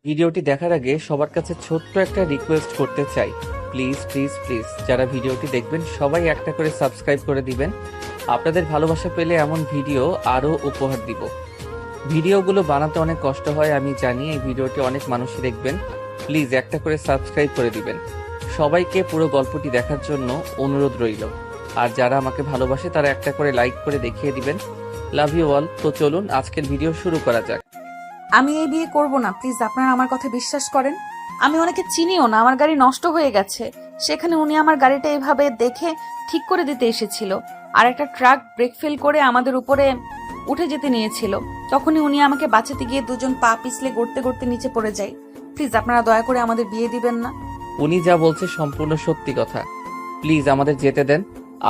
ভিডিওটি দেখার আগে সবার কাছে ছোট্ট একটা রিকোয়েস্ট করতে চাই। প্লিজ প্লিজ প্লিজ যারা ভিডিওটি দেখবেন সবাই একটা করে সাবস্ক্রাইব করে দিবেন। আপনাদের ভালোবাসা পেলে এমন ভিডিও আরও উপহার দিব। ভিডিওগুলো বানাতে অনেক কষ্ট হয় আমি জানি, এই ভিডিওটি অনেক মানুষই দেখবেন। প্লিজ একটা করে সাবস্ক্রাইব করে দিবেন। সবাইকে পুরো গল্পটি দেখার জন্য অনুরোধ রইল। আর যারা আমাকে ভালোবাসে তারা একটা করে লাইক করে দেখিয়ে দিবেন। Love you all. তো চলুন আজকের ভিডিও শুরু করা যাক। আমি এই বিয়ে করব না, প্লিজ আপনারা আমার কথা বিশ্বাস করেন। আমি ওনাকে চিনিও না, আমার গাড়ি নষ্ট হয়ে গেছে, সেখানে উনি আমার গাড়িটা এভাবে দেখে ঠিক করে দিতে এসেছিল। আর একটা ট্রাক ব্রেক ফেল করে আমাদের উপরে উঠে যেতে নিয়েছিল, তখনই উনি আমাকে বাঁচাতে গিয়ে দুজন পা পিছলে গড়তে গড়তে নিচে পড়ে যায়। প্লিজ আপনারা দয়া করে আমাদের বিয়ে দিবেন না। উনি যা বলছে সম্পূর্ণ সত্যি কথা। প্লিজ আমাদের যেতে দেন।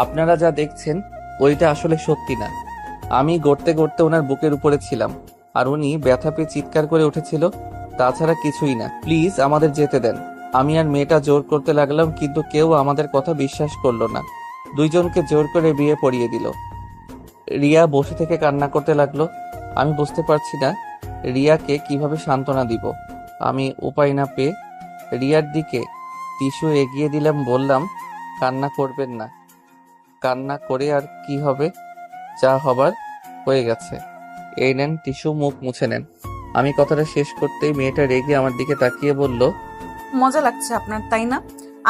আপনারা যা দেখছেন ওইটা আসলে সত্যি না। আমি গড়তে গড়তে ওনার বুকের উপরে ছিলাম আর উনি ব্যথা পেয়ে চিৎকার করে উঠেছিল, তাছাড়া কিছুই না। প্লিজ আমাদের যেতে দেন। আমি আর মেয়েটা জোর করতে লাগলাম, কিন্তু কেউ আমাদের কথা বিশ্বাস করলো না। দুইজনকে জোর করে বিয়ে পড়িয়ে দিল। রিয়া বসে থেকে কান্না করতে লাগলো। আমি বুঝতে পারছি না রিয়াকে কিভাবে সান্ত্বনা দিব। আমি উপায় না পেয়ে রিয়ার দিকে টিস্যু এগিয়ে দিলাম, বললাম, কান্না করবেন না। কান্না করে আর কি হবে, যা হবার হয়ে গেছে। এই নেন টিস্যু, মুখ মুছে নেন। আমি কথাটা শেষ করতেই মেয়েটা রেগে আমার দিকে তাকিয়ে বলল, মজা লাগছে আপনার, তাই না?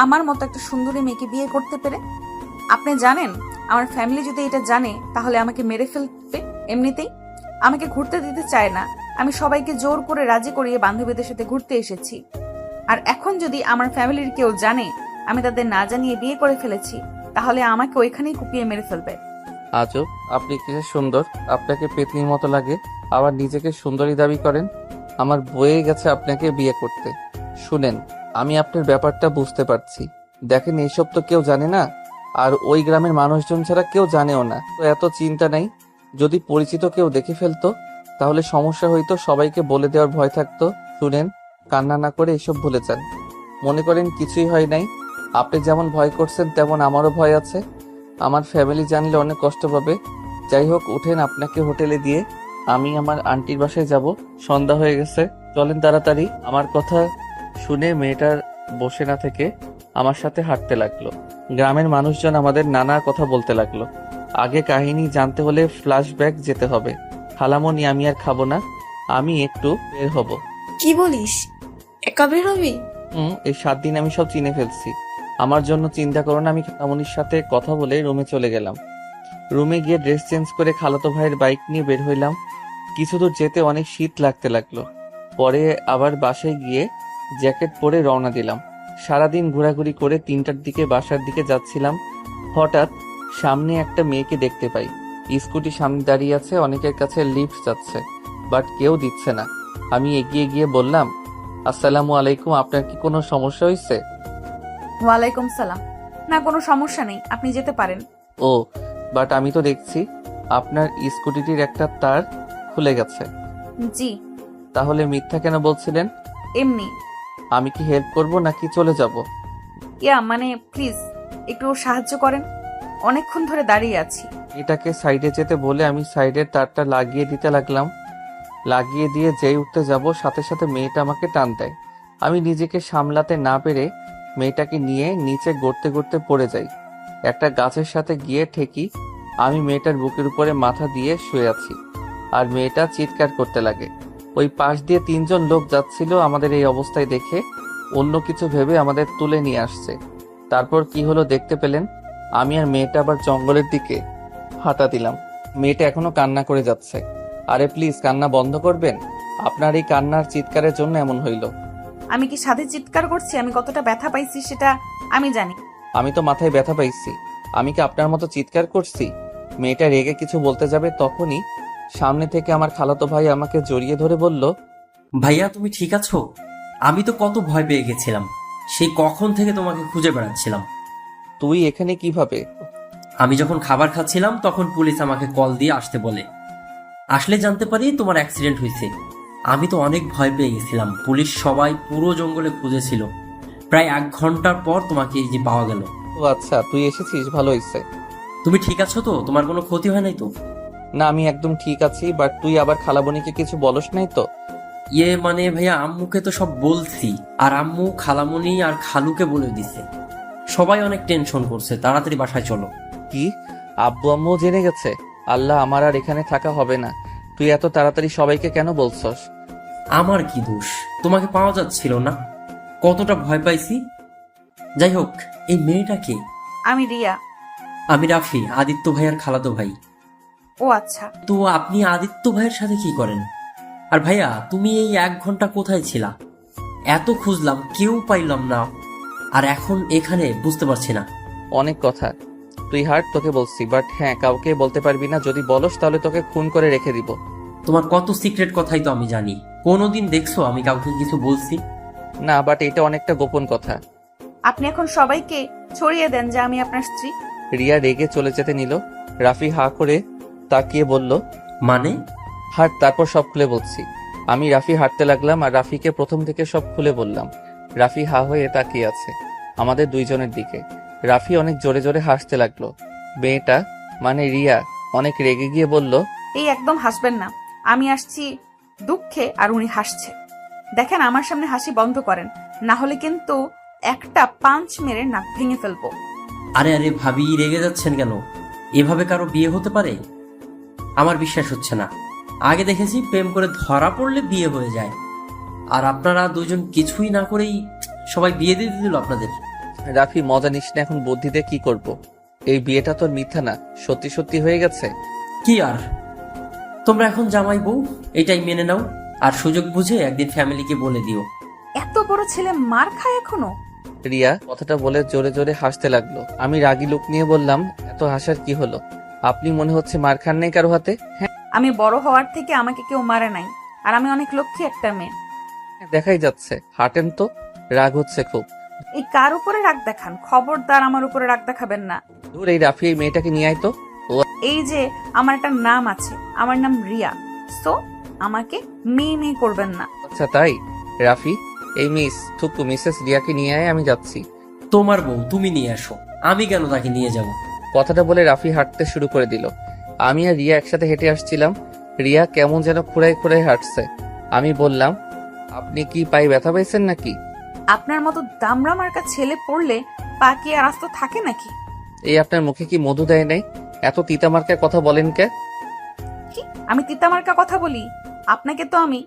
আমার মতো একটা সুন্দরী মেয়েকে বিয়ে করতে পেরে। আপনি জানেন আমার ফ্যামিলি যদি এটা জানে তাহলে আমাকে মেরে ফেলবে এমনিতেই। আমাকে ঘুরতে দিতে চায় না। আমি সবাইকে জোর করে রাজি করিয়ে বান্ধবীদের সাথে ঘুরতে এসেছি। আর এখন যদি আমার ফ্যামিলির কেউ জানে আমি তাদের না জানিয়ে বিয়ে করে ফেলেছি, তাহলে আমাকে ওইখানেই কুপিয়ে মেরে ফেলবে। আজব, আপনি কিসে সুন্দর, আপনাকে পেতনির মতো লাগে, আবার নিজেকে সুন্দরী দাবি করেন। আমার বয়ে গেছে আপনাকে বিয়ে করতে। শুনেন, আমি আপনার ব্যাপারটা বুঝতে পারছি। দেখেন, এইসব তো কেউ জানে না, আর ওই গ্রামের মানুষজন ছাড়া কেউ জানেও না। তো এত চিন্তা নেই। যদি পরিচিত কেউ দেখে ফেলতো তাহলে সমস্যা হইতো, সবাইকে বলে দেওয়ার ভয় থাকতো। শুনেন, কান্না না করে এসব ভুলে যান। মনে করেন কিছুই হয় নাই। আপনি যেমন ভয় করছেন তেমন আমারও ভয় আছে। আমার ফ্যামিলি জানলে অনেক কষ্ট পাবে। যাই হোক, উঠেন, আপনাকে হোটেলে দিয়ে আমি আমার আন্টির বাসায় যাব। সন্ধ্যা হয়ে গেছে, চলেন তাড়াতাড়ি। আমার কথা শুনে মেয়েটার বসে না থেকে আমার সাথে হাঁটতে লাগলো। গ্রামের মানুষজন আমাদের নানা কথা বলতে লাগলো। আগে কাহিনী জানতে হলে ফ্ল্যাশব্যাক যেতে হবে। খালামণি, আমি আর খাবো না, আমি একটু বের হব। কি বলিস? একা বের হবি? এই 7 দিন আমি সব চিনে ফেলছি। আমার জন্য চিন্তা করো না। আমি খালামণির সাথে কথা বলে রুমে চলে গেলাম। রুমে গিয়ে ড্রেস চেঞ্জ করে খালাতো ভাইয়ের বাইক নিয়ে বের হইলাম। কিছু দূর যেতে অনেক শীত লাগতে লাগলো। পরে আবার বাসায় গিয়ে জ্যাকেট পরে রওনা দিলাম। সারাদিন ঘোরাঘুরি করে 3টার দিকে বাসার দিকে যাচ্ছিলাম। হঠাৎ সামনে একটা মেয়েকে দেখতে পাই। স্কুটি সামনে দাঁড়িয়ে আছে, অনেকের কাছে লিফট যাচ্ছে, বাট কেউ দিচ্ছে না। আমি এগিয়ে গিয়ে বললাম, আসসালামু আলাইকুম, আপনার কি কোনো সমস্যা হয়েছে? ওয়ালাইকুম সালাম। না, কোনো সমস্যা নেই, আপনি যেতে পারেন। ও, বাট আমি তো দেখছি আপনার স্কুটিটির একটা তার খুলে গেছে। জি। তাহলে মিথ্যা কেন বলছিলেন? এমনি। আমি কি হেল্প করব নাকি চলে যাব? মানে প্লিজ একটু সাহায্য করেন, অনেকক্ষণ ধরে দাঁড়িয়ে আছি। এটাকে সাইডে যেতে বলে আমি সাইডের তারটা লাগিয়ে দিতে লাগলাম। লাগিয়ে দিয়ে যেই উঠতে যাব সাথে সাথে মেয়েটা আমাকে টান দেয়। আমি নিজেকে সামলাতে না পেরে মেয়েটাকে নিয়ে নিচে গড়তে গড়তে পড়ে যাই। একটা গাছের সাথে গিয়ে ঠেকি। আমি মেয়েটার বুকের উপরে মাথা দিয়ে শুয়ে আছি আর মেয়েটা চিৎকার করতে লাগে। ওই পাশ দিয়ে 3জন লোক যাচ্ছিল। আমাদের এই অবস্থায় দেখে অন্য কিছু ভেবে আমাদের তুলে নিয়ে আসছে। তারপর কি হলো দেখতে পেলেন। আমি আর মেয়েটা আবার জঙ্গলের দিকে হাঁটা দিলাম। মেয়েটা এখনো কান্না করে যাচ্ছে। আরে প্লিজ কান্না বন্ধ করবেন? আপনার এই কান্নার চিৎকারের জন্য এমন হইল। আমি কি সাধে চিৎকার করছি? আমি কতটা ব্যথা পাইছি সেটা আমি জানি। আমি তো মাথায় ব্যথা পাইছি, আমি কি আপনার মতো চিৎকার করছি? মেয়েটা রেগে কিছু বলতে যাবে তখনই সামনে থেকে আমার খালাতো ভাই আমাকে জড়িয়ে ধরে বলল, ভাইয়া তুমি ঠিক আছো? আমি তো কত ভয় পেয়ে গেছিলাম, সেই কখন থেকে তোমাকে খুঁজে বেড়াচ্ছিলাম। তুই এখানে কিভাবে? আমি যখন খাবার খাচ্ছিলাম তখন পুলিশ আমাকে কল দিয়ে আসতে বলে। আসলে জানতে পারি তোমার অ্যাক্সিডেন্ট হয়েছে। আমি তো অনেক ভয় পেয়ে গেছিলাম। পুলিশ সবাই পুরো জঙ্গলে খুঁজেছিল। প্রায় 1 ঘন্টার পর তোমাকে এই যে পাওয়া গেল। ও আচ্ছা, তুই এসেছিস, ভালো হয়েছে। তুমি ঠিক আছো তো? তোমার কোনো ক্ষতি হয় নাই তো? না, আমি একদম ঠিক আছি, বাট তুই আবার খালাবনিকে কিছু বলস নাই তো? ইয়ে মানে ভাইয়া, আম্মুকে তো সব বলছি, আর আম্মু খালামণি আর খালুকে বলে দিছে। সবাই অনেক টেনশন করছে, তাড়াতাড়ি বাসায় চলো। কি, আব্বু আম্মু জেনে গেছে? আল্লাহ, আমার আর এখানে থাকা হবে না। তুই এত তাড়াতাড়ি সবাইকে কেন বলছস? আমার কি দোষ? তোমাকে পাওয়া যাচ্ছিল না, কতটা ভয় পাইছি। যাই হোক, এই মেয়েটা কে? আমি রিয়া। আমি রাফি, আদিত্য ভাইয়ার খালাতো ভাই। ও আচ্ছা। তো আপনি আদিত্য ভাইয়ের সাথে কি করেন? আর ভাইয়া, তুমি এই 1 ঘন্টা কোথায় ছিলা? এত খুঁজলাম, কেউ পাইলাম না, আর এখন এখানে বুঝতে পারছি না। অনেক কথা, তুই হাট, তোকে বলছি। বাট হ্যাঁ, কাউকে বলতে পারবি না। যদি বলস তাহলে তোকে খুন করে রেখে দিব। তোমার কত সিক্রেট কথাই তো আমি জানি। কোনোদিন দেখছো আমি কাউকে কিছু বলছি? না, বাট এটা অনেকটা গোপন কথা। আপনি এখন সবাইকে ছড়িয়ে দেন যে আমি আপনার স্ত্রী। রিয়া রেগে চলে যেতে নিল। রাফি হা করে তাকিয়ে বলল, মানে? হাট, তারপর সব খুলে বলছি। আমি রাফি হাঁটতে লাগলাম আর রাফিকে প্রথম থেকে সব খুলে বললাম। রাফি হা হয়ে তাকিয়ে আছে আমাদের দুইজনের দিকে। রাফি অনেক জোরে জোরে হাসতে লাগলো। মেয়েটা মানে রিয়া অনেক রেগে গিয়ে বলল, এই একদম হাসবেন না। আমি আসছি দুঃখে আর উনি হাসছে। দেখেন, আমার সামনে হাসি বন্ধ করেন, না হলে কিন্তু একটা পাঞ্চ মেরে নাক ভেঙে ফেলবো। আরে আরে ভাবি, রেগে যাচ্ছেন কেন? এভাবে কারো বিয়ে হতে পারে? আমার বিশ্বাস হচ্ছে না। আগে দেখেছি প্রেম করে ধরা পড়লে বিয়ে হয়ে যায়, আর আপনারা দুজন কিছুই না করেই সবাই বিয়ে দিয়ে দিল আপনাদের। রাফি, মজা নিস না, এখন বুদ্ধিতে কি করব? এই বিয়েটা তোর মিথ্যা না, সত্যি সত্যি হয়ে গেছে। কি আর, তোমরা এখন জামাই বউ, এটাই মেনে নাও, আর সুযোগ বুঝে একদিন ফ্যামিলিকে বলে দিও। এত বড় ছেলে মার খায় এখনো? রিয়া কথাটা বলে জোরে জোরে হাসতে লাগলো। আমি রাগী লুক নিয়ে বললাম, এত হাসার কি হলো? আপনি মনে হচ্ছে মার খান নাই কারো হাতে? হ্যাঁ, আমি বড় হওয়ার থেকে আমাকে কেউ মারে নাই, আর আমি অনেক লক্ষ্মী একটা মেয়ে। দেখাই যাচ্ছে। হাঁটেন তো, রাগ হচ্ছে খুব। এই কার উপরে রাগ দেখান? খবরদার আমার উপরে রাগ দেখাবেন না। দূর, এই রাফি এই মেয়েটাকে নিয়ে আয় তো। এই যে আমার একটা নাম আছে, আমার নাম রিয়া, সো আমাকে মেয়ে মেয়ে করবেন না। আচ্ছা তাই? রাফি, এই মিসেস রিয়াকে নিয়ে আয়, আমি যাচ্ছি। তোমার বউ তুমি নিয়ে আসো, আমি কেন তাকে নিয়ে যাব? কথাটা বলে রাফি হাঁটতে শুরু করে দিল। আমি আর রিয়া একসাথে হেঁটে আসছিলাম। রিয়া কেমন যেন খুঁড়াই খুঁড়াই হাঁটছে। আমি বললাম, আপনি কি পায়ে ব্যথা পাইছেন নাকি? আপনার মতো দামড়া মার্কা ছেলে পড়লে পা কি আর আস্ত থাকে নাকি? এই আপনার মুখে কি মধু দেয় নাই? এত তিতামার্কার কথা বলেন কে? কি আমি তিতামার্কা কথা বলি? আপনাকে তো আমি।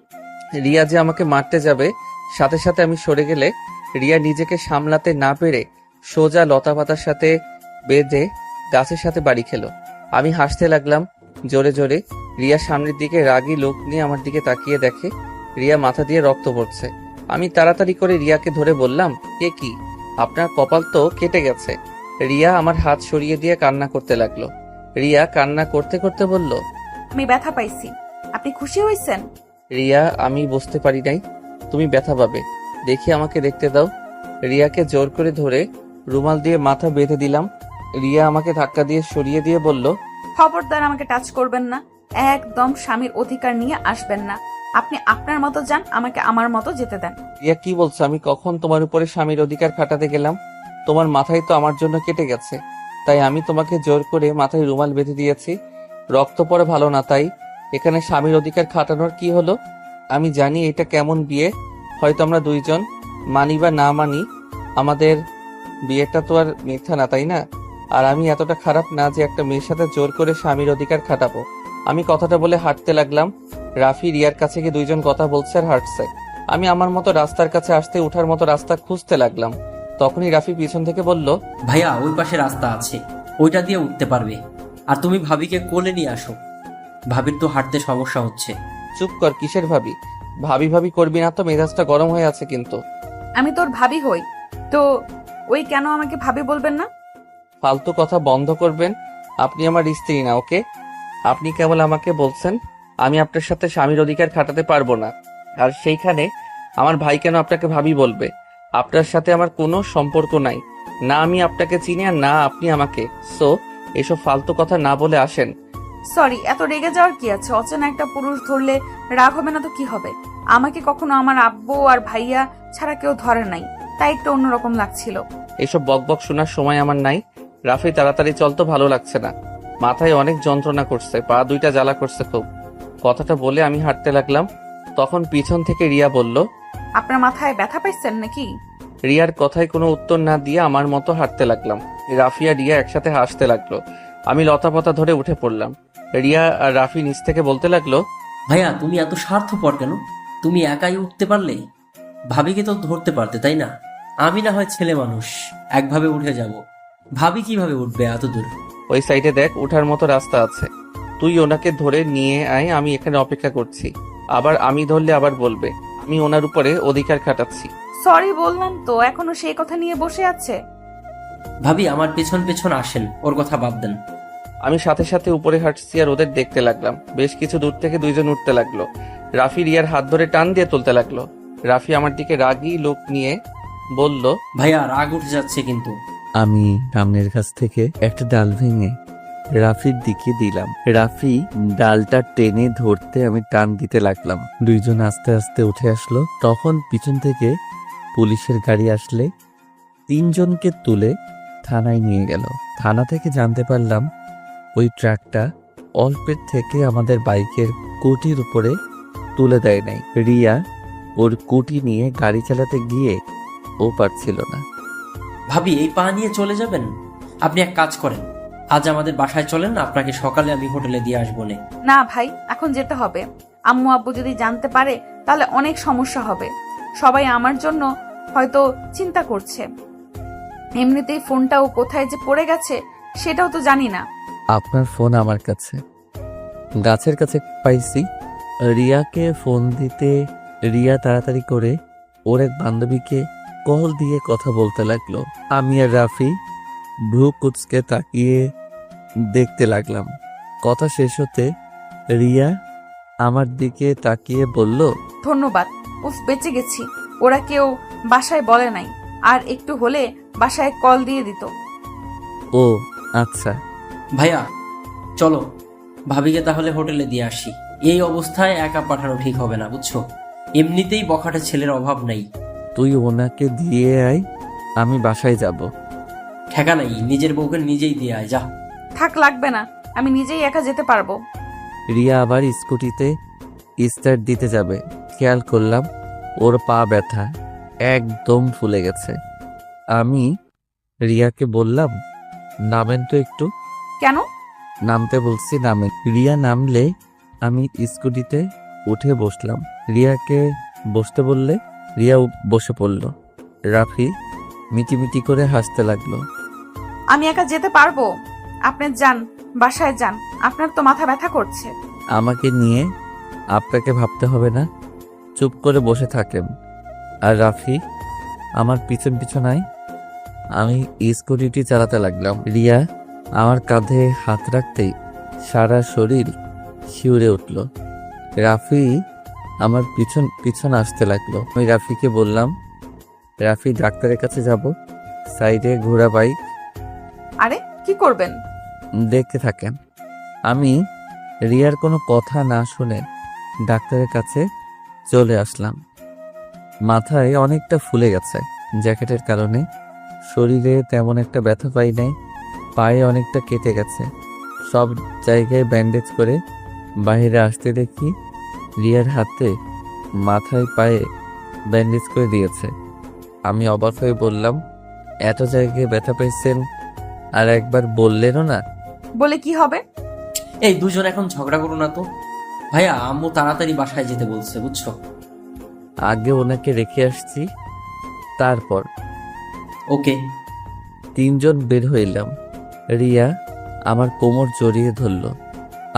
রিয়া যে আমাকে মারতে যাবে, সাথে সাথে আমি সরে গেলে রিয়া নিজেকে সামলাতে না পেরে সোজা লতা পাতার সাথে বেঁধে গাছের সাথে বাড়ি খেলো। আমি হাসতে লাগলাম জোরে জোরে। রিয়া সামনের দিকে রাগী লোক নিয়ে আমার দিকে তাকিয়ে দেখে রিয়া মাথা দিয়ে রক্ত পড়ছে। আমি তাড়াতাড়ি করে রিয়াকে ধরে বললাম, এ কি, আপনার কপাল তো কেটে গেছে। রিয়া আমার হাত সরিয়ে দিয়ে কান্না করতে লাগলো। রিয়া কান্না করতে করতে বলল, আমি ব্যথা পাইছি, আপনি খুশি হয়েছেন? রিয়া, আমি বুঝতে পারি নাই তুমি ব্যথা পাবে। দেখি আমাকে দেখতে দাও। রিয়াকে জোর করে ধরে রুমাল দিয়ে মাথা বেঁধে দিলাম। রিয়া আমাকে ধাক্কা দিয়ে সরিয়ে দিয়ে বলল, খবরদার আমাকে টাচ করবেন না, একদম স্বামীর অধিকার নিয়ে আসবেন না। আপনি আপনার মতো যান, আমাকে আমার মতো যেতে দেন। রিয়া কি বলছো? আমি কখন তোমার উপরে স্বামীর অধিকার খাটাতে গেলাম? তোমার মাথায় তো আমার জন্য কেটে গেছে, তাই আমি তোমাকে জোর করে মাথায় রুমাল বেঁধে দিয়েছি। রক্ত পড়া ভালো না, তাই এখানে স্বামীর অধিকার খাটানোর কি হলো? আমি জানি এটা কেমন বিয়ে, হয়তো আমরা দুইজন মানি বা না মানি, আমাদের বিয়েটা তো আর মিথ্যা না, তাই না? আর আমি এতটা খারাপ না যে একটা মেয়ের সাথে জোর করে স্বামীর অধিকার খাটাবো। আমি কথাটা বলে হাঁটতে লাগলাম। রাফি রিয়ার কাছে গিয়ে দুইজন কথা বলছে আর হাঁটছে। আমি আমার মতো রাস্তার কাছে আসতে উঠার মতো রাস্তা খুঁজতে লাগলাম। তখনই রাফি পিছন থেকে বলল, ভাইয়া, ওই পাশে রাস্তা আছে, ওইটা দিয়ে উঠতে পারবে। আর তুমি ভাবিকে কোলে নিয়ে আসো, ভাবির তো হাঁটতে সমস্যা হচ্ছে। চুপ কর, কিসের ভাবি? ভাবি ভাবি করবি না তো, মেজাজটা গরম হয়ে আছে কিন্তু। আমি তোর ভাবি হই তো ওই কেন আমাকে ভাবি বলবেন না? ফালতু কথা বন্ধ করবেন। আপনি আমার স্ত্রী না, ওকে? আপনি কেবল আমাকে বলছেন আমি আপনার সাথে স্বামীর অধিকার খাটাতে পারবো না, আর সেইখানে আমার ভাই কেন আপনাকে ভাবি বলবে? আপনার সাথে আমার কোনো সম্পর্ক নাই, না আমি আপনাকে চিনি আর না আপনি আমাকে। সো এসব ফালতু কথা না বলে আসেন। সরি, এত রেগে যাওয়ার কি আছে? অচেনা একটা পুরুষ ধরলে রাগ হবে না তো কি হবে? আমাকে কখনো আমার আব্বু আর ভাইয়া ছাড়া কেউ ধরে নাই, তাই একটু অন্যরকম লাগছিল। এসব বকবক শোনার সময় আমার নাই। রাফি, তাড়াতাড়ি চল তো, ভালো লাগছে না। মাথায় অনেক যন্ত্রণা করছে, পা দুইটা জ্বালা করছে খুব। কথাটা বলে আমি হাঁটতে লাগলাম। তখন পিছন থেকে রিয়া বলল। আপনার মাথায় ব্যথা পাইছেন নাকি? রিয়ার কথায় কোনো উত্তর না দিয়ে আমার মতো হাঁটতে লাগলাম। রাফি আর রিয়া একসাথে হাসতে লাগলো। আমি লতাপাতা ধরে উঠে পড়লাম। রিয়া আর রাফি নিচ থেকে বলতে লাগলো, ভাইয়া তুমি এত স্বার্থপর কেন? তুমি একাই উঠতে পারলে, ভাবিকে তো ধরতে পারতে, তাই না? আমি না হয় ছেলে মানুষ, একভাবে উঠে যাব, ভাবি কিভাবে উঠবে এত দূর? ওই সাইডে দেখ, ওঠার মতো রাস্তা আছে। তুই ওনাকে ধরে নিয়ে আয়, আমি এখানে অপেক্ষা করছি। আবার আমি ধরলে আবার বলবে আমি ওনার উপরে অধিকার খাটাচ্ছি। সরি বললাম তো, এখনো সেই কথা নিয়ে বসে আছে। ভাবি আমার পেছন পেছন আসেন, ওর কথা বাদ দেন। আমি সাথে সাথে উপরে হাঁটছি আর ওদের দেখতে লাগলাম। বেশ কিছু দূর থেকে দুইজন উঠতে লাগলো। রাফি রিয়ার হাত ধরে টান দিয়ে তুলতে লাগলো। রাফি আমার দিকে রাগী লোক নিয়ে বলল, ভাইয়া রাগ উঠে যাচ্ছে কিন্তু। আমি সামনের কাছ থেকে একটা ডাল ভেঙে রাফির দিকে দিলাম। রাফি ডালটা টেনে ধরতে আমি টান দিতে লাগলাম। দুইজন আস্তে আস্তে উঠে আসলো। তখন পিছন থেকে পুলিশের গাড়ি আসলে তিনজনকে তুলে থানায় নিয়ে গেল। থানা থেকে জানতে পারলাম ওই ট্রাকটা অল্পের থেকে আমাদের বাইকের কোটির উপরে তুলে দেয় নাই। রিয়া ওর কোটি নিয়ে গাড়ি চালাতে গিয়ে ও পারছিল না। ভাবি এই পা নিয়ে চলে যাবেন? আপনি এক কাজ করেন, আজ আমাদের বাসায় চলেন, আপনাকে সকালে আমি হোটেলে দিয়ে আসবো নে। না ভাই, এখন যেতে হবে। আম্মু আব্বু যদি জানতে পারে তাহলে অনেক সমস্যা হবে। সবাই আমার জন্য হয়তো চিন্তা করছে। এমনিতেই ফোনটাও কোথায় যে পড়ে গেছে সেটাও তো জানি না। আপনার ফোন আমার কাছে, গাছের কাছে পাইছি। রিয়াকে ফোন দিতে রিয়া তাড়াতাড়ি করে ওর এক বান্ধবীকে কল দিয়ে কথা বলতে লাগলো। আমি আর রাফি ভ্রু কুচকে তাকিয়ে দেখতে লাগলাম। কথা শেষ হতে রিয়া আমার দিকে তাকিয়ে বলল, ধন্যবাদ, উফ বেঁচে গেছি। ওরা কেউ বাসায় বলে নাই, আর একটু হলে বাসায় কল দিয়ে দিত। ও আচ্ছা। ভাইয়া চলো, ভাবিকে তাহলে হোটেলে দিয়ে আসি। এই অবস্থায় একা পাঠানো ঠিক হবে না, বুঝছো? এমনিতেই বখাটে ছেলের অভাব নাই। তুই ওনাকে দিয়ে আয়, আমি বাসায় যাব। ঠেকা নাই, নিজের বউকে নিজেই দিয়ে আয়, যা। থাক, লাগবে না, আমি নিজেই একা যেতে পারবো। রিয়া আবার স্কুটিতে স্টার্ট দিতে যাবে। খেয়াল করলাম ওর পা ব্যথা, একদম ফুলে গেছে। আমি রিয়াকে বললাম, নামেন তো একটু। কেন? নামতে বলছি, নামেন। রিয়া নামলে আমি স্কুটিতে উঠে বসলাম। রিয়াকে বসতে বললে রিয়া বসে পড়ল। রাফি মিটিমিটি করে হাসতে লাগলো। আমি একা যেতে পারবো। আপনি যান, বাসায় যান, আপনার তো মাথা ব্যথা করছে। আমাকে নিয়ে আপনাকে ভাবতে হবে না, চুপ করে বসে থাকেন। আর রাফি আমার পিছন পিছনায় আমি স্কুটিটি চালাতে লাগলাম। রিয়া আমার কাঁধে হাত রাখতেই সারা শরীর শিউরে উঠল। রাফি আমার পিছন পিছন আসতে লাগলো। আমি রাফিকে বললাম, রাফি ডাক্তারের কাছে যাব। সাইডে ঘোড়া বাইক, আরে কি করবেন? দেখতে থাকেন। আমি রিয়ার কোনো কথা না শুনে ডাক্তারের কাছে চলে আসলাম। মাথায় অনেকটা ফুলে গেছে জ্যাকেটের কারণে, শরীরে তেমন একটা ব্যথা পাই নাই। পায়ে অনেকটা কেটে গেছে, সব জায়গায় ব্যান্ডেজ করে বাইরে আসতে দেখি রিয়ার হাতে মাথায় পায়ে ব্যান্ডেজ করে দিয়েছে। আমি অবাক হয়ে বললাম, এত জায়গায় ব্যথা পেয়েছেন আর একবার বললেনও না? বলে কি হবে? এই দুজন এখন ঝগড়া করো না তো। ভাইয়া আম্মু তাড়াতাড়ি বাসায় যেতে বলছে, বুঝছো? আগে ওনাকে রেখে আসছি, তারপর। ওকে। তিনজন বের হইলাম। রিয়া আমার কোমর জড়িয়ে ধরল,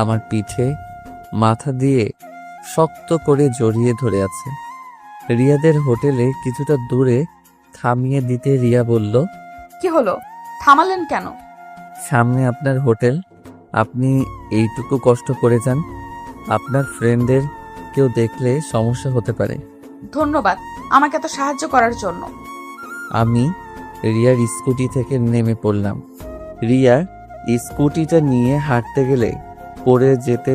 আমার পিঠে মাথা দিয়ে শক্ত করে জড়িয়ে ধরে আছে। রিয়াদের হোটেলে কিছুটা দূরে থামিয়ে দিতে রিয়া বলল, কি হলো, থামালেন কেন? সামনে আপনার হোটেল, আপনি এইটুকু কষ্ট করে যান। আপনার ফ্রেন্ডের কেউ দেখলে সমস্যা হতে পারে। ধন্যবাদ আমাকে এত সাহায্য করার জন্য। আমি রিয়ার স্কুটি থেকে নেমে পড়লাম। রিয়া স্কুটিটা নিয়ে হাঁটতে গেলে পড়ে যেতে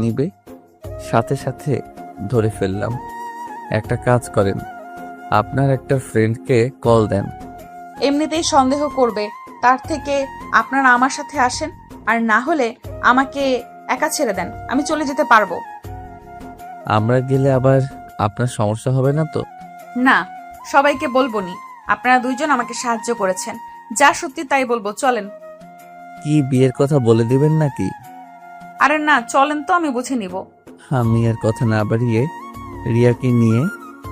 নিবে, সাথে সাথে ধরে ফেললাম। একটা কাজ করেন, আপনার একটা ফ্রেন্ডকে কল দেন। এমনিতেই সন্দেহ করবে, তার থেকে আপনারা আমার সাথে আসেন, আর না হলে আমাকে একা ছেড়ে দেন, আমি চলে যেতে পারবো। আমরা গেলে আবার আপনার সমস্যা হবে না তো? না, সবাইকে বলবো নি। আপনারা দুইজন আমাকে সাহায্য করেছেন, যা সত্যি তাই বলবো। চলেন। কি বিয়ের কথা বলে দিবেন নাকি? আরে না, চলেন তো, আমি বুঝে নিব। আমি আর কথা না বাড়িয়ে রিয়াকে নিয়ে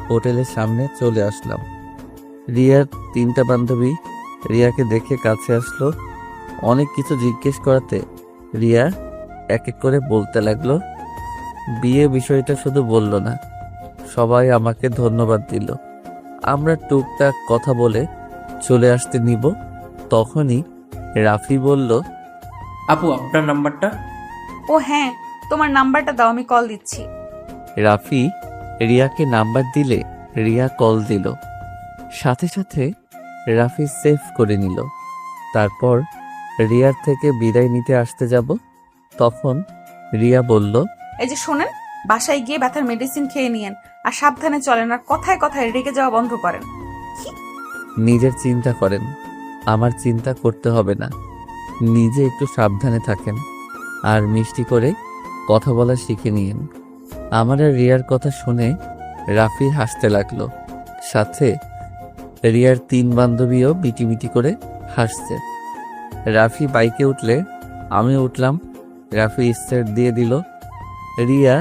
হোটেলের সামনে চলে আসলাম। রিয়ার 3টা বান্ধবী রিয়াকে দেখে কাছে আসলো। অনেক কিছু জিজ্ঞেস করাতে রিয়া এক এক করে বলতে লাগলো। বিয়ে বিষয়টা শুধু বলল না, সবাই আমাকে ধন্যবাদ দিল। আমরা টুকটাক কথা বলে চলে আসতে নিব, তখনই রাফি বলল, আপু আপনার নাম্বারটা? ও হ্যাঁ, তোমার নাম্বারটা দাও, আমি কল দিচ্ছি। রাফি রিয়াকে নাম্বার দিলে রিয়া কল দিল। সাথে সাথে রাফি সেভ করে নিল। তারপর রিয়ার থেকে বিদায় নিতে আসতে যাব, তখন রিয়া বলল, এই যে শোনেন, বাসায় গিয়ে ব্যথার মেডিসিন খেয়ে নিয়েন, আর সাবধানে চলেন, আর কথায় কথায় রেগে যাওয়া বন্ধ করেন। নিজের চিন্তা করেন, আমার চিন্তা করতে হবে না। নিজে একটু সাবধানে থাকেন আর মিষ্টি করে কথা বলা শিখে নিন। আমার আর রিয়ার কথা শুনে রাফি হাসতে লাগলো। সাথে রিয়ার 3 বান্ধবীও মিটিমিটি করে হাসছে। রাফি বাইকে উঠলে আমি উঠলাম। রাফি স্টার্ট দিয়ে দিল। রিয়া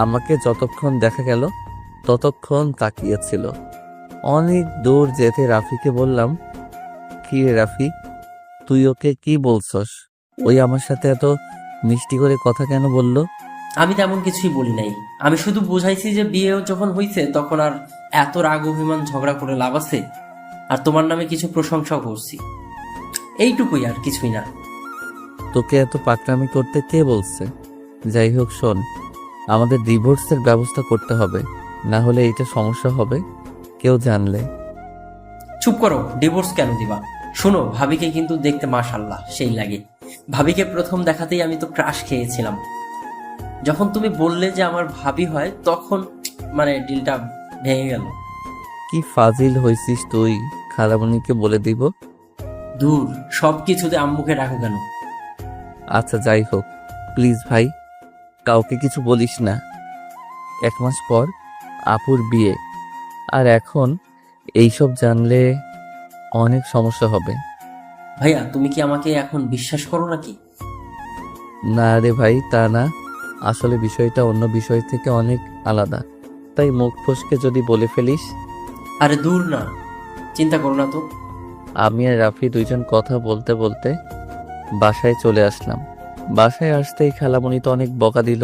আমাকে যতক্ষণ দেখা গেল ততক্ষণ তাকিয়েছিল। অনেক দূর যেতে রাফিকে বললাম, কি রে রাফি, তুই ওকে কি বলছস? ওই আমার সাথে এত মিষ্টি করে কথা কেন বললো? আমি তেমন কিছুই বলি নাই। আমি শুধু বুঝাইছি যে বিয়ে যখন হইছে তখন আর এত রাগ অভিমান ঝগড়া করে লাভ আছে, আর তোমার নামে কিছু প্রশংসাও করছি, এইটুকুই, আর কিছুই না। তোকে এত পাকড়ামি করতে কে বলছে? যাই হোক শোন, আমাদের ডিভোর্সের ব্যবস্থা করতে হবে, না হলে এইটা সমস্যা হবে কেউ জানলে। চুপ করো, ডিভোর্স কেন দিবা? শোনো, ভাবিকে কিন্তু দেখতে মাশাআল্লাহ সেই লাগে। ভাবিকে প্রথম দেখাতেই আমি তো ক্রাশ খেয়েছিলাম। যখন তুমি বললে যে আমার ভাবি হয়, তখন মানে ডিলটা ভেঙে গেল। কি ফাজিল হয়েছিস তুই, খালামণিকে বলে দিব। দূর, সব কিছুতে আম্মুকে রাখো কেন? আচ্ছা যাই হোক, প্লিজ ভাই, কাউকে কিছু বলিস না। 1 মাস পর আপুর বিয়ে, আর এখন এইসব জানলে অনেক সমস্যা হবে। ভাইয়া, তুমি কি আমাকে এখন বিশ্বাস করো নাকি? না রে ভাই, তা না। আসলে বিষয়টা অন্য বিষয় থেকে অনেক আলাদা, তাই মুখ ফসকে যদি বলে ফেলিস। আরে দূর না, চিন্তা করো না তো। আমি আর রাফি দুইজন কথা বলতে বলতে বাসায় চলে আসলাম। বাসায় আসতেই খালামণি তো অনেক বকা দিল।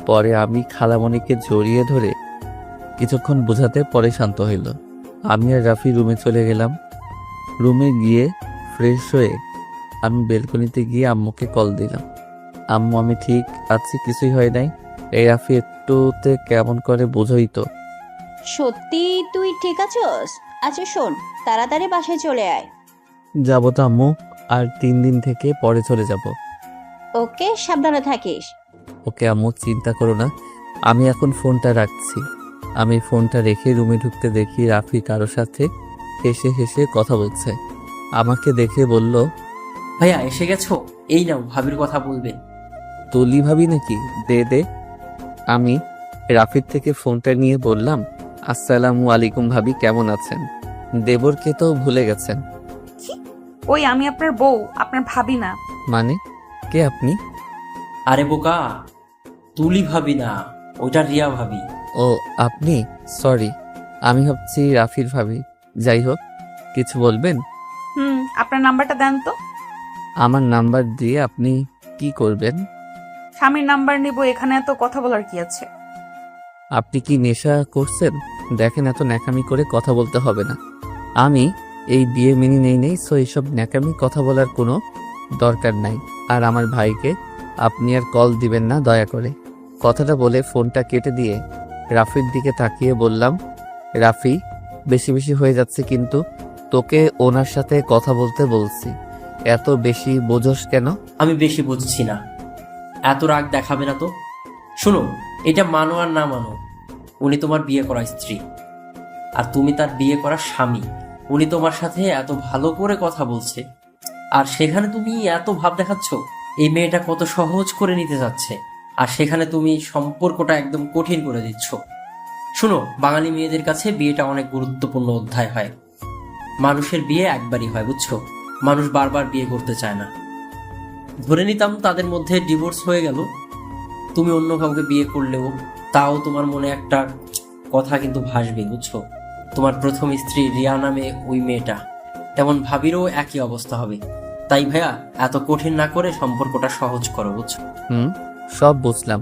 পরে আমি খালামণিকে জড়িয়ে ধরে কিছুক্ষণ বোঝাতে পরে শান্ত হইল। আমি আর রাফি রুমে চলে গেলাম। রুমে গিয়ে ফ্রেশ হয়ে আমি বেলকনিতে গিয়ে আম্মুকে কল দিলাম। আম্মু, আমি ঠিক আছি, কিছুই হয় নাই। এই রাফি একটুতে কেমন করে বোঝই তো। সত্যি তুই ঠিক আছস? আচ্ছা শোন, তাড়াতাড়ি বাসায় চলে আয়। যাবো তো আম্মু, আর 3 দিন থেকে পরে চলে যাব। ওকে, সাবধানে থাকিস। ওকে আম্মু, চিন্তা করো না। আমি এখন ফোনটা রাখছি। আমি ফোনটা রেখে রুমে ঢুকতে দেখি রাফি কারো সাথে হেসে হেসে কথা বলছে। আমাকে দেখে বলল, ভাইয়া এসে গেছো, এই নাও ভাবির কথা বলবে। তুলি ভাবি নাকি? দে দে। আমি রাফির থেকে ফোনটা নিয়ে বললাম, আসসালামু আলাইকুম ভাবি, কেমন আছেন? দেবরকে তো ভুলে গেছেন। ওই আমি আপনার বউ, আপনার ভাবি না। মানে কে আপনি? আরে বোকা, তুলি ভাবি না, ওইটা রিয়া ভাবি। ও আপনি? সরি, আমি ভাবছি রাফির ভাবি। যাই হোক, কিছু বলবেন? আপনার নাম্বারটা দেন তো। আমার নাম্বার দিয়ে আপনি কি করবেন? স্বামীর নাম্বার নিব, এখানে এত কথা বলার কি আছে? আপনি কি নেশা করছেন? দেখেন, এত ন্যাকামি করে কথা বলতে হবে না। আমি এই বিয়ে মেনে নেই, সো এইসব ন্যাকামি কথা বলার কোনো দরকার নাই। আর আমার ভাইকে আপনি আর কল দিবেন না দয়া করে। কথাটা বলে ফোনটা কেটে দিয়ে রাফির দিকে তাকিয়ে বললাম, রাফি, বেশি বেশি হয়ে যাচ্ছে কিন্তু। তোকে ওনার সাথে কথা বলতে বলছি, এত বেশি বোঝস কেন? আমি বেশি বুঝছি না, এত রাগ দেখাবে না তো। শোনো, এটা মানো আর না মানো, উনি তোমার বিয়ে করা স্ত্রী, আর তুমি তার বিয়ে করা স্বামী। উনি তোমার সাথে এত ভালো করে কথা বলছে, আর সেখানে তুমি এত ভাব দেখাচ্ছ। এই মেয়েটা কত সহজ করে নিতে যাচ্ছে, আর সেখানে তুমি সম্পর্কটা একদম কঠিন করে দিচ্ছ। শুনো, বাঙালি মেয়েদের কাছে বিয়েটা অনেক গুরুত্বপূর্ণ অধ্যায় হয়। মানুষের বিয়ে একবারই হয়, বুঝছো? মানুষ বারবার বিয়ে করতে চায় না। ধরে নিতাম তাদের মধ্যে ডিভোর্স হয়ে গেল, তুমি অন্য কাউকে বিয়ে করলেও তাও তোমার মনে একটা কথা কিন্তু ভাসবে, বুঝছো? তোমার প্রথম স্ত্রী রিয়া নামে ওই মেয়েটা, তেমন ভাবিরও একই অবস্থা হবে। তাই ভাইয়া, এত কঠিন না করে সম্পর্কটা সহজ করো, বুঝছো? সব বুঝলাম,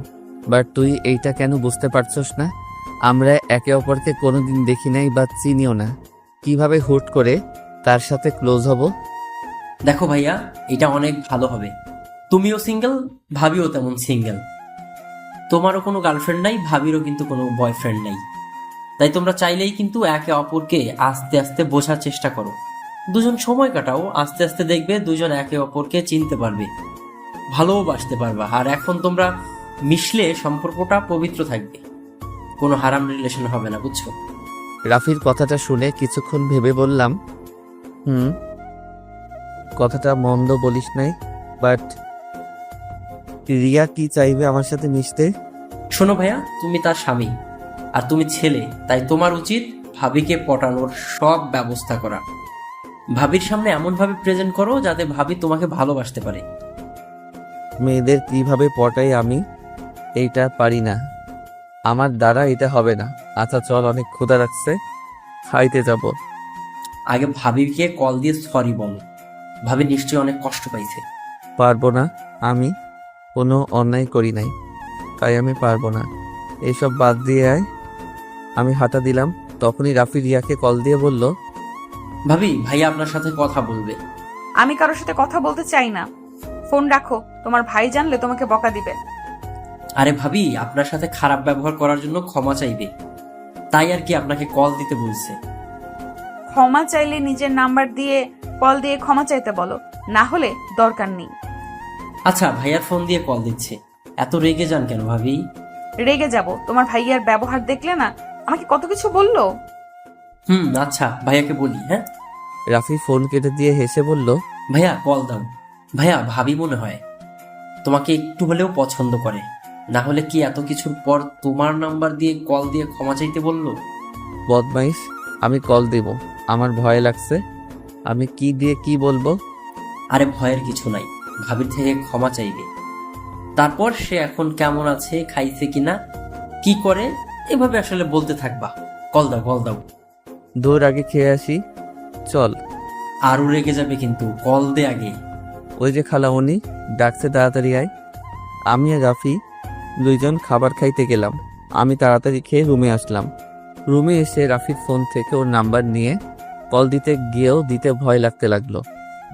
বাট তুই এইটা কেন বুঝতে পারছস না? আমরা একে অপরকে কোনোদিন দেখি নাই বা চিনিও না, কিভাবে হুট করে তার সাথে ক্লোজ হব? দেখো ভাইয়া, এটা অনেক ভালো হবে। তুমিও সিঙ্গেল, ভাবিও তেমন সিঙ্গেল। তোমারও কোনো গার্লফ্রেন্ড নাই, ভাবিরও কিন্তু কোনো বয়ফ্রেন্ড নাই। তাই তোমরা চাইলেই কিন্তু একে অপরকে আস্তে আস্তে বোঝার চেষ্টা করো। দুজন সময় কাটাও, আস্তে আস্তে দেখবে দুজন একে অপরকে চিনতে পারবে, ভালোবাসতে পারবা। আর এখন তোমরা মিশলে সম্পর্কটা পবিত্র থাকবে, কোনো হারাম রিলেশন হবে না, বুঝছো? রাফির কথাটা শুনে কিছুক্ষণ ভেবে বললাম, কথাটা মন্দ বলিস নাই, বাট রিয়া কি চাইবে আমার সাথে মিশতে? শোনো ভাইয়া, তুমি তার স্বামী আর তুমি ছেলে, তাই তোমার উচিত ভাবিকে পটানোর সব ব্যবস্থা করা। ভাবির সামনে এমনভাবে প্রেজেন্ট করো যাতে ভাবি তোমাকে ভালোবাসতে পারে। মেয়েদের কিভাবে পটাই আমি এইটা পারি না, আমার দ্বারা এটা হবে না। আচ্ছা চল, অনেক ক্ষুধা লাগছে, খাইতে যাব। আগে ভাবিকে কল দিয়ে সরি বলো, ভাবি নিশ্চয়ই অনেক কষ্ট পাইছে। পারবো না, আমি কোনো অন্যায় করি নাই, তাই আমি পারবো না। এইসব বাদ দিয়ে আয়। আমি হাঁটা দিলাম, তখনই রাফি রিয়াকে কল দিয়ে বলল, ভাবি, ভাইয়া আপনার সাথে কথা বলবে। আমি কারোর সাথে কথা বলতে চাই না, ফোন রাখো, তোমার ভাই জানলে তোমাকে বকা দিবে। আরে ভাবি, আপনার সাথে খারাপ ব্যবহার করার জন্য ক্ষমা চাইবে, তাই আর কি আপনাকে কল দিতে বলছে। ক্ষমা চাইলে নিজের নাম্বার দিয়ে কল দিয়ে ক্ষমা চাইতে বলো, না হলে দরকার নেই। আচ্ছা, ভাইয়ার ফোন দিয়ে কল দিচ্ছে, এত রেগে যান কেন ভাবি? রেগে যাব? তোমার ভাইয়ার ব্যবহার দেখলে না, আমাকে কত কিছু বললো। আচ্ছা, ভাইয়াকে বলি। হ্যাঁ, রাফি ফোন কেটে দিয়ে হেসে বলল, ভাইয়া কল দাও। ভাইয়া, ভাবি মনে হয় তোমাকে একটু হলেও পছন্দ করে, না হলে কি এত কিছুর পর তোমার নাম্বার দিয়ে কল দিয়ে ক্ষমা চাইতে বললো? বদমাইশ, আমি কল দেব, আমার ভয় লাগছে, আমি কি দিয়ে কি বলবো? আরে ভয়ের কিছু নাই, ভাবির থেকে ক্ষমা চাইবে, তারপর সে এখন কেমন আছে, খাইছে কিনা, কি করে, এভাবে আসলে বলতে থাকবা। কল দাও, কল দাও। দূর আগে খেয়ে আসি, চল। আরও রেগে যাবে কিন্তু, কল দে আগে। ওই যে খালা উনি ডাকছে, তাড়াতাড়ি আয়। আমি আর রাফি দুইজন খাবার খাইতে গেলাম। আমি তাড়াতাড়ি খেয়ে রুমে আসলাম। রুমে এসে রাফির ফোন থেকে ওর নাম্বার নিয়ে কল দিতে গিয়েও দিতে ভয় লাগতে লাগলো,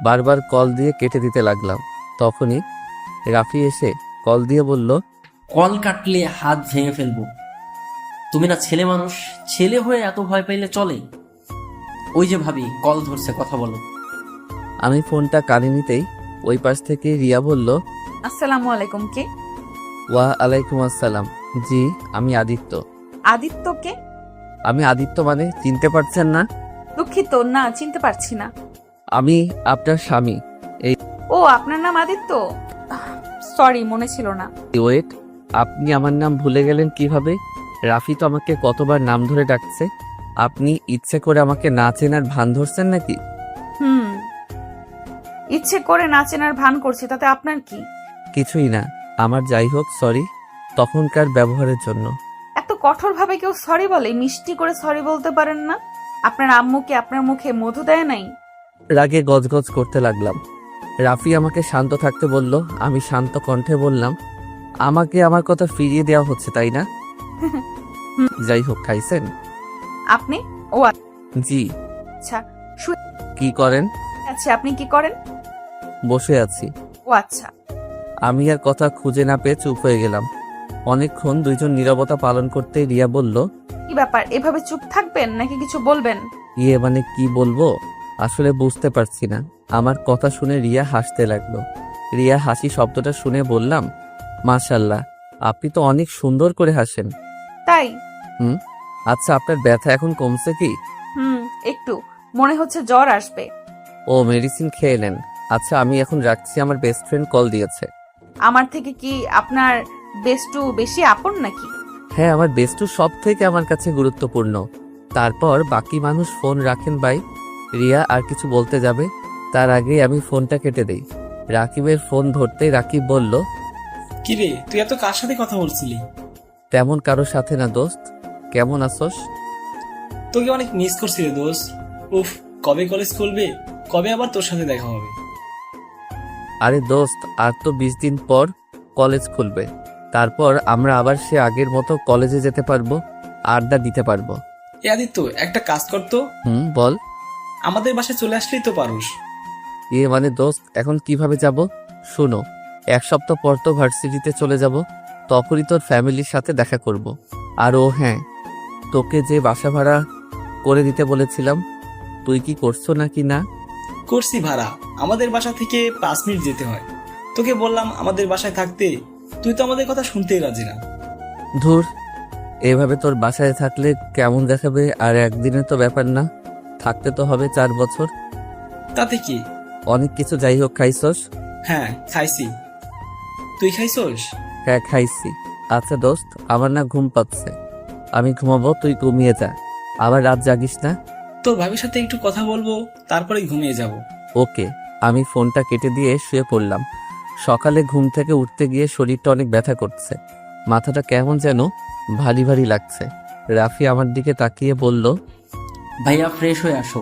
বারবার কল দিয়ে কেটে দিতে লাগলাম। তখনই রাফি এসে কল দিয়ে বলল, কল কাটলে হাত ভেঙে ফেলবো। তুমি না ছেলে মানুষ, ছেলে হয়ে এত ভয় পাইলে চলে? ওই যে ভাবি কল ধরছে, কথা বলো। আমি ফোনটা কানে নিতেই ওই পাশ থেকে রিয়া বলল, আসসালামু আলাইকুম। কে? ওয়া আলাইকুম আসসালাম। জি, আমি আদিত্য। আদিত্যকে? আমি আদিত্য মানে চিনতে পারছেন না? দুঃখিত, না চিনতে পারছি না। আমি আপনার স্বামী। ও, আপনার নাম আদিত্য? সরি, মনে ছিল না। ওয়েট, আপনি আমার নাম ভুলে গেলেন কিভাবে? রাফি তো আমাকে কতবার নাম ধরে ডাকছে। আপনি ইচ্ছে করে আমাকে না চেনার ভান ধরছেন নাকি? ইচ্ছে করে না চেনার ভান করছি, তাতে আপনার কি? কিছুই না, আমার যাই হোক, সরি তখনকার ব্যবহারের জন্য। এত কঠোর ভাবে কেউ সরি বলে? মিষ্টি করে সরি বলতে পারেন না? আপনার আম্মুকে আপনার মুখে মধু দেয় নাই? রাগে গজগজ করতে লাগলাম। রাফি আমাকে শান্ত থাকতে বলল। আমি শান্ত কণ্ঠে বললাম, আমাকে আমার কথা ফিরিয়ে দেওয়া হচ্ছে তাই না? যাই হোক, খাইছেন? আপনি? ও জি। আচ্ছা, কি করেন? আচ্ছা, আপনি কি করেন? বসে আছি। ও আচ্ছা। আমি আর কথা খুঁজে না পেয়ে চুপ হয়ে গেলাম। অনেকক্ষণ দুইজন নীরবতা পালন করতে রিয়া বলল, কি ব্যাপার, এভাবে চুপ থাকবেন নাকি কিছু বলবেন? ইয়ে মানে কি বলবো আসলে বুঝতে পারছি না। আমার কথা শুনে রিয়া হাসতে লাগলো। রিয়া হাসি শব্দটা শুনে বললাম, মাশাআল্লাহ, আপনি তো অনেক সুন্দর করে হাসেন। তাই? আচ্ছা, আপনার ব্যথা এখন কমছে কি? একটু, মনে হচ্ছে জ্বর আসবে। ও, মেডিসিন খেয়ে নেন। আচ্ছা, আমি এখন রাখছি, আমার বেস্ট ফ্রেন্ড কল দিয়েছে। আমার থেকে কি আপনার বেস্টু বেশি আপন নাকি? হ্যাঁ, আমার বেস্টু সব থেকে আমার কাছে গুরুত্বপূর্ণ। তারপর বাকি মানুষ ফোন রাখেন ভাই। রিয়া আর কিছু বলতে যাবে, তার আগেই আমি ফোনটা কেটে দেই। রাকিবের ফোন ধরতেই রাকিব বলল, কিরে, তুই এত কার সাথে কথা বলছিলি? তেমন কারোর সাথে না দোস্ত। কেমন আছোস? তোকে অনেক মিস করছি রে দোস্ত। উফ, কবে কলেজ খুলবে, কবে আবার তোর সাথে দেখা হবে? আরে দোস্ত, আর তো 20 দিন পর কলেজ খুলবে। তারপর আমরা আবার সে আগের মতো কলেজে যেতে পারবো, আড্ডা দিতে পারবো। এ আদিত্য, একটা কাজ করতো, বল। আমাদের বাসায় চলে আসলেই তো পারুস। মানে দোস্ত, এখন কিভাবে যাব? শোনো, 1 সপ্তাহ পর তো ভার্সিটিতে চলে যাব, তখনই তোর ফ্যামিলির সাথে দেখা করব। আর ও হ্যাঁ, তোকে যে বাসা ভাড়া করে দিতে বলেছিলাম, তুই কি করছো নাকি না? করছি ভাড়া, আমাদের বাসা থেকে 5 মিনিট যেতে হয়। তোকে বললাম আমাদের বাসায় থাকতে, তুই তো আমাদের কথা শুনতেই রাজি না। ধুর, এভাবে তোর বাসায় থাকলে কেমন দেখাবে? আর একদিনে তো ব্যাপার না, থাকতে তো হবে 4 বছর। তাতে কি? অনেক কিছু, যাই হোক, খাইছস? হ্যাঁ খাইছি, তুই খাইছোস? হ্যাঁ খাইছি। আচ্ছা দোস্ত, আমার না ঘুম পাচ্ছে, আমি ঘুমাবো, তুই ঘুমিয়ে যা, আবার রাত জাগিস না। তোর ভাবির সাথে একটু কথা বলবো, তারপরে ঘুমিয়ে যাব। ওকে। আমি ফোনটা কেটে দিয়ে শুয়ে পড়লাম। সকালে ঘুম থেকে উঠতে গিয়ে শরীরটা অনেক ব্যথা করছে, মাথাটা কেমন যেন ভারী ভারী লাগছে। রাফি আমার দিকে তাকিয়ে বলল, ভাইয়া ফ্রেশ হয়ে আসো,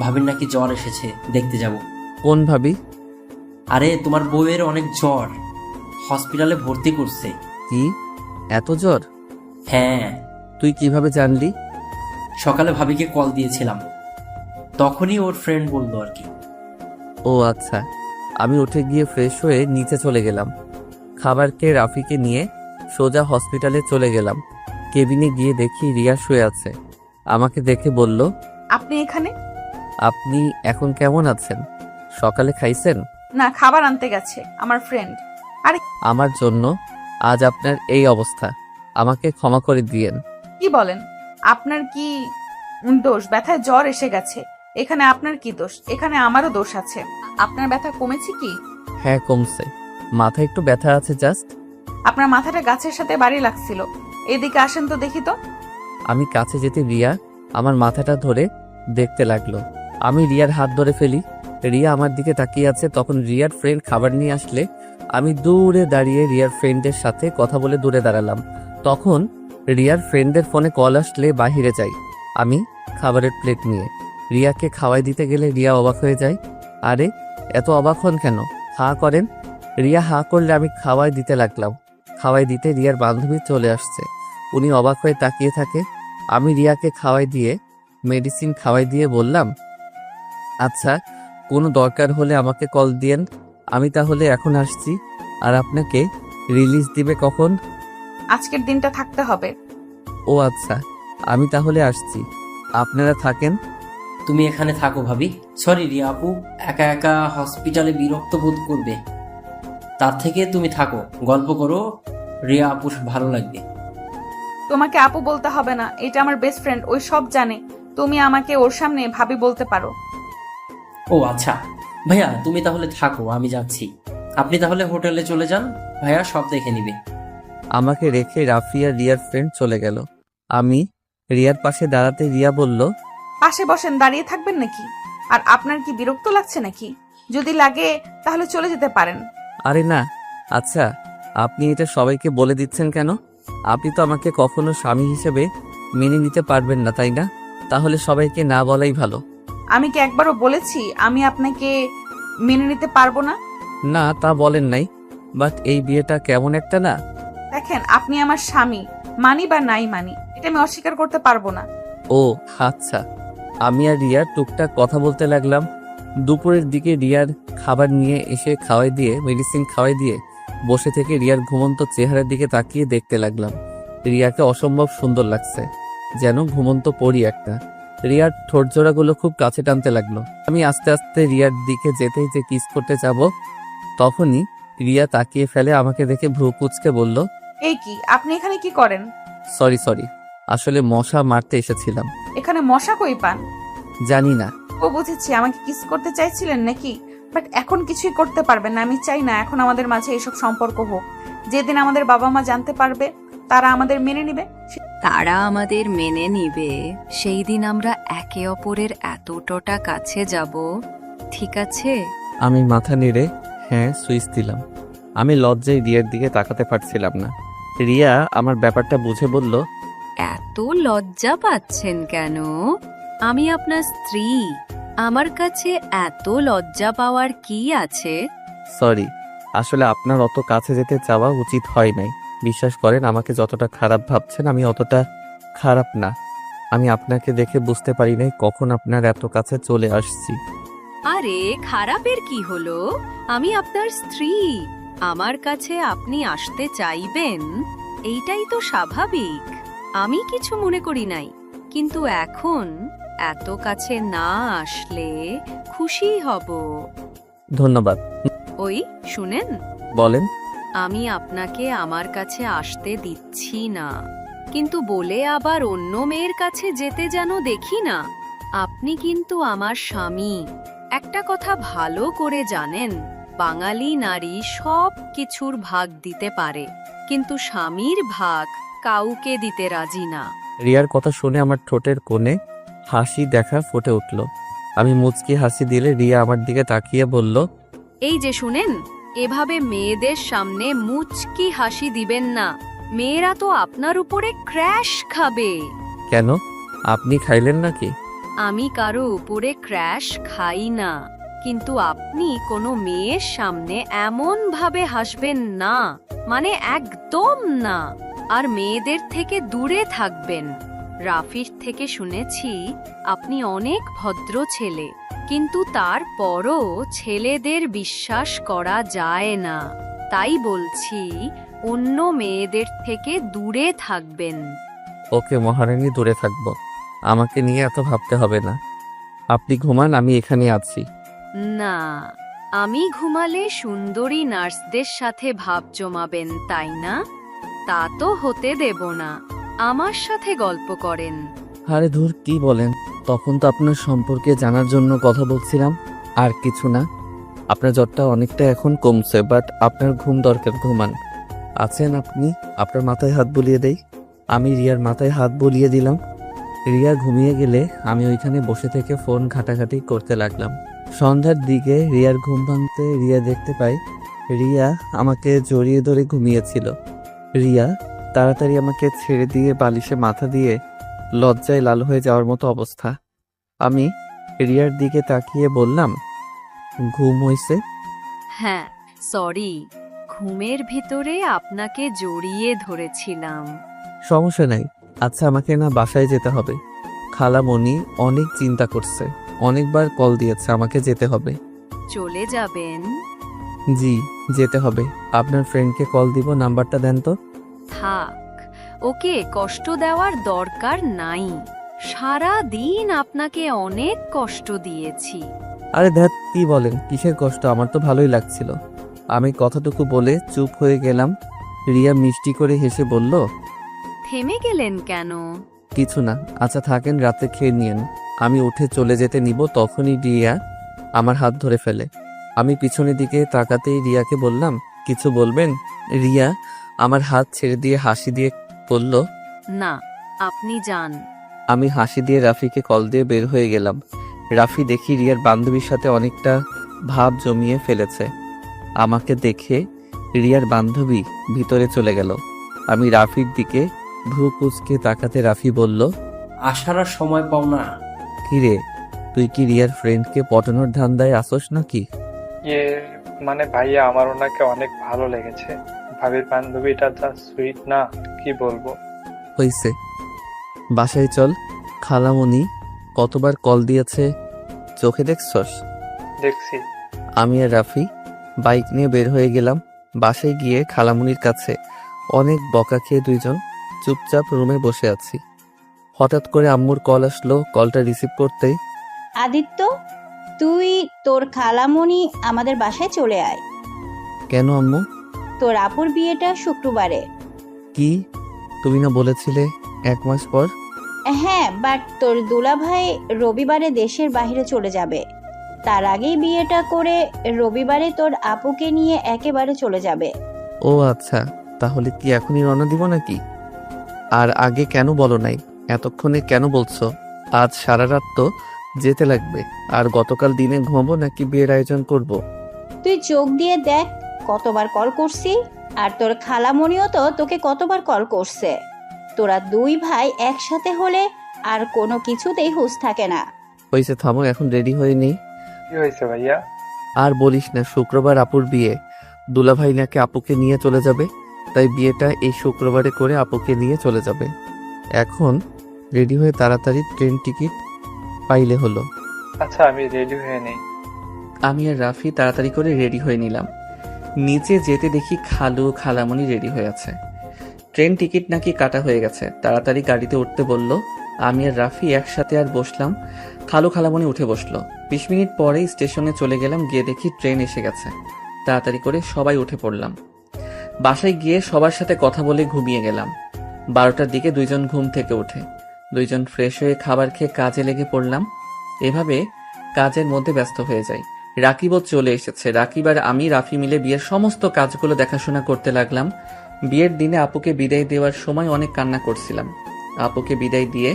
ভাবির নাকি জ্বর এসেছে, দেখতে যাব। কোন ভাবি? আরে তোমার বউয়ের অনেক জ্বর, হসপিটালে ভর্তি করছে। কি, এত জ্বর? হ্যাঁ, তুই কিভাবে জানলি? সকালে ভাবিকে কল দিয়েছিলাম, তখনই ওর ফ্রেন্ড বললো আর কি। ও আচ্ছা। আমি উঠে গিয়ে ফ্রেশ হয়ে নিচে চলে গেলাম। খাবার খেয়ে রাফিকে নিয়ে সোজা হসপিটালে চলে গেলাম। কেবিনে গিয়ে দেখি রিয়া শুয়ে আছে। আমাকে দেখে বলল, আপনি এখানে? আপনি এখন কেমন আছেন? সকালে খাইছেন? না, খাবার আনতে গেছে আমার ফ্রেন্ড। আমার জন্য আজ আপনার এই অবস্থা, আমাকে ক্ষমা করে দিয়েন। কি বলেন? আপনার কি দোষ? ব্যথায় জ্বর এসে গেছে, এখানে আপনার কি দোষ? এখানে আমারও দোষ আছে। আপনার ব্যথা কমেছে কি? হ্যাঁ কমছে, মাথায় একটু ব্যথা আছে জাস্ট। আপনার মাথাটা গাছের সাথে বাড়ি লাগছিল। এদিকে আসেন তো দেখি তো। আমি কাছে যেতে রিয়া আমার মাথাটা ধরে দেখতে লাগলো। আমি রিয়ার হাত ধরে ফেলি। রিয়া আমার দিকে তাকিয়ে আছে। তখন রিয়ার ফ্রেন্ড খাবার নিয়ে আসলে আমি দূরে দাঁড়িয়ে রিয়ার ফ্রেন্ডের সাথে কথা বলে দূরে দাঁড়ালাম। তখন রিয়ার ফ্রেন্ডের ফোনে কল আসলে বাহিরে যাই আমি খাবারের প্লেট নিয়ে। রিয়াকে খাওয়াই দিতে গেলে রিয়া অবাক হয়ে যায়। আরে এত অবাক হন কেন? হা করেন। রিয়া হা করলে আমি খাওয়াই দিতে লাগলাম। খাওয়াই দিতে রিয়ার বান্ধবী চলে আসছে। উনি অবাক হয়ে তাকিয়ে থাকে। আমি রিয়াকে খাওয়াই দিয়ে মেডিসিন খাওয়াই দিয়ে বললাম, আচ্ছা, কোনো দরকার হলে আমাকে কল দিয়েন, আমি তাহলে এখন আসছি। আর আপনাকে রিলিজ দিবে কখন? আজকের দিনটা থাকতে হবে। ও আচ্ছা, আমি তাহলে আসছি, আপনারা থাকেন। তুমি এখানে থাকো ভাবি। সরি রিয়া আপু, একা একা হসপিটালে বিরক্ত বোধ করবে, তার থেকে তুমি থাকো, গল্প করো, রিয়া আপু ভালো লাগবে। তোমাকে আপু বলতে হবে না, এটা আমার বেস্ট ফ্রেন্ড, ওই সব জানে। তুমি আমাকে ওর সামনে ভাবি বলতে পারো। ও আচ্ছা ভাইয়া, তুমি তাহলে থাকো, আমি যাচ্ছি। আপনি তাহলে হোটেলে চলে যান, ভাইয়া সব দেখে নিবে। আমাকে রেখে রাফি আর রিয়ার ফ্রেন্ড চলে গেল। আমি রিয়ার পাশে দাঁড়াতে রিয়া বলল, পাশে বসেন, দাঁড়িয়ে থাকবেন নাকি? আর আপনার কি বিরক্ত লাগছে নাকি? যদি লাগে তাহলে চলে যেতে পারেন। আরে না। আচ্ছা, আপনি এটা সবাইকে বলে দিচ্ছেন কেন? আপনি তো আমাকে কখনো স্বামী হিসেবে মেনে নিতে পারবেন না, তাই না? তাহলে সবাইকে না বলাই ভালো। আমি কি একবারও বলেছি আমি আপনাকে মেনে নিতে পারবো না? না, তা বলেন নাই, বাট এই বিয়েটা কেমন একটা না। দেখেন, আপনি আমার স্বামী, মানি বা নাই মানি, এটা আমি অস্বীকার করতে পারবো না। ও আচ্ছা। আমি আর রিয়ার টুকটাক কথা বলতে লাগলাম। দুপুরের দিকে রিয়ার খাবার নিয়ে এসে খাওয়াই দিয়ে মেডিসিন খাওয়াই দিয়ে বসে থেকে রিয়ার ঘুমন্ত চেহারার দিকে তাকিয়ে দেখতে লাগলাম। রিয়াকে অসম্ভব সুন্দর লাগছে, যেন ঘুমন্ত পরি একটা। রিয়ার ঠোঁটজোড়াগুলো খুব কাছে টানতে লাগলো। আমি আস্তে আস্তে রিয়ার দিকে যেতেই যে কিস করতে যাব, তখনই রিয়া তাকিয়ে ফেলে আমাকে দেখে ভ্রু কুঁচকে বলল, এই কি, আপনি এখানে কি করেন? সরি, আসলে মশা মারতে এসেছিলাম। এখানে মশা কই পান? জানি না। ও বুঝেছি, আমাকে কিস করতে চাইছিলেন নাকি? বাট এখন কিছুই করতে পারবেন না। আমি চাই না এখন আমাদের মাঝে এসব সম্পর্ক হোক। যেদিন আমাদের বাবা মা জানতে পারবে তারা আমাদের মেনে নিবে। তারা আমাদের মেনে নিবে সেই দিন আমরা একে অপরের এতটা কাছে যাব, ঠিক আছে? আমি মাথা নেড়ে হ্যাঁ সুইচ দিলাম। আমি লজ্জায় রিয়ার দিকে তাকাতে পারছিলাম না। রিয়া আমার ব্যাপারটা বুঝে বলল, এত লজ্জা পাচ্ছেন কেন? আমি আপনার স্ত্রী, আমার কাছে এত লজ্জা পাওয়ার কি আছে? সরি, আসলে আপনার অত কাছে যেতে চাওয়া উচিত হয় নাই। বিশ্বাস করেন, আমাকে যতটা খারাপ ভাবছেন আমি অতটা খারাপ না। আমি আপনাকে দেখে বুঝতে পারি নাই কখন আপনার এত কাছে চলে আসছি। আরে খারাপের কি হলো? আমি আপনার স্ত্রী, আমার কাছে আপনি আসতে চাইবেন, এইটাই তো স্বাভাবিক। আমি কিছু মনে করি নাই, কিন্তু এখন এত কাছে না আসলে খুশি হব। ধন্যবাদ। ওই শুনেন, বলেন। আমি আপনাকে আমার কাছে আসতে দিচ্ছি না, কিন্তু বলে আবার অন্য মেয়ের কাছে যেতে যেন দেখি না। আপনি কিন্তু আমার স্বামী। একটা কথা ভালো করে জানেন, বাঙালি নারী সব কিছুর ভাগ দিতে পারে, কিন্তু স্বামীর ভাগ কাউকে দিতে রাজি না। রিয়ার কথা শুনে আমার ঠোঁটের কোণে হাসি দেখা ফুটে উঠল। আমি মুচকি হাসি দিলে রিয়া আমার দিকে তাকিয়ে বলল, এই যে শুনেন, এভাবে মেয়েদের সামনে মুচকি হাসি দিবেন না, মেয়েরা তো আপনার উপরে ক্র্যাশ খাবে। কেন, আপনি খাইলেন নাকি? আমি কারো উপরে ক্র্যাশ খাই না, কিন্তু আপনি কোনো মেয়ের সামনে এমন ভাবে হাসবেন না, মানে একদম না। আর মেয়েদের থেকে দূরে থাকবেন। রাফির থেকে শুনেছি আপনি অনেক ভদ্র ছেলে, কিন্তু তারপরও ছেলেদের বিশ্বাস করা যায় না। তাই বলছি, অন্য মেয়েদের থেকে দূরে থাকবেন। ওকে মহারানী, দূরে থাকবো। আমাকে নিয়ে এত ভাবতে হবে না। আপনি ঘুমান, আমি এখানে আছি। না, আমি ঘুমালে সুন্দরী নার্সদের সাথে ভাব জমাবেন, তাই না? তা তো হতে দেব না। আমার সাথে গল্প করেন। আরে ধুর, কি বলেন? তখন তো আপনার সম্পর্কে জানার জন্য কথা বলছিলাম, আর কিছু না। আপনার জ্বরটা অনেকটা এখন কমছে, বাট আপনার ঘুম দরকার, ঘুমান। আছেন আপনি? আপনার মাথায় হাত বুলিয়ে দেই। আমি রিয়ার মাথায় হাত বুলিয়ে দিলাম। রিয়া ঘুমিয়ে গেলে আমি ওইখানে বসে থেকে ফোন ঘাটাঘাটি করতে লাগলাম। সন্ধ্যার দিকে রিয়ার ঘুম ভাঙতে রিয়া দেখতে পাই রিয়া আমাকে জড়িয়ে ধরে ঘুমিয়েছিল। রিয়া তাড়াতাড়ি আমাকে ছেড়ে দিয়ে বালিশে মাথা দিয়ে লজ্জায় লাল হয়ে যাওয়ার মতো অবস্থা। আমি রিয়ার দিকে তাকিয়ে বললাম, ঘুম হইছে? হ্যাঁ, সরি, ঘুমের ভিতরে আপনাকে জড়িয়ে ধরেছিলাম। সমস্যা নাই। আচ্ছা, আমাকে না বাসায় যেতে হবে। খালামণি অনেক চিন্তা করছে, অনেকবার কল দিয়েছে, আমাকে যেতে হবে। চলে যাবেন? জি, যেতে হবে। আপনার ফ্রেন্ডকে কল দিব, নাম্বারটা দেন তো। থাক, ওকে কষ্ট দেওয়ার দরকার নাই। সারা দিন আপনাকে অনেক কষ্ট দিয়েছি। আরে ধ্যাত, কি বলেন? কিসের কষ্ট? আমার তো ভালোই লাগছিল। আমি কথাটুকু বলে চুপ হয়ে গেলাম। রিয়া মিষ্টি করে হেসে বলল, থেমে গেলেন কেন? কিছু না। আচ্ছা থাকেন, রাতে খেয়ে নিয়েন। আমি উঠে চলে যেতে নিব, তখনই রিয়া আমার হাত ধরে ফেলে। আমি পিছনের দিকে তাকাতেই রিয়াকে বললাম, কিছু বলবেন? রিয়া আমার হাত ছেড়ে দিয়ে হাসি দিয়ে বলল, না, আপনি যান। আমি হাসি দিয়ে রাফিকে কল দিয়ে বের হয়ে গেলাম। রাফি দেখি রিয়ার বান্ধবীর সাথে অনেকটা ভাব জমিয়ে ফেলেছে। আমাকে দেখে রিয়ার বান্ধবী ভিতরে চলে গেল। আমি রাফির দিকে ভ্রু কুঁচকে তাকাতে রাফি বলল, আসার আর সময় পাও না। কিরে, তুই কি রিয়ার ফ্রেন্ডকে পটানোর ধান্দায় আসোস নাকি? মানে ভাইয়া, আমার ওনাকে অনেক ভালো লেগেছে। ভাবির বান্ধবীটা যা সুইট না, কি বলবো। হইছে, বাসায় চল। খালামণি কতবার কল দিয়েছে চোখে দেখছস? দেখছি। আমি আর রাফি বাইক নিয়ে বের হয়ে গেলাম। বাসায় গিয়ে খালামুনির কাছে অনেক বকা খেয়ে দুইজন চুপচাপ রুমে বসে আছি। হঠাৎ করে আম্মুর কল আসলো। কলটা রিসিভ করতেই, আদিত্য, তুই তোর খালামণি আমাদের বাসায় চলে আয়। কেন আম্মু? তোর আপুর বিয়েটা শুক্রবারে। কি, তুমি না বলেছিলে 1 মাস পর? হ্যাঁ, বাট তোর দুলাভাই রবিবারে দেশের বাইরে চলে যাবে। তার আগেই বিয়েটা করে রবিবারে তোর আপুকে নিয়ে একেবারে চলে যাবে। ও আচ্ছা, তাহলে কি এখনই রওনা দিব নাকি? আর আগে কেন বলো নাই? এতক্ষণে কেন বলছো? আজ সারা রাত তো যেতে লাগবে। আর গতকাল দিনে ঘুমাবো নাকি বিয়ের আয়োজন করব? তুই চোখ দিয়ে দেখ কতবার কল করছি, আর তোর খালামণিও তো তোকে কতবার কল করছে। তোরা দুই ভাই একসাথে হলে আর কোনো কিছুতেই হুঁশ থাকে না। হয়েছে, থামো, এখন রেডি হয়ে নেই। কি হয়েছে ভাইয়া? আর বলিস না, শুক্রবার আপুর বিয়ে। দুলাভাই নাকি আপুকে নিয়ে চলে যাবে, তাই বিয়েটা এই শুক্রবারে করে আপুকে নিয়ে চলে যাবে। এখন রেডি হয়ে তাড়াতাড়ি ট্রেন টিকিট পাইলে হলো। আচ্ছা আমি রেডি হয়ে নেই। আমি আর রাফি তাড়াতাড়ি করে রেডি হয়ে নিলাম। নিচে যেতে দেখি খালু খালামণি রেডি হয়ে আছে। ট্রেন টিকিট নাকি কাটা হয়ে গেছে, তাড়াতাড়ি গাড়িতে উঠতে বলল। আমি আর রাফি একসাথে আর বসলাম। খালু খালামণি উঠে বসলো। 20 মিনিট পরেই স্টেশনে চলে গেলাম, গিয়ে দেখি ট্রেন এসে গেছে। তাড়াতাড়ি করে সবাই উঠে পড়লাম। বাসায় গিয়ে সবার সাথে কথা বলে ঘুমিয়ে গেলাম। 12টার দিকে দুইজন ঘুম থেকে উঠে দুইজন ফ্রেশ হয়ে খাবার খেয়ে কাজে লেগে পড়লাম। এভাবে কাজের মধ্যে ব্যস্ত হয়ে যাই। রাকিবও চলে এসেছে। রাকিব আর আমি রাফি মিলে বিয়ের সমস্ত কাজগুলো দেখাশোনা করতে লাগলাম। বিয়ের দিনে আপুকে বিদায় দেওয়ার সময় অনেক কান্না করছিলাম। আপুকে বিদায় দিয়ে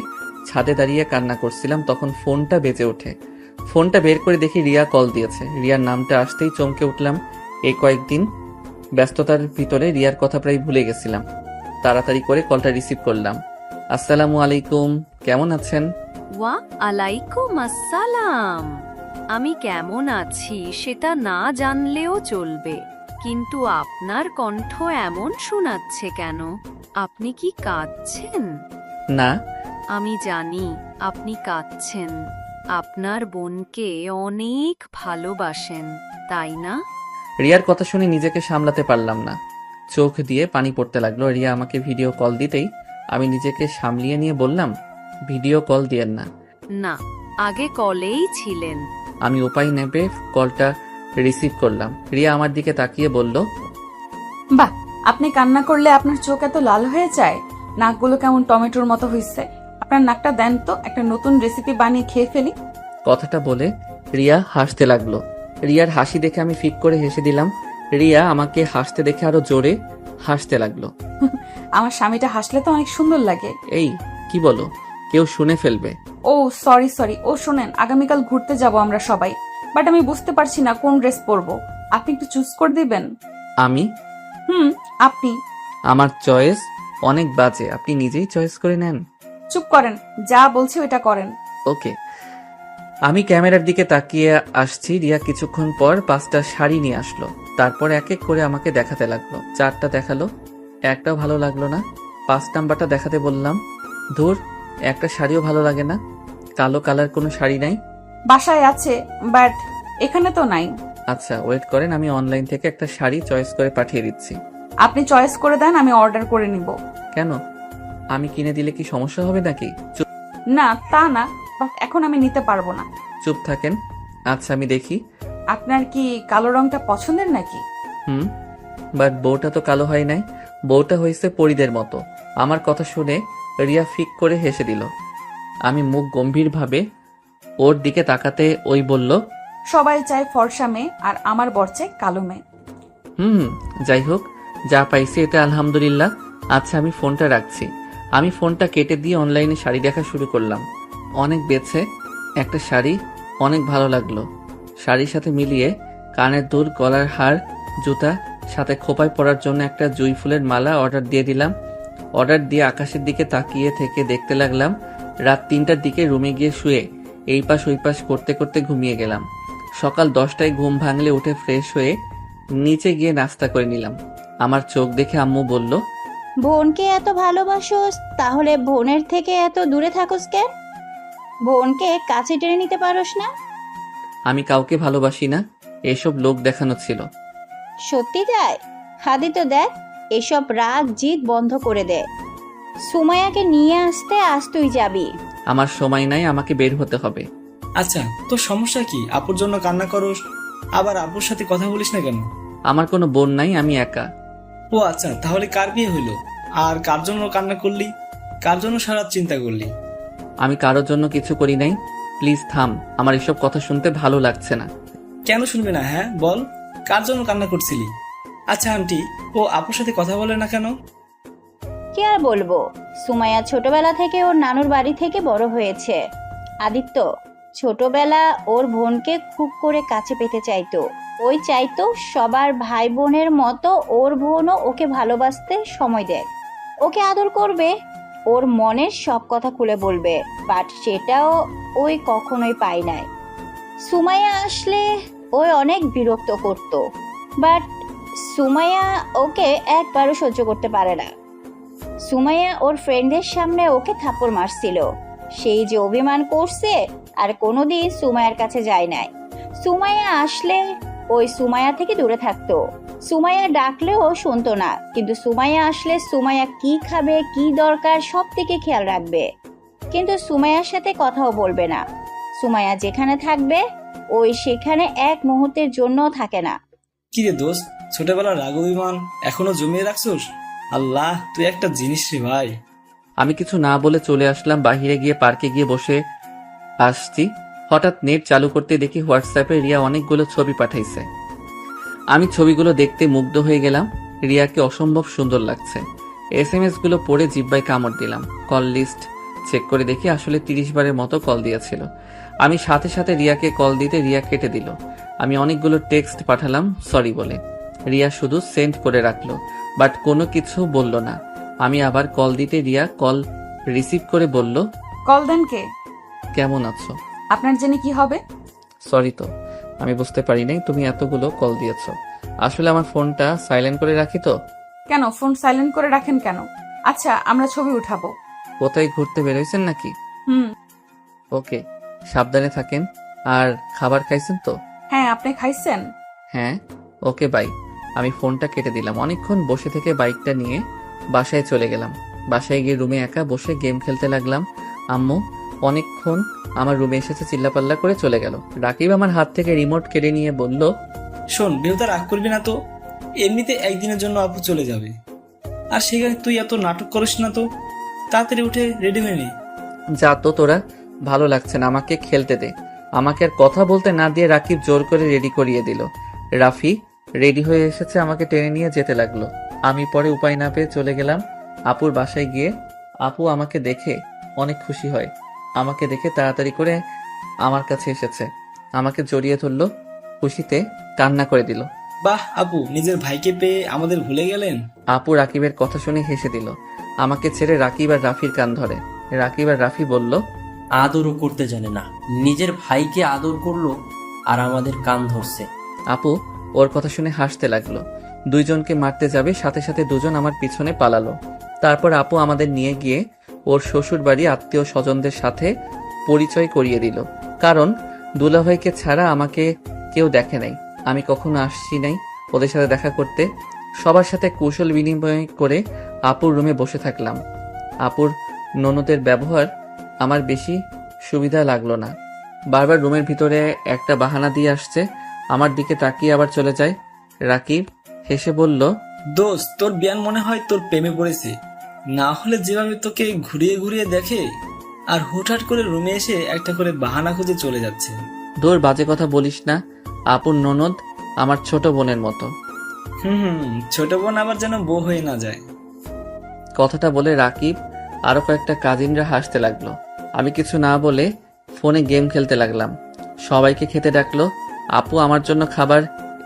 ছাদে দাঁড়িয়ে কান্না করছিলাম, তখন ফোনটা বেজে ওঠে। ফোনটা বের করে দেখি রিয়া কল দিয়েছে। রিয়ার নামটা আসতেই চমকে উঠলাম। এই কয়েকদিন ব্যস্ততার ভিতরে রিয়ার কথা প্রায় ভুলে গেছিলাম। তাড়াতাড়ি করে কলটা রিসিভ করলাম। আসসালামু আলাইকুম, কেমন আছেন? ওয়া আলাইকুম আসসালাম। আমি কেমন আছি সেটা না জানলেও চলবে, কিন্তু আপনার কণ্ঠ এমন শোনাচ্ছে কেন? আপনি কি কাঁদছেন? না। আমি জানি আপনি কাঁদছেন। আপনার বোনকে অনেক ভালোবাসেন, তাই না? রিয়ার কথা শুনে নিজেকে সামলাতে পারলাম না, চোখ দিয়ে পানি পড়তে লাগলো। রিয়া আমাকে ভিডিও কল দিতেই আমি নিজেকে সামলিয়ে নিয়ে বললাম, ভিডিও কল দিয়েন না। না, আগে কলেই ছিলেন। আমি উপায় নেবে কলটা রিসিভ করলাম। রিয়া আমার দিকে তাকিয়ে বলল, বাহ, আপনি কান্না করলে আপনার চোখ এত লাল হয়ে যায়? নাকগুলো কেমন টমেটোর মতো হয়েছে। আপনার নাকটা দেন তো, একটা নতুন রেসিপি বানিয়ে খেয়ে ফেলি। কথাটা বলে রিয়া হাসতে লাগলো। রিয়ার হাসি দেখে আমি ফিক করে হেসে দিলাম। রিয়া আমাকে হাসতে দেখে আরো জোরে হাসতে লাগলো। আমার স্বামীটা হাসলে তো অনেক সুন্দর লাগে। এই কি বলো, কেউ শুনে ফেলবে। ও সরি। ও শোনেন, আগামীকাল ঘুরতে যাব আমরা সবাই, বাট আমি বুঝতে পারছি না কোন ড্রেস পরবো। আপনি একটু চুজ করে দিবেন? আমি? আপনি। আমার চয়েস অনেক বাজে, আপনি নিজেই চয়েস করে নেন। চুপ করেন, যা বলছি ওইটা করেন। ওকে। আমি ক্যামেরার দিকে তাকিয়ে আসছি। রিয়া কিছুক্ষণ পর 5টা শাড়ি নিয়ে আসলো। তারপর এক এক করে আমাকে দেখাতে লাগলো। 4টা দেখালো, একটাও ভালো লাগলো না। 5 নাম্বারটা দেখাতে বললাম। ধুর, একটা শাড়িও ভালো লাগে না। কালো কালার কোনো শাড়ি নাই? বাসায় আছে, বাট এখানে তো নাই। আচ্ছা ওয়েট করেন, আমি অনলাইন থেকে একটা শাড়ি চয়েস করে পাঠিয়ে দিচ্ছি। আপনি চয়েস করে দেন, আমি অর্ডার করে নিব। কেন, আমি কিনে দিলে কি সমস্যা হবে নাকি? চুপ না তা না, বাট এখন আমি নিতে পারবো না। চুপ থাকেন। আচ্ছা আমি দেখি। আপনার কি কালো রংটা পছন্দের নাকি? বাট বউটা তো কালো হয় নাই, বউটা হয়েছে পরীদের মতো। আমার কথা শুনে রিয়া ফিক করে হেসে দিল। আমি মুখ গম্ভীরভাবে ওর দিকে তাকাতে ওই বলল, সবাই চায় ফর্সা মেয়ে, আর আমার বর চায় কালো মেয়ে। যাই হোক, যা পাইছি এতে আলহামদুলিল্লাহ। আচ্ছা আমি ফোনটা রাখছি। আমি ফোনটা কেটে দিয়ে অনলাইনে শাড়ি দেখা শুরু করলাম। অনেক বেছে একটা শাড়ি অনেক ভালো লাগলো। শাড়ির সাথে মিলিয়ে কানের দুল, গলার হার, জুতা, সাথে খোপায় পরার জন্য একটা জুঁই ফুলের মালা অর্ডার দিয়ে দিলাম। অর্ডার দিয়ে আকাশের দিকে তাকিয়ে থেকে দেখতে লাগলাম। রাত 3টার দিকে রুমে গিয়ে শুয়ে এই পাশ ওই পাশ করতে করতে ঘুমিয়ে গেলাম। সকাল 10টায় ঘুম ভাঙলে উঠে ফ্রেশ হয়ে নিচে গিয়ে নাস্তা করে নিলাম। আমার চোখ দেখে আম্মু বলল, বোনকে এত ভালোবাসোস, তাহলে বোনের থেকে এত দূরে থাকোস কেন? বোনকে কাছে টেনে নিতে পারোস না? আমি কাউকে ভালোবাসি না, এসব লোক দেখানো ছিল। সত্যি তাই? হাদি তো দেখ, এসব রাগ জিদ বন্ধ করে দে। সুমাইয়াকে নিয়ে আসতে আজ তুই যাবি। আমার সময় নাই, আমাকে বের হতে হবে। আচ্ছা তোর সমস্যা কি? আপুর জন্য কান্না করস, আবার আপুর সাথে কথা বলিস না কেন? আমার কোনো বোন নাই, আমি একা। ও আচ্ছা, তাহলে কার বিয়ে হইলো? আর কার জন্য কান্না করলি? কার জন্য সারা চিন্তা করলি? আমি কারোর জন্য কিছু করি নাই। প্লিজ থাম, আমার এসব কথা শুনতে ভালো লাগছে না। কেন শুনবি না? হ্যাঁ বল, কার জন্য কান্না করছিলি? আচ্ছা আন্টি, ও আপুর সাথে কথা বলে না কেন? কি আর বলবো, সুমাইয়া ছোটবেলা থেকে ওর নানুর বাড়ি থেকে বড় হয়েছে। আদিত্য ছোটবেলা ওর বোনকে খুব করে কাছে পেতে চাইতো। ওই চাইতো সবার ভাই বোনের মতো ওর বোনও ওকে ভালোবাসতে সময় দেয়, ওকে আদর করবে, ওর মনের সব কথা খুলে বলবে। বাট সেটাও ওই কখনোই পায় নাই। সুমাইয়া আসলে ওই অনেক বিরক্ত করতো, বাট সুমাইয়া ওকে একবারও সহ্য করতে পারে না। সুমাইয়া ওর ফ্রেন্ডদের সামনে ওকে থাপ্পড় মারছিল। সেই যে অভিমান করছে, আর কোনোদিন সুমাইয়ার কাছে যায় নাই। সুমাইয়া আসলে ওই সুমাইয়া থেকে দূরে থাকতো। সুমাইয়া ডাকলেও শুনতো না, কিন্তু সুমাইয়া আসলে সুমাইয়া কি খাবে, কি দরকার সব থেকে খেয়াল রাখবে। কিন্তু সুমাইয়ার সাথে কথাও বলবে না। সুমাইয়া যেখানে থাকবে ওই সেখানে এক মুহূর্তের জন্যও থাকে না। কি রে দোস্ত, ছোটবেলার রাগ অভিমান এখনো জমিয়ে রাখছোস? আল্লাহ, তুই একটা জিনিস রে ভাই। আমি কিছু না বলে চলে আসলাম। বাহিরে গিয়ে পার্কে গিয়ে বসে আসছি। হঠাৎ নেট চালু করতে দেখি হোয়াটসঅ্যাপে রিয়া অনেকগুলো ছবি পাঠাইছে। আমি ছবিগুলো দেখতে মুগ্ধ হয়ে গেলাম। রিয়াকে অসম্ভব সুন্দর লাগছে। SMS গুলো পড়ে জিব্বায় কামড় দিলাম। কল লিস্ট চেক করে দেখি আসলে 30 বারের মতো কল দিয়েছিল। আমি সাথে সাথে রিয়াকে কল দিতে রিয়া কেটে দিল। আমি অনেকগুলো টেক্সট পাঠালাম সরি বলে। রিয়া শুধু সেন্ড করে রাখলো, বাট কোনো কিছু বলল না। আমি আবার কল দিতে রিয়া কল রিসিভ করে বলল, কল দেন কে? কেমন আছো? আপনার জেনে কি হবে? সরি তো, আমি বুঝতে পারি নাই তুমি এতগুলো কল দিয়েছো। আসলে আমার ফোনটা সাইলেন্ট করে রাখি তো। কেন ফোন সাইলেন্ট করে রাখেন কেন? আচ্ছা, আমরা ছবি উঠাবো। কোথায় ঘুরতে বেরোইছেন নাকি? হুম। ওকে, সাবধানে থাকেন। আর খাবার খাইছেন তো? হ্যাঁ, আপনি খাইছেন? হ্যাঁ। Okay bye. আমি ফোনটা কেটে দিলাম। অনেকক্ষণ বসে থেকে বাইকটা নিয়ে বাসায় চলে গেলাম। বাসায় গিয়ে রুমে একা বসে গেম খেলতে লাগলাম। আম্মু অনেকক্ষণ আমার রুমে এসেছে, চিল্লাপাল্লা করে চলে গেল। রাকিব আমার হাত থেকে রিমোট কেড়ে নিয়ে বলল, শোন, বেহুদা রাগ করবি না তো। এমনিতে একদিনের জন্য আপু চলে যাবে, আর সেখানে তুই এত নাটক করিস না তো। তাড়াতাড়ি উঠে রেডি হয়ে নে। যা তো তোরা, ভালো লাগছে না, আমাকে খেলতে দে। আমাকে আর কথা বলতে না দিয়ে রাকিব জোর করে রেডি করিয়ে দিল। রাফি রেডি হয়ে এসেছে, আমাকে টেনে নিয়ে যেতে লাগলো। আমি পরে উপায় না পেয়ে চলে গেলাম আপুর বাসায়। গিয়ে আপু আমাকে দেখে অনেক খুশি হয়। আমাকে দেখে তাড়াতাড়ি করে আমার কাছে এসেছে, আমাকে জড়িয়ে ধরলো, খুশিতে কান্না করে দিল। বাহ আপু, নিজের ভাইকে পেয়ে আমাদের ভুলে গেলেন। আপু রাকিবের কথা শুনে হেসে দিল। আমাকে ছেড়ে রাকিব আর রাফির কান ধরে। রাকিব আর রাফি বলল, আদরও করতে জানে না, নিজের ভাইকে আদর করলো আর আমাদের কান ধরছে। আপু ওর কথা শুনে হাসতে লাগলো। দুইজনকে মারতে যাবে, সাথে সাথে দুজন আমার পিছনে পালালো। তারপর আপু আমাদের নিয়ে গিয়ে ওর শ্বশুর বাড়ি আত্মীয় স্বজনদের সাথে পরিচয় করিয়ে দিল। কারণ দুলাভাইকে ছাড়া আমাকে কেউ দেখে নাই, আমি কখনো আসছি নাই ওদের সাথে দেখা করতে। সবার সাথে কৌশল বিনিময় করে আপুর রুমে বসে থাকলাম। আপুর ননদের ব্যবহার আমার বেশি সুবিধা লাগলো না। বারবার রুমের ভিতরে একটা বাহানা দিয়ে আসছে, আমার দিকে তাকিয়ে আবার চলে যায়। রাকিব হেসে বলল, দোস্ত, তোর বিয়ান মনে হয় তোর প্রেমে পড়েছে। না হলে যেভাবে তোকে ঘুরিয়ে ঘুরিয়ে দেখে, আর হুটহাট করে রুমে এসে একটা করে বাহানা খুঁজে চলে যাচ্ছে। দূর, বাজে কথা বলিস না। আপুর ননদ আমার ছোট বোনের মতো। ছোট বোন আবার যেন বউ হয়ে না যায়। কথাটা বলে রাকিব আরো কয়েকটা কাজিনরা হাসতে লাগলো। আমি কিছু না বলে ফোনে গেম খেলতে লাগলাম। সবাইকে খেতে ডাকলো। আপু আমার জন্য খাবার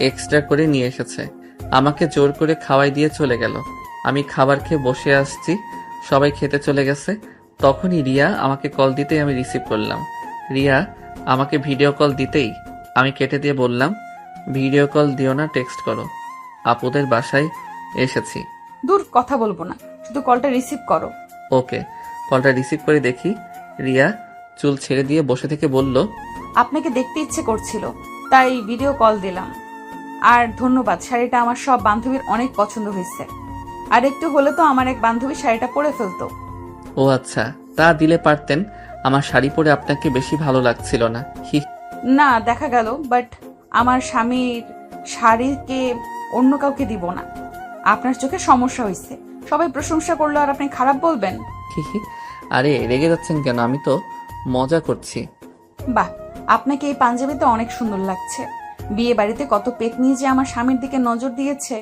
এক্সট্রা করে নিয়ে এসেছে, আমাকে জোর করে খাওয়াই দিয়ে চলে গেল। আমি খাবার খেয়ে বসে আসছি, সবাই খেতে চলে গেছে। তখনই রিয়া আমাকে কল দিতেই আমি রিসিভ করলাম। রিয়া আমাকে ভিডিও কল দিতেই আমি কেটে দিয়ে বললাম, ভিডিও কল দিও না, টেক্সট করো। আপুদের বাসায় এসেছি। দূর, কথা বলবো না, শুধু কলটা রিসিভ করো। ওকে। কলটা রিসিভ করে দেখি রিয়া চুল ছেড়ে দিয়ে বসে থেকে বলল, আপনাকে দেখতে ইচ্ছে করছিল তাই ভিডিও কল দিলাম। আর ধন্যবাদ, শাড়িটা আমার সব বান্ধবীর অনেক পছন্দ হয়েছে। আর একটু হলে তো আমার এক বান্ধবী শাড়িটা পরে ফেলতো। ও আচ্ছা, তা দিলে পারতেন, আমার শাড়ি পরে আপনাকে বেশি ভালো লাগছিল না। হি। না, দেখা গেল, বাট আমার স্বামীর শাড়িকে অন্য কাউকে দিব না। আপনার চোখে সমস্যা হয়েছে, সবাই প্রশংসা করলো আর আপনি খারাপ বলবেন? হি হি। আরে রেগে যাচ্ছেন কেন, আমি তো মজা করছি। বাহ, আপনাকে এই পাঞ্জাবিতে অনেক সুন্দর লাগছে। বিয়ে বাড়িতে কত পেট নিয়ে যে আমার স্বামীর দিকে নজর দিয়েছে,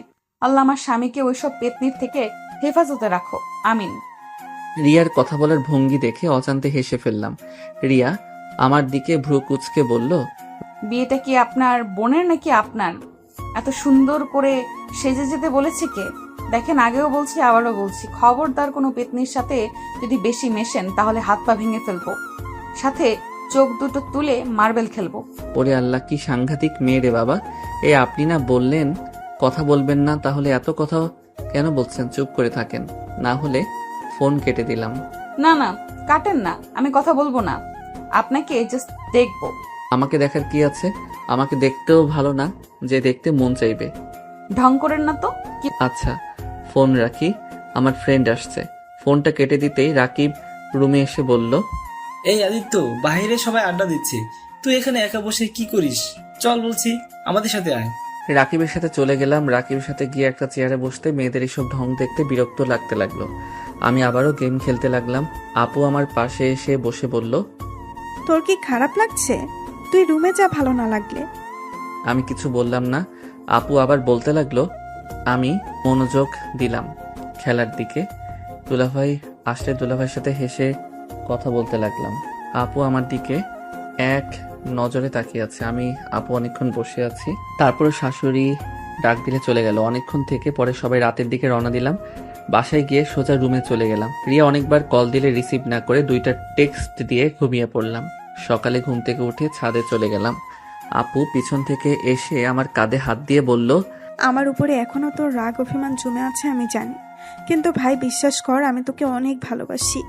আল্লাহ আমার স্বামীকে ওইসব পেতনির থেকে হেফাজতে রাখো, আমিন। রিয়ার কথা বলার ভঙ্গি দেখে অজান্তে হেসে ফেললাম। রিয়া আমার দিকে ভ্রু কুঁচকে বলল, বিয়েটা কি আপনার বোনের নাকি আপনার? এত সুন্দর করে সেজে যেতে বলেছে কে? দেখেন, আগেও বলছি আবারও বলছি, খবরদার কোনো পেতনির সাথে যদি বেশি মেশেন তাহলে হাত পা ভেঙে ফেলবো, সাথে চোখ দুটো তুলে মার্বেল খেলবো। ওরে আল্লাহ, কি সাংঘাতিক মেয়ে রে বাবা। আপনি না বললেন কথা বলবেন না, তাহলে এত কথা কেন বলছেন? চুপ করে থাকেন, না হলে ফোন কেটে দিলাম। না না, কাটেন না, আমি কথা বলবো না, আপনাকে জাস্ট দেখবো। আমাকে দেখার কি আছে? আমাকে দেখতেও ভালো না যে দেখতে মন চাইবে। ঢং করেন না তো। কি আচ্ছা, ফোন রাখি, আমার ফ্রেন্ড আসছে। ফোনটা কেটে দিতেই রাকিব রুমে এসে বলল, এই আদিত্য, বাইরে সবাই আড্ডা দিচ্ছে, তুই এখানে একা বসে কি করিস? চল বলছি, আমাদের সাথে আয়। রাকিবের সাথে চলে গেলাম। রাকিবের সাথে গিয়ে একটা চেয়ারে বসতে মেয়েদের এসব ঢং দেখতে বিরক্ত লাগতে লাগলো। আমি আবারও গেম খেলতে লাগলাম। আপু আমার পাশে এসে বসে বলল, তোর কি খারাপ লাগছে? তুই রুমে যা, ভালো না লাগলে। আমি কিছু বললাম না। আপু আবার বলতে লাগলো। আমি মনোযোগ দিলাম খেলার দিকে। দুলাভাই আসলে দুলাভাইয়ের সাথে হেসে কথা বলতে লাগলাম। আপু আমার দিকে এক নজরে তাকিয়ে আছে। আমি আপু অনেকক্ষণ বসে আছি, তারপরে শাশুড়ি ডাক দিলে চলে গেল। অনেকক্ষণ থেকে পরে সবাই রাতের দিকে রওনা দিলাম। বাসায় গিয়ে সোজা রুমে চলে গেলাম। রিয়া অনেকবার কল দিলে রিসিভ না করে 2টা টেক্সট দিয়ে ঘুমিয়ে পড়লাম। সকালে ঘুম থেকে উঠে ছাদে চলে গেলাম। আপু পিছন থেকে এসে আমার কাঁধে হাত দিয়ে বলল, আমার উপরে এখনো তোর রাগ অভিমান জমে আছে আমি জানি, কিন্তু ভাই বিশ্বাস কর, আমি তোকে অনেক ভালোবাসি।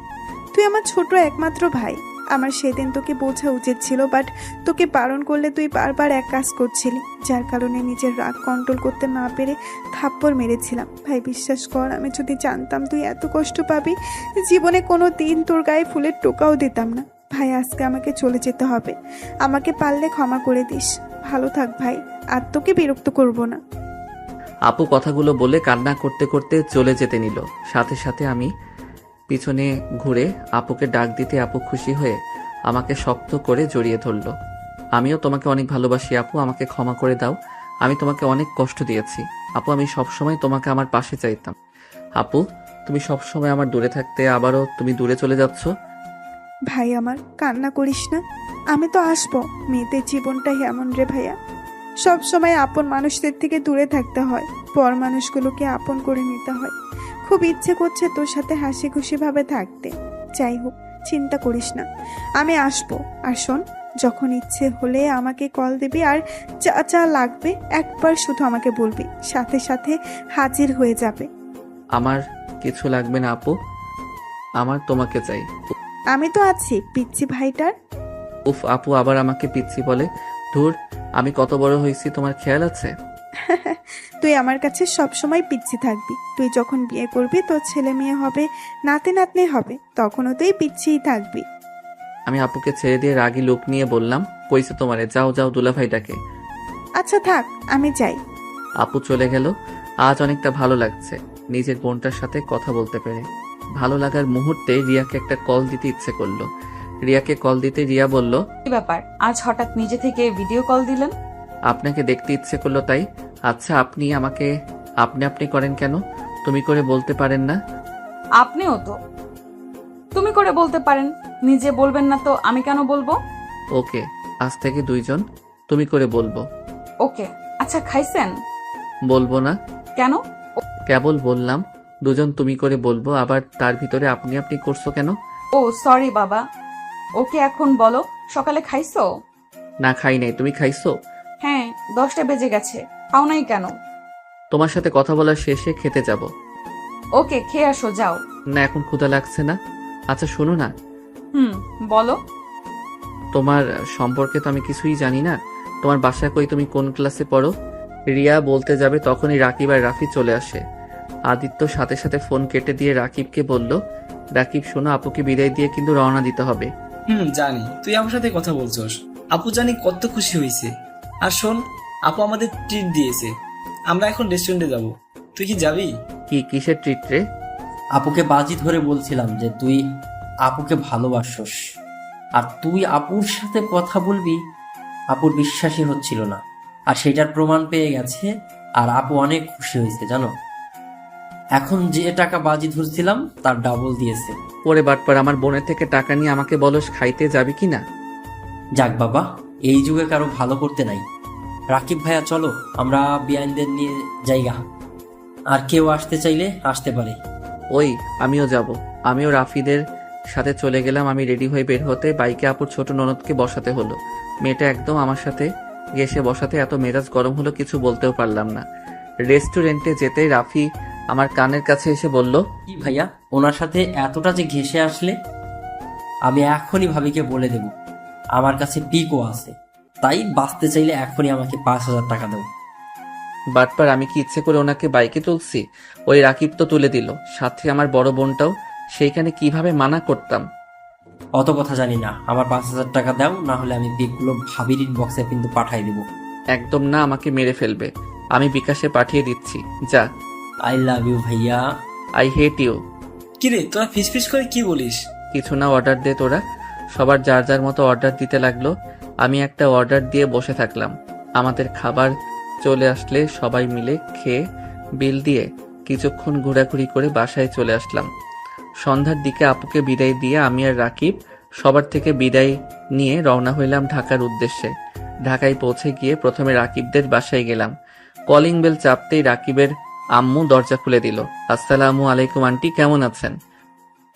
তুই আমার ছোট একমাত্র ভাই। আমার সেদিন তোকে বোঝা উচিত ছিল, বাট তোকে বারণ করলে তুই বারবার এক কাজ করছিলি, যার কারণে নিজের রাগ কন্ট্রোল করতে না পেরে থাপ্পড় মেরেছিলাম। ভাই বিশ্বাস কর, আমি যদি জানতাম তুই এত কষ্ট পাবি, জীবনে কোনো দিন তোর গায়ে ফুলের টোকাও দিতাম না। ভাই আজকে আমাকে চলে যেতে হবে, আমাকে পারলে ক্ষমা করে দিস। ভালো থাক ভাই, আর তোকে বিরক্ত করব না। আপু কথাগুলো বলে কান্না করতে করতে চলে যেতে নিল। সাথে সাথে আমি পিছনে ঘুরে আপুকে ডাক দিতে আপু খুশি হয়ে আমাকে শক্ত করে জড়িয়ে ধরল। আমিও তোমাকে অনেক ভালোবাসি আপু, আমাকে ক্ষমা করে দাও। আমি তোমাকে অনেক কষ্ট দিয়েছি আপু। আমি সবসময় তোমাকে আমার পাশে চাইতাম আপু। তুমি সবসময় আমার দূরে থাকতে, আবারও তুমি দূরে চলে যাচ্ছ। ভাই আমার, কান্না করিস না, আমি তো আসবো। মেয়েদের জীবনটাই এমন রে ভাইয়া, সব সময় আপন মানুষদের থেকে দূরে থাকতে হয়, পর মানুষগুলোকে আপন করে নিতে হয়। খুব ইচ্ছে করছে তোর সাথে হাসি খুশি ভাবে থাকতে। যাই হোক, চিন্তা করিস না, আমি আসবো। আর শোন, যখন ইচ্ছে হলে আমাকে কল দিবি, আর যা যা লাগবে একবার শুধু আমাকে বলবি, সাথে সাথে হাজির হয়ে যাবে। আমার কিছু লাগবে না আপু, আমার তোমাকে চাই। আমি তো আছি পিচ্ছি ভাইটার। উফ, আপু আবার আমাকে পিচ্ছি বলে। ধুর, আমি কত বড় হয়েছি তোমার খেয়াল আছে? তুই আমার কাছে সব সময় পিচ্ছি থাকবি। তুই যখন বিয়ে করবি, তোর ছেলে মেয়ে হবে, নাতি নাতনি হবে, তখনও তুই পিচ্ছিই থাকবি। আমি আপুকে ছেড়ে দিয়ে রাগী লোক নিয়ে বললাম, কইছে তোমারে, যাও যাও দুলাভাইটাকে। আচ্ছা থাক, আমি যাই। আপু চলে গেল। আজ অনেকটা ভালো লাগছে নিজের বোনটার সাথে কথা বলতে পেরে। ভালো লাগার মুহূর্তে রিয়াকে একটা কল দিতে ইচ্ছে করলো। রিয়াকে কল দিতে রিয়া বলল, কি ব্যাপার, আজ হঠাৎ নিজে থেকে ভিডিও কল দিলেন? আপনাকে দেখতে ইচ্ছে করলো তাই। আচ্ছা, আপনি আমাকে আপনি আপনি করেন কেন? তুমি করে বলতে পারেন না? আপনিও তো তুমি করে বলতে পারেন, নিজে বলবেন না তো আমি কেন বলবো? ওকে, আজ থেকে 2 জন তুমি করে বলবো। ওকে। আচ্ছা, খাইছেন? বলবো না। কেন? কেবল বললাম 2 জন তুমি করে বলবো, আবার তার ভিতরে আপনি আপনি করছো কেন? ও সরি বাবা। ওকে, এখন বলো, সকালে খাইছো? না, খাই নাই। তুমি খাইছো? হ্যাঁ, 10টা বেজে গেছে, খাও নাই কেন? তোমার সাথে কথা বলা শেষে খেতে যাব। ওকে, খেয়ে আসো, যাও। না, এখন ক্ষুধা লাগছে না। আচ্ছা শোনো না, বলো। তোমার সম্পর্কে তো আমি কিছুই জানি না। তোমার বাসা কই, তুমি কোন ক্লাসে পড়ো? রিয়া বলতে যাবে তখনই রাকিব আর রাফি চলে আসে। আদিত্য সাথে সাথে ফোন কেটে দিয়ে রাকিবকে বলল, রাকিব শোনো, আপুকে বিদায় দিয়ে কিন্তু রওনা দিতে হবে। জানি তুই আমার সাথে কথা বলছস। আপু জানি কত খুশি হয়েছে। আর শোন, আপু আমাদের ট্রিট দিয়েছে, আমরা এখন রেস্টুরেন্টে যাব। তুই কি যাবি? কি, কিসের ট্রিট রে? আপুকে বাজি ধরে বলছিলাম যে তুই আপুকে ভালোবাসস, আর তুই আপুর সাথে কথা বলবি, আপুর বিশ্বাসই হচ্ছিল না। আর সেটার প্রমাণ পেয়ে গেছে আর আপু অনেক খুশি হয়েছে জানো। এখন যে টাকা বাজি ধরছিলাম তার ডাবল দিয়েছে। ওরে বাটপার, আমার বোনের থেকে টাকা নিয়ে আমাকে বলস খাইতে যাবি কি না? যাক বাবা, এই যুগে কারো ভালো করতে নাই। রাকিব ভাইয়া চলো আমরা বিয়াইনদের নিয়ে যাইগা, আর কেউ আসতে চাইলে আসতে পারে। ওই আমিও যাব। আমিও রাফিদের সাথে চলে গেলাম। আমি রেডি হয়ে বের হতে বাইকে আপুর ছোট ননদকে বসাতে হলো। মেয়েটা একদম আমার সাথে ঘেসে বসাতে এত মেজাজ গরম হলো কিছু বলতেও পারলাম না। রেস্টুরেন্টে যেতেই রাফি আমার কানের কাছে এসে বলল, কি ভাইয়া, ওনার সাথে এতটা যে ঘেসে আসলে? আমি এখনই ভাবিকে বলে দেব, আমার কাছে পিকও আছে, তাই বাঁচতে চাইলে এখনই আমাকে 5,000 টাকা দাও। বাটপার, আমি কি ইচ্ছে করে ওনাকে বাইকে তুলছি? ওই রাকিব তো তুলে দিল, সাথে আমার বড় বোনটাও। সেইখানে কিভাবে মানা করতাম? অত কথা জানি না, আমার 5,000 টাকা দাও, না হলে আমি পিকগুলো ভাবির ইনবক্সে কিন্তু পাঠাই দেবো। একদম না, আমাকে মেরে ফেলবে। আমি বিকাশে পাঠিয়ে দিচ্ছি, যা। আই লাভ ইউ ভাইয়া। I hate you. কিরে তোরা ফিস করে কি বলিস? কিছু না, অর্ডার দে তোরা। সবার যার যার মতো অর্ডার দিতে লাগলো। আমি একটা অর্ডার দিয়ে বসে থাকলাম। আমাদের খাবার চলে আসলে সবাই মিলে খেয়ে বিল দিয়ে কিছুক্ষণ ঘোরাঘুরি করে বাসায় চলে আসলাম। সন্ধ্যার দিকে আপুকে বিদায় দিয়ে আমি আর রাকিব সবার থেকে বিদায় নিয়ে রওনা হইলাম ঢাকার উদ্দেশ্যে। ঢাকায় পৌঁছে গিয়ে প্রথমে রাকিবদের বাসায় গেলাম। কলিং বেল চাপতেই রাকিবের আম্মু দরজা খুলে দিল। আসসালামু আলাইকুম আন্টি, কেমন আছেন?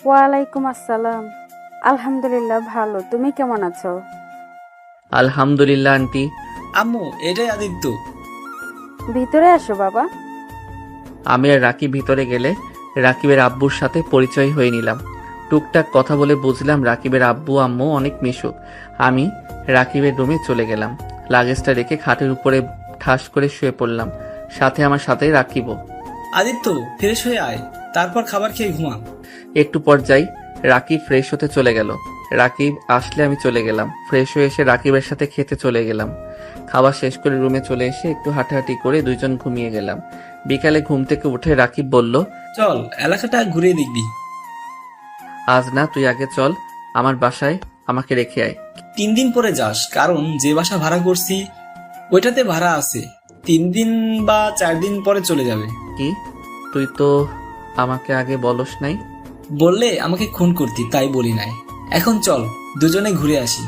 ওয়ালাইকুম আসসালাম। আলহামদুলিল্লাহ ভালো, তুমি কেমন আছো? আলহামদুলিল্লাহ আন্টি। আম্মু, এটাই আদিত্য। ভিতরে আসো বাবা। আমি আর রাকিব ভিতরে গেলে রাকিবের আব্বুর সাথে পরিচয় হয়ে নিলাম। টুকটাক কথা বলে বুঝলাম রাকিবের আব্বু আম্মু অনেক মিশুক। আমি রাকিবের রুমে চলে গেলাম। লাগেজটা রেখে খাটের উপরে ঠাস করে শুয়ে পড়লাম। সাথে আমার সাথে রাকিবও। আদিত্য, ফ্রেশ হয়ে আয়, তারপর খাবার খেয়ে ঘুমা। একটু পর যাই, রাকিব ফ্রেশ হতে চলে গেল। রাকিব আসলে আমি চলে গেলাম। ফ্রেশ হয়ে এসে রাকিবের সাথে খেতে চলে গেলাম। খাবার শেষ করে রুমে চলে এসে একটু হাঁটাহাঁটি করে দুইজন ঘুমিয়ে গেলাম। বিকালে ঘুম থেকে উঠে রাকিব বলল, চল এলাকাটা ঘুরিয়ে দেখবি। আজ না, তুই আগে চল আমার বাসায়, আমাকে রেখে আয়। 3 দিন পরে যাস, কারণ যে বাসা ভাড়া করছি ওইটাতে ভাড়া আছে। 3 দিন বা 4 দিন পরে চলে যাবে। কি, তুই তো আমাকে আগে বলস নাই? বললে আমাকে খুন করতি, তাই বলি নাই। এখন চল দুজনে ঘুরে আসি।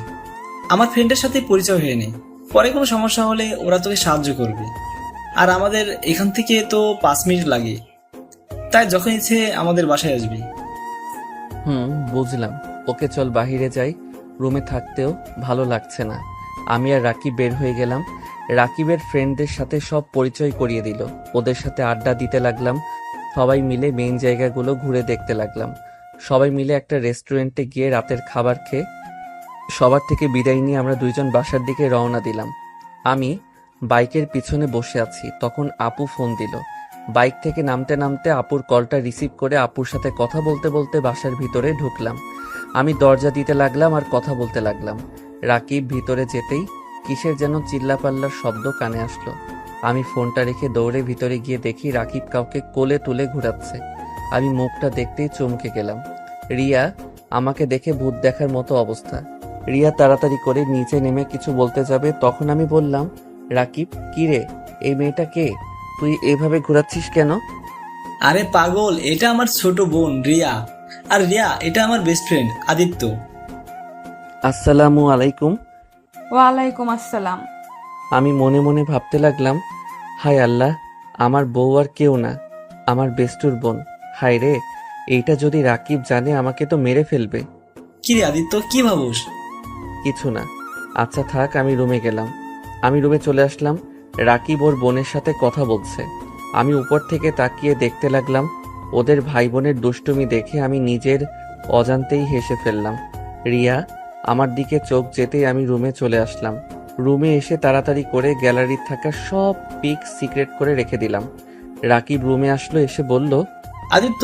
আমার ফ্রেন্ডের সাথে পরিচয় হয়ে নেই, পরে কোনো সমস্যা হলে ওরা তোকে সাহায্য করবে। আর আমাদের এখান থেকে তো 5 মিনিট লাগে, তাই যখন ইচ্ছে আমাদের বাসায় আসবি। বুঝলাম। ওকে চল বাহিরে যাই, রুমে থাকতেও ভালো লাগছে না। আমি আর রাকিব বের হয়ে গেলাম। রাকিবের ফ্রেন্ডদের সাথে সব পরিচয় করিয়ে দিল। ওদের সাথে আড্ডা দিতে লাগলাম। সবাই মিলে মেইন জায়গাগুলো ঘুরে দেখতে লাগলাম। সবাই মিলে একটা রেস্টুরেন্টে গিয়ে রাতের খাবার খেয়ে সবার থেকে বিদায় নিয়ে আমরা দুইজন বাসার দিকে রওনা দিলাম। আমি বাইকের পিছনে বসে আছি, তখন আপু ফোন দিল। বাইক থেকে নামতে নামতে আপুর কলটা রিসিভ করে আপুর সাথে কথা বলতে বলতে বাসার ভিতরে ঢুকলাম। আমি দরজা দিতে লাগলাম আর কথা বলতে লাগলাম। রাকিব ভিতরে যেতেই কিসের যেন চিল্লাপাল্লার শব্দ কানে আসলো। আমি ফোনটা রেখে দৌড়ে ভিতরে গিয়ে দেখি রাকিব কাউকে কোলে তুলে ঘোরাচ্ছে। আমি মুখটা দেখতেই চমকে গেলাম। রিয়া আমাকে দেখে ভূত দেখার মতো অবস্থা। রিয়া তাড়াতাড়ি করে নিচে নেমে কিছু বলতে যাবে, তখন আমি বললাম, রাকিব, কি রে, এই মেয়েটা কে? তুই এভাবে ঘোরাচ্ছিস কেন? আরে পাগল, এটা আমার ছোট বোন রিয়া। আর রিয়া, এটা আমার বেস্ট ফ্রেন্ড আদিত্য। আসসালামু আলাইকুম। ওয়ালাইকুম আসসালাম। আমি মনে মনে ভাবতে লাগলাম, হায় আল্লাহ, আমার বউ আর কেউ না, আমার বেস্টুর বোন। হায় রে, এইটা যদি রাকিব জানে আমাকে তো মেরে ফেলবে। কি রে আদিত্য, কি ভাবুস? কিছু না। আচ্ছা থাক, আমি রুমে গেলাম। আমি রুমে চলে আসলাম। রাকিব ওর বোনের সাথে কথা বলছে। আমি উপর থেকে তাকিয়ে দেখতে লাগলাম। ওদের ভাই বোনের দুষ্টুমি দেখে আমি নিজের অজান্তেই হেসে ফেললাম। রিয়া আমার দিকে চোখ যেতেই আমি রুমে চলে আসলাম। রুমে এসে তাড়াতাড়ি করে গ্যালারির থাকা সব পিক সিক্রেট করে রেখে দিলাম। রাকিব রুমে আসলো, এসে বলল, আদিত্য,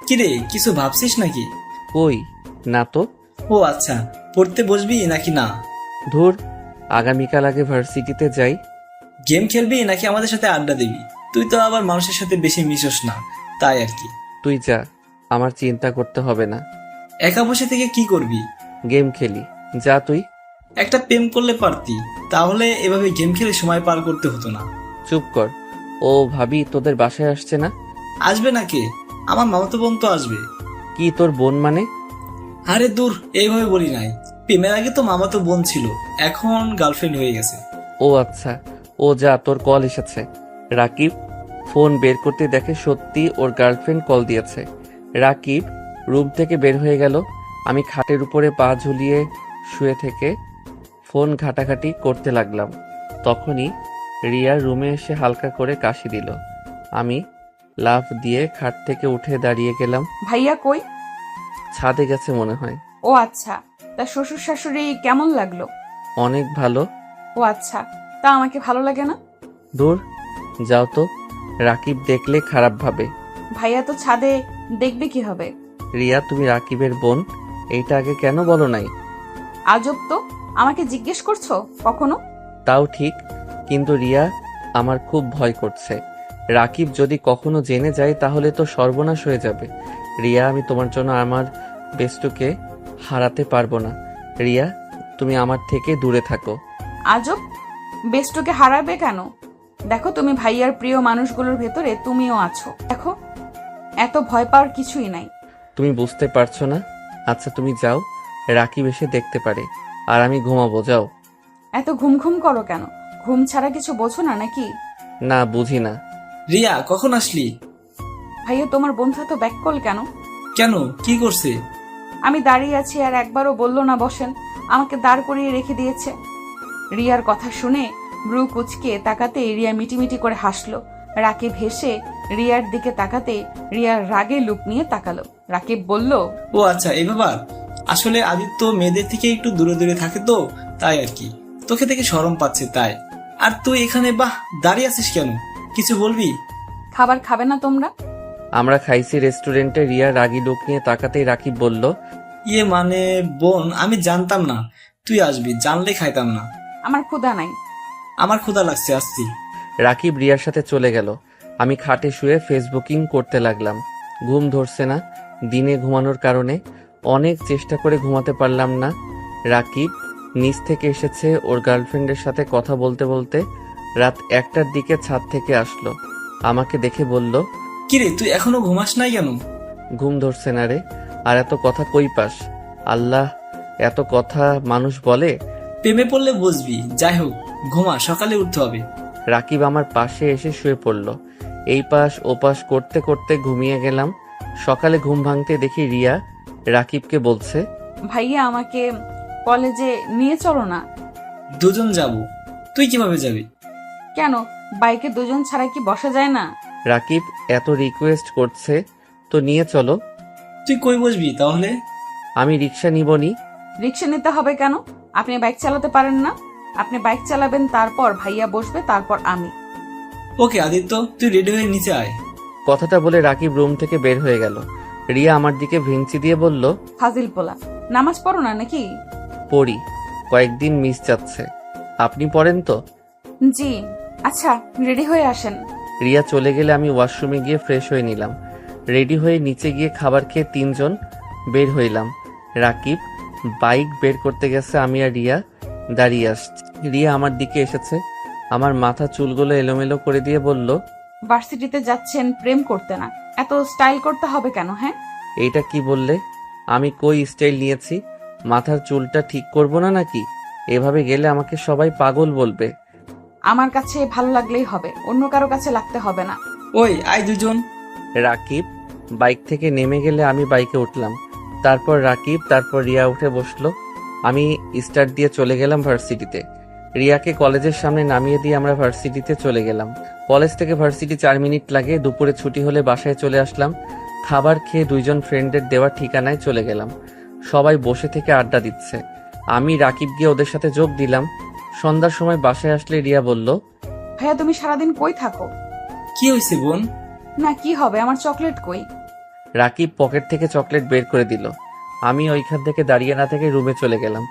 কি রে, কিছু ভাবছিস নাকি? কই না তো। ও আচ্ছা, পড়তে বসবি নাকি না? ধুর, আগামীকাল আগে ভার্সিটিতে যাই। গেম খেলবি নাকি আমাদের সাথে আড্ডা দিবি? তুই তো আবার মানুষের সাথে বেশি মিশোস না, তাই আর কি। তুই যা, আমার চিন্তা করতে হবে না। একা বসে থেকে কি করবি? গেম খেলি, যা তুই। একটা প্রেম করলে পারতি, তাহলে এভাবে গেম খেলে সময় পার করতে হতো না। চুপ কর, ও ভাবি তোদের বাসায় আসছে না? আসবে না কে? আমার মামাতো বোন তো আসবে। কি তোর বোন মানে? আরে দূর, এইভাবে বলি নাই। প্রেমের আগে তো মামাতো বোন ছিল, এখন গার্লফ্রেন্ড হয়ে গেছে। ও আচ্ছা, ও যা, তোর কল এসেছে। রাকিব ফোন বের করতে দেখে সত্যি ওর গার্লফ্রেন্ড কল দিয়েছে। রাকিব রুম থেকে বের হয়ে গেল। আমি খাটের উপরে পা ঝুলিয়ে শুয়ে থেকে ফোন ঘাটাঘাটি করতে লাগলাম। তখনই রিয়ার রুমে এসে হালকা করে কাশি দিল। আমি লাফ দিয়ে খাট থেকে উঠে দাঁড়িয়ে গেলাম। ভাইয়া কই? ছাদে গেছে মনে হয়। ও আচ্ছা, তা শ্বশুর শাশুড়ি কেমন লাগলো? অনেক ভালো। ও আচ্ছা, তা আমাকে ভালো লাগে না? দূর, যাও তো। রাকিব দেখলে খারাপ ভাবে। ভাইয়া তো ছাদে, দেখবে কি হবে? রিয়া, তুমি রাকিবের বোন, এইটা আগে কেন বলো নাই? আজব তো, আমাকে জিজ্ঞেস করছো কখনো? তাও ঠিক, কিন্তু রিয়া, আমার খুব ভয় করছে। রাকিব যদি কখনো জেনে যায় তাহলে তো সর্বনাশ হয়ে যাবে। রিয়া, আমি তোমার জন্য আমার বেস্টুকে হারাতে পারবো না। রিয়া, তুমি আমার থেকে দূরে থাকো। আজব, বেস্টুকে হারাবে কেন? দেখো, তুমি ভাইয়ার প্রিয় মানুষগুলোর ভেতরে তুমিও আছো। দেখো, এত ভয় পাওয়ার কিছুই নাই। তুমি বুঝতে পারছো না? আচ্ছা তুমি যাও, রাকিব এসে দেখতে পারে। আর আমি ঘুমাবো, যাও। এত ঘুম ঘুম করো কেন? ঘুম ছাড়া কিছু বোঝো না নাকি? না, বুঝি না। রিয়া, কখন আসলি? ভাইয়া, তোমার বন্ধু তো ব্যাক কল কেন? কেন, কি করছে? আমি দাঁড়িয়ে আছি আর একবারও বললো না বসেন, আমাকে দাঁড় করিয়ে রেখে দিয়েছে। রিয়ার কথা শুনে ব্রু কুচকে তাকাতে রিয়া মিটিমিটি করে হাসলো। রাকিব হেসে রিয়ার দিকে তাকাতে রিয়ার রাগে লুক নিয়ে তাকালো। রাকিব বলল, ও আচ্ছা, এই ব্যাপার। আসলে আদিত্য মেয়েদের থেকে একটু দূরে দূরে থাকে তো, তাই আর কি। তোকে দেখে শরম পাচ্ছে তাই। আর তুই এখানে বাহ দাঁড়িয়ে আছিস কেন? কিছু বলবি? খাবার খাবে না তোমরা? আমরা খাইছি রেস্টুরেন্টে। রিয়া রাগী লোক নিয়ে তাকাতেই রাকিব বলল, ইয়ে মানে বোন, আমি জানতাম না তুই আসবি, জানলে খাইতাম না। আমার ক্ষুধা নাই। আমার ক্ষুধা লাগছে, আসছি। রাকিব রিয়ার সাথে চলে গেল। আমি খাটে শুয়ে ফেসবুকিং করতে লাগলাম। ঘুম ধরছে না। দিনে ঘুমানোর কারণে অনেক চেষ্টা করে ঘুমাতে পারলাম না। রাকিব নিচ থেকে এসেছে, ওর গার্লফ্রেন্ডের সাথে কথা বলতে বলতে রাত 1টার দিকে ছাদ থেকে আসলো। আমাকে দেখে বলল, কিরে, তুই এখনো ঘুমাস নাই কেন? ঘুম ধরছে না রে। আর এত কথা কই পাস? আল্লাহ, এত কথা মানুষ বলে? প্রেমে পড়লে বুঝবি। যাই হোক, ঘুমা, সকালে উঠতে হবে। রাকিব আমার পাশে এসে শুয়ে পড়ল। এই পাশ ও পাশ করতে করতে ঘুমিয়ে গেলাম। সকালে ঘুম ভাঙতে দেখি রিয়া রাকিবকে বলছে, ভাইয়া, আমাকে কলেজে নিয়ে চলো না। দুজন যাব। তুই কিভাবে যাবি? কেন, বাইকে দুজন ছাড়া কি বসা যায় না? রাকিব এত রিকোয়েস্ট করছে তো নিয়ে চলো। তুই কই বসবি তাহলে? আমি রিক্সা নিবনি। রিক্সা নিতে হবে কেন? আপনি বাইক চালাতে পারেন না? আপনি বাইক চালাবেন, তারপর ভাইয়া বসবে, তারপর আমি। ওকে আদিত্য, তুই রেডি হয়ে নিচে আয়। কথাটা বলে রাকিব রুম থেকে বের হয়ে গেল। রিয়া আমার দিকে ভেঙচি দিয়ে বলল, ফাজিল পোলা, নামাজ পড়ো না নাকি? পড়ি, কয়েকদিন মিস যাচ্ছে। আপনি পড়েন তো? জি। আচ্ছা, রেডি হয়ে আসেন। রিয়া চলে গেলে আমি ওয়াশরুমে গিয়ে ফ্রেশ হয়ে নিলাম। রেডি হয়ে নিচে গিয়ে খাবার খেয়ে 3জন বের হইলাম। রাকিব বাইক বের করতে গেছে, আমি আর রিয়া দাঁড়িয়ে আসছি। রিয়া আমার দিকে এসেছে, আমার মাথা চুলগুলো এলোমেলো করে দিয়ে বলল, ভার্সিটিতে যাচ্ছেন প্রেম করতে না, এত স্টাইল করতে হবে কেন? হ্যাঁ, এইটা কি বললে? আমি কই স্টাইল নিয়েছি? মাথার চুলটা ঠিক করব না নাকি? এভাবে গেলে আমাকে সবাই পাগল বলবে। আমার কাছে ভালো লাগলেই হবে, অন্য কারো কাছে লাগতে হবে না। ওই আয় দুজন। রাকিব বাইক থেকে নেমে গেলে আমি বাইকে উঠলাম। তারপর রাকিব, তারপর রিয়া উঠে বসলো। আমি স্টার্ট দিয়ে চলে গেলাম ভার্সিটিতে। রিয়াকে কলেজের সামনে নামিয়ে দিয়ে আমরা ভার্সিটিতে চলে গেলাম। কলেজ থেকে ভার্সিটি 4 মিনিট লাগে। দুপুরে ছুটি হলে বাসায় চলে আসলাম। খাবার খেয়ে 2জন ফ্রেন্ডের দেওয়া ঠিকানায় চলে গেলাম। সবাই বসে থেকে আড্ডা দিচ্ছে। আমি রাকিব গিয়ে ওদের সাথে যোগ দিলাম। সন্ধ্যার সময় বাসায় আসলে রিয়া বলল, ভাইয়া, তুমি সারাদিন কই থাকো? কি হয়েছে বোন? না, কি হবে, আমার চকলেট কই? রাকিব পকেট থেকে চকলেট বের করে দিল। আমি ওইখান থেকে দাঁড়িয়ে না থেকে রুমে চলে গেলাম।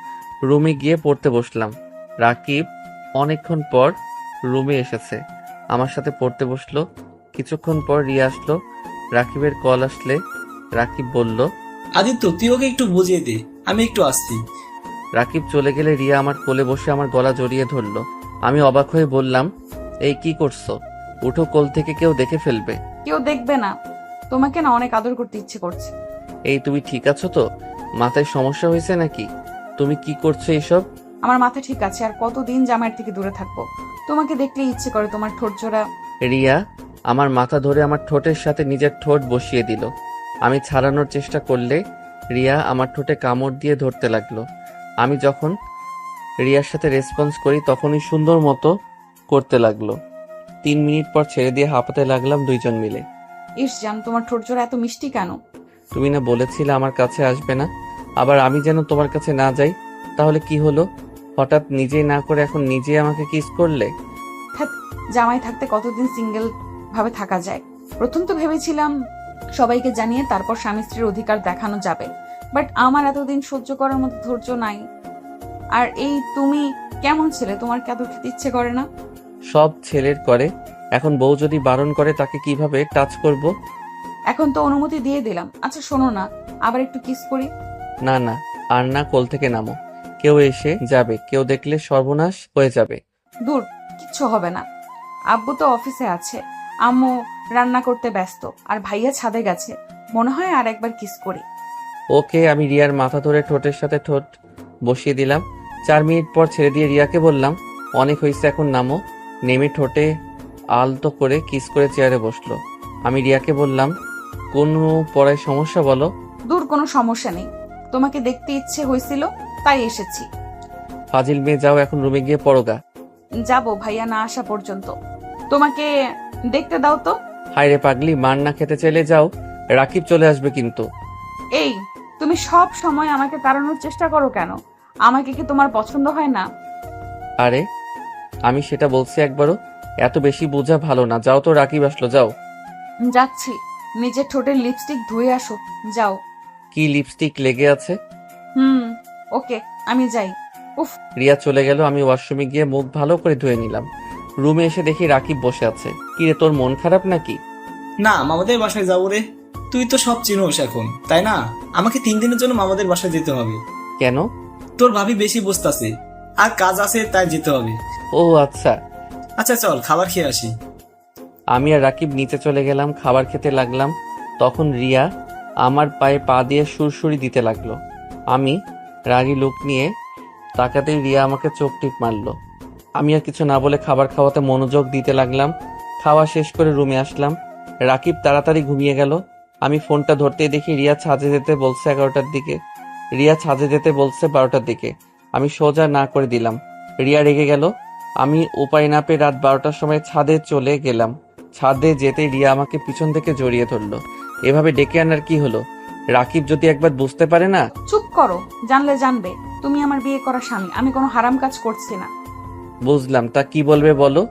রুমে গিয়ে পড়তে বসলাম। রাকিব অনেকক্ষণ পর রুমে এসেছে, আমার সাথে পড়তে বসলো। কিছুক্ষণ পর রিয়া আসলো। রাকিবের কল আসলে রাকিব বলল, আদিত্য, তুই ওকে একটু বুঝিয়ে দে, আমি একটু আসছি। রাকিব চলে গেলে রিয়া আমার কোলে বসে আমার গলা জড়িয়ে ধরলো। আমি অবাক হয়ে বললাম, এই কি করছো? উঠো, কোল থেকে কেউ দেখে ফেলবে। কেউ দেখবে না, তোমাকে না অনেক আদর করতে ইচ্ছে করছে। এই তুমি ঠিক আছো তো? মাথায় সমস্যা হয়েছে নাকি? তুমি কি করছো এসব? আমার মাথা ঠিক আছে, আর কতদিন জামাইয়ের থেকে দূরে থাকবো? তোমাকে দেখলে ইচ্ছে করে, তোমার ঠোঁট জোড়া। রিয়া আমার মাথা ধরে আমার ঠোঁটের সাথে নিজের ঠোঁট বসিয়ে দিল। আমি ছাড়ানোর চেষ্টা করলে রিয়া আমার ঠোঁটে কামড় দিয়ে ধরতে লাগলো। আমি যখন রিয়ার সাথে রেসপন্স করি তখনই সুন্দর মতো করতে লাগলো। 3 মিনিট পর ছেড়ে দিয়ে হাঁপাতে লাগলাম দুইজন মিলে। ইস জান, তোমার ঠোঁট জোড়া এত মিষ্টি কেন? তুমি না বলেছিলে আমার কাছে আসবে না, আবার আমি যেন তোমার কাছে না যাই। তাহলে কি হলো? হঠাৎ নিজেই না করে এখন নিজেই আমাকে কিস করলে। ধ্যাৎ, জামাই থাকতে কতদিন সিঙ্গেল ভাবে থাকা যায়। প্রথম তো ভেবেছিলাম সবাইকে জানিয়ে তারপর স্বামী স্ত্রীর অধিকার দেখানো যাবে, বাট আমার এতদিন সহ্য করার মতো ধৈর্য নাই। আর এই তুমি কেমন ছেলে, তোমার কি আদর খেতে ইচ্ছে করে না? সব ছেলের করে, এখন বউ যদি বারণ করে তাকে কিভাবে টাচ করব? এখন তো অনুমতি দিয়ে দিলাম। আচ্ছা শোনো না, আবার একটু কিস করি। না না, আর না, কোল থেকে নামো। কেউ এসে যাবে, কেউ দেখলে সর্বনাশ হয়ে যাবে। দূর, কিচ্ছু হবে না। আব্বু তো অফিসে আছে, আম্মু রান্না করতে ব্যস্ত, আর ভাইয়া ছাদে গেছে। মনে হয় আর একবার কিস করি। ওকে, আমি রিয়ার মাথা ধরে ঠোঁটের সাথে ঠোঁট বসিয়ে দিলাম। 4 মিনিট পর ছেড়ে দিয়ে রিয়াকে বললাম, অনেক হয়েছে, এখন নামো। নেমে ঠোঁটে আলতো করে কিস করে চেয়ারে বসলো। আমি রিয়াকে বললাম, কোনো পড়ায় সমস্যা বলো? দূর, কোনো সমস্যা নেই, তোমাকে দেখতে ইচ্ছে হয়েছিল তাই এসেছি। ফাজিল মেয়ে, যাও এখন রুমে গিয়ে পড়োগা। যাবো ভাইয়া না আসা পর্যন্ত। তোমাকে দেখতে দাও তো। হায় রে পাগলি, মার না খেতে চাইলে যাও, রাকিব চলে আসবে কিন্তু। এই, তুমি সব সময় আমাকে তাড়ানোর চেষ্টা করো কেন? আমাকে কি তোমার পছন্দ হয় না? আরে আমি সেটা বলছি একবারও? এত বেশি বোঝা ভালো না, যাও তো, রাকিব আসলো, যাও। যাচ্ছি, নিজের ঠোঁটের লিপস্টিক ধুয়ে আসো, যাও। কি লিপস্টিক লেগে আছে? ওকে, আমি যাই। উফ। রিয়া চলে গেল। আমি ওয়াশরুমে গিয়ে মুখ ভালো করে ধুয়ে নিলাম। রুমে এসে দেখি রাকিব বসে আছে। কি রে, তোর মন খারাপ নাকি? না, মামাদের বাসায় যাবো রে। তুই তো সব চিনোস এখন, তাই না? আমাকে 3 দিনের জন্য মামাদের বাসায় যেতে হবে। কেন? তোর ভাবি বেশি বসতাছে, আর কাজ আছে, তাই যেতে হবে। ও আচ্ছা। আচ্ছা চল, খাবার খেয়ে আসি। আমি আর রাকিব নিচে চলে গেলাম, খাবার খেতে লাগলাম। তখন রিয়া আমার পায়ে পা দিয়ে সুরসুরি দিতে লাগলো। আমি রাগী লুক নিয়ে তাকাতেই রিয়া আমাকে চোখ টিপ মারলো। আমি আর কিছু না বলে খাবার খাওয়াতে মনোযোগ দিতে লাগলাম। খাওয়া শেষ করে রুমে আসলাম। রাকিব তাড়াতাড়ি ঘুমিয়ে গেল। আমি ফোনটা ধরতেই দেখি রিয়া ছাদে যেতে বলছে 11টার দিকে। রিয়া ছাদে যেতে বলছে 12টার দিকে। আমি সোজা না করে দিলাম। রিয়া রেগে গেল। আমি উপায় না পেয়ে রাত 12টার সময় ছাদে চলে গেলাম। ছাদে যেতে রিয়া আমাকে পিছন থেকে জড়িয়ে ধরলো। এভাবে ডেকে আনার কি হলো? রাকিব যদি একবার বুঝতে পারে না। চুপ করো, জানলে জানবে তুমি আমার বিয়ে করা স্বামী, আমি কোনো হারাম কাজ করছি না। বুঝলাম, তা কি বলবে বলো?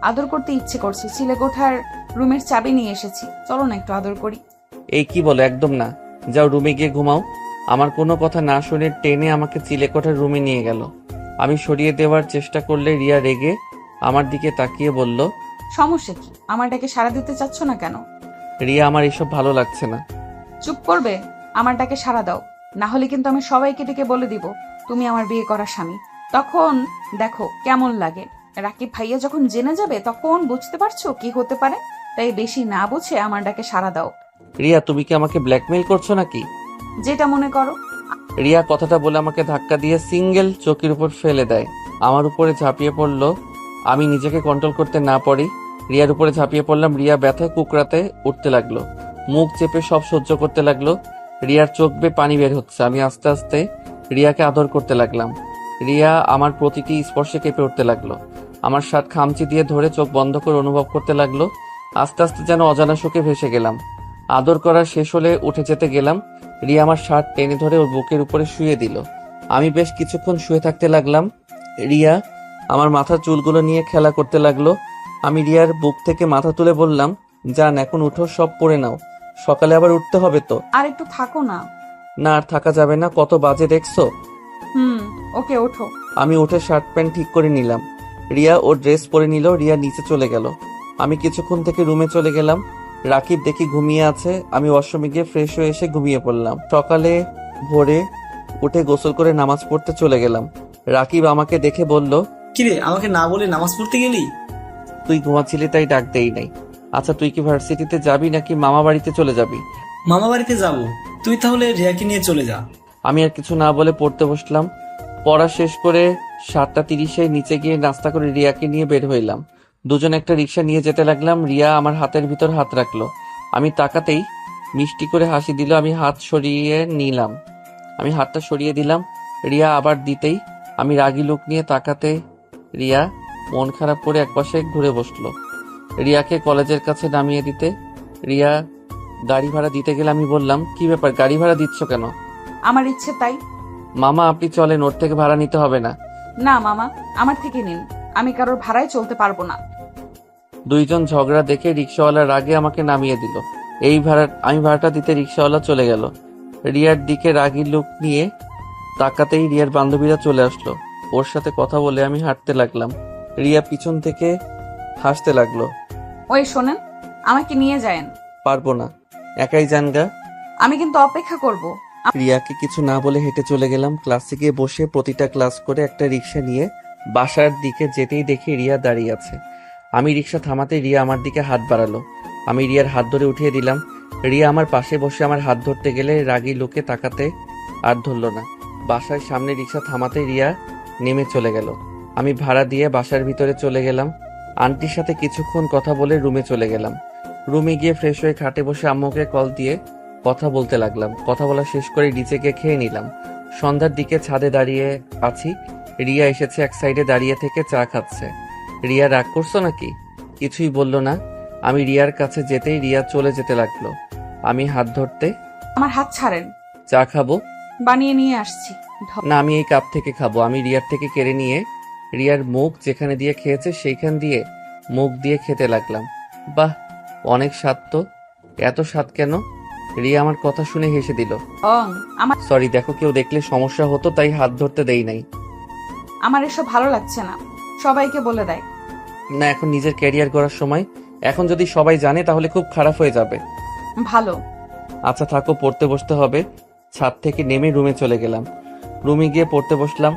আদর করতে ইচ্ছে করছে, চিলেকোঠার রুমের চাবি নিয়ে এসেছি, চলো না একটু আদর করি। এই কি বলো, একদম না। যাও রুমে গিয়ে ঘুমাও। আমার কোনো কথা না শুনে টেনে আমাকে চিলেকোঠার রুমে নিয়ে গেল। আমি সরিয়ে দেওয়ার চেষ্টা করলে রিয়া রেগে আমার দিকে তাকিয়ে বলল, সমস্যা কি? আমার ডাকে সাড়া দিতে চাচ্ছ না কেন? রিয়া, আমার এসব ভালো লাগছে না। চুপ করবে? আমার ডাকে সাড়া দাও, না হলে কিন্তু আমি সবাইকে ডেকে বলে দিব তুমি আমার বিয়ে করা স্বামী। তখন দেখো কেমন লাগে। রাকিব ভাইয়া যখন জেনে যাবে তখন বুঝতে পারছো কি হতে পারে। তাই বেশি না বুঝে আমার ডাকে সাড়া দাও। রিয়া, তুমি কি আমাকে ব্ল্যাকমেইল করছো নাকি? যেটা মনে করো। রিয়া কথাটা বলে আমাকে ধাক্কা দিয়ে সিঙ্গেল চৌকির উপর ফেলে দেয়। আমার উপরে ঝাঁপিয়ে পড়লো। আমি নিজেকে কন্ট্রোল করতে না পারি রিয়ার উপরে ঝাঁপিয়ে পড়লাম। রিয়া ব্যথায় কুকরাতে উঠতে লাগলো, মুখ চেপে সব সহ্য করতে লাগলো। রিয়ার চোখ বেয়ে পানি বের হচ্ছে। আমি আস্তে আস্তে রিয়াকে আদর করতে লাগলাম। রিয়া আমার প্রতিটি স্পর্শে কেঁপে উঠতে লাগলো। আমার শার্ট খামচি দিয়ে ধরে চোখ বন্ধ করে অনুভব করতে লাগলো। আস্তে আস্তে যেন অজানা শোকে ভেসে গেলাম। আদর করা শেষ হলে উঠে যেতে গেলাম। রিয়া আমার শার্ট টেনে ধরে ওর বুকের উপরে শুয়ে দিল। আমি বেশ কিছুক্ষণ শুয়ে থাকতে লাগলাম। রিয়া আমার মাথার চুলগুলো নিয়ে খেলা করতে লাগলো। আমি রিয়ার বুক থেকে মাথা তুলে বললাম, জান এখন উঠো, সব পরে নাও, সকালে আবার উঠতে হবে তো। আর একটু থাকো না। না, আর থাকা যাবে না, কত বাজে দেখছো। ওকে, ওঠো। আমি উঠে শার্ট প্যান্ট ঠিক করে নিলাম। রিয়া ওর ড্রেস পরে নিল। রিয়া নিচে চলে গেল। আমি কিছুক্ষণ থেকে রুমে চলে গেলাম। রাকিব দেখি ঘুমিয়ে আছে। আমি ওয়াশরুমে গিয়ে ফ্রেশ হয়ে এসে ঘুমিয়ে পড়লাম। সকালে ভোরে উঠে গোসল করে নামাজ পড়তে চলে গেলাম। রাকিব আমাকে দেখে বলল, কিরে, আমাকে না বলে নামাজ পড়তে গেলি? তুই ঘুমাচ্ছিলি তাই ডাক দেই নাই। আচ্ছা তুই কি ভার্সিটিতে যাবি নাকি মামা বাড়িতে চলে যাবি? মামা বাড়িতে যাব, তুই তাহলে রিয়াকে নিয়ে চলে যা। আমি আর কিছু না বলে পড়তে বসলাম। পড়া শেষ করে 7:30 নিচে গিয়ে নাস্তা করে রিয়াকে নিয়ে বের হইলাম। দুজন একটা রিক্সা নিয়ে যেতে লাগলাম। রিয়া আমার হাতের ভিতর হাত রাখলো। আমি তাকাতেই মিষ্টি করে হাসি দিল। আমি হাতটা সরিয়ে দিলাম। রিয়া আবার দিতেই আমি রাগী লোক নিয়ে তাকাতে রিয়া মন খারাপ করে একপাশে ঘুরে বসলো। রিয়াকে কলেজের কাছে নামিয়ে দিতে রিয়া গাড়ি ভাড়া দিতে গেলে আমি বললাম, কি ব্যাপার, গাড়ি ভাড়া দিচ্ছ কেন? আমার ইচ্ছে তাই। মামা আপনি চলেন, ওর থেকে ভাড়া নিতে হবে না। না মামা, আমার থেকে নিন, আমি কারোর ভাড়ায় চলতে পারবো না। দুইজন ঝগড়া দেখে রিক্সাওয়ালা রাগে আমাকে নামিয়ে দিল। আমি ভাড়াটা দিতে রিক্সাওয়ালা চলে গেল। রিয়ার দিকে রাগী লোক নিয়ে তাকাতেই রিয়ার বান্ধবীরা চলে আসলো। ওর সাথে কথা বলে আমি হাঁটতে লাগলাম। রিয়া পিছন থেকে হাসতে লাগলো। ওই শোনেন, আমাকে নিয়ে যায়েন। পারবো না, একাই যান গা। আমি কিন্তু অপেক্ষা করব। রিয়াকে কিছু না বলে হেঁটে চলে গেলাম। ক্লাসে গিয়ে বসে প্রতিটা ক্লাস করে একটা রিক্সা নিয়ে বাসার দিকে যেতেই দেখি রিয়া দাঁড়িয়ে আছে। আমি রিক্সা থামাতে রিয়া আমার দিকে হাত বাড়ালো। আমি রিয়ার হাত ধরে উঠিয়ে দিলাম। রিয়া আমার পাশে বসে আমার হাত ধরতে গেলে রাগী লোকে তাকাতে আর ধরল না। বাসার সামনে রিক্সা থামাতে রিয়া নেমে চলে গেল। আমি ভাড়া দিয়ে বাসার ভিতরে চলে গেলাম। আন্টির সাথে কিছুক্ষণ কথা বলে রুমে চলে গেলাম। রুমে গিয়ে ফ্রেশ হয়ে খাটে বসে আম্মুকে কল দিয়ে কথা বলতে লাগলাম। কথা বলা শেষ করে নিচে গিয়ে খেয়ে নিলাম। সন্ধ্যার দিকে ছাদে দাঁড়িয়ে আছি। রিয়া এসেছে, এক সাইডে দাঁড়িয়ে থেকে চা খাচ্ছে। রিয়া রাগ করছো নাকি? কিছুই বলল না। আমি রিয়ার কাছে যেতেই রিয়া চলে যেতে লাগলো। আমি হাত ধরতে, আমার হাত ছাড়েন। চা খাবো? বানিয়ে নিয়ে আসছি। না, আমি এই কাপ থেকে খাবো। আমি রিয়ার থেকে কেড়ে নিয়ে রিয়ার মুখ যেখানে দিয়ে খেয়েছে সেইখান দিয়ে মুখ দিয়ে খেতে লাগলাম। বাহ, অনেক স্বাদ তো। এত স্বাদ কেন? রিয়া আমার কথা শুনে হেসে দিল। আমার সরি, দেখো কেউ দেখলে সমস্যা হতো তাই হাত ধরতে দেই নাই। আমার এসব ভালো লাগছে না, সবাইকে বলে দেয়। না, এখন নিজের ক্যারিয়ার করার সময়। এখন যদি সবাই জানে তাহলে খুব খারাপ হয়ে যাবে। ভালো। আচ্ছা থাকো, পড়তে বসতে হবে। ছাদ থেকে নেমে রুমে চলে গেলাম। রুমে গিয়ে পড়তে বসলাম।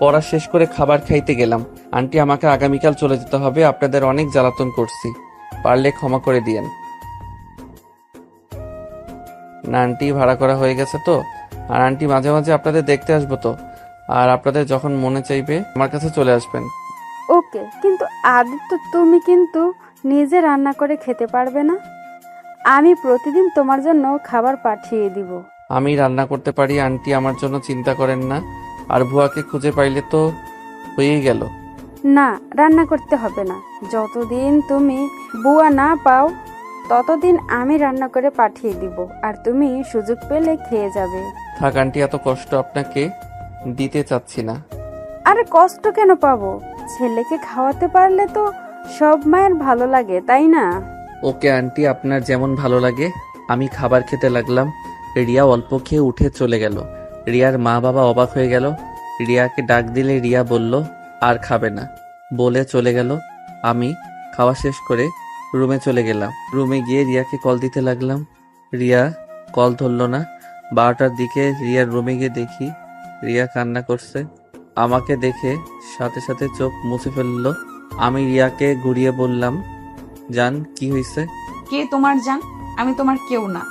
পড়া শেষ করে খাবার খাইতে গেলাম। আন্টি আমাকে আগামীকাল চলে যেতে হবে, আপনাদের অনেক জ্বালাতন করছি, পারলে ক্ষমা করে দিয়েন। না আন্টি, ভাড়া করা হয়ে গেছে তো। আর আন্টি মাঝে মাঝে আপনাদের দেখতে আসবো তো। আর আপনাদের যখন মনে চাইবে আমার কাছে চলে আসবেন। ওকে, কিন্তু আদিত্য তুমি কিন্তু নিজে রান্না করে খেতে পারবে না? আমি প্রতিদিন তোমার জন্য খাবার পাঠিয়ে দিব। আমি রান্না করতে পারি আন্টি, আমার জন্য চিন্তা করেন না। আর ভুয়াকে খুঁজে পাইলে তো হয়েই গেল। না, রান্না করতে হবে না। যতদিন তুমি বুয়া না পাও ততদিন আমি রান্না করে পাঠিয়ে দিব, আর তুমি সুযোগ পেলে খেয়ে যাবে। থাক আন্টি, এত কষ্ট আপনাকে দিতে চাচ্ছি না। আরে কষ্ট কেন পাবো? ছেলেকে খাওয়াতে পারলে তো সব মায়ের ভালো লাগে, তাই না? ওকে আন্টি, আপনার যেমন ভালো লাগে। আমি খাবার খেতে লাগলাম। রিয়া অল্প খেয়ে উঠে চলে গেল। রিয়ার মা বাবা অবাক হয়ে গেল। রিয়াকে ডাক দিলে রিয়া বলল আর খাবে না, বলে চলে গেল। আমি খাওয়া শেষ করে রুমে চলে গেলাম। রুমে গিয়ে রিয়াকে কল দিতে লাগলাম। রিয়া কল ধরল না। 12টার দিকে রিয়ার রুমে গিয়ে দেখি রিয়া কান্না করছে। আমাকে দেখে সাথে সাথে চোখ মুছে ফেললো। আমি রিয়াকে ঘুরিয়ে বললাম, জান কি হয়েছে? কে তোমার জান? আমি তোমার কেউ না।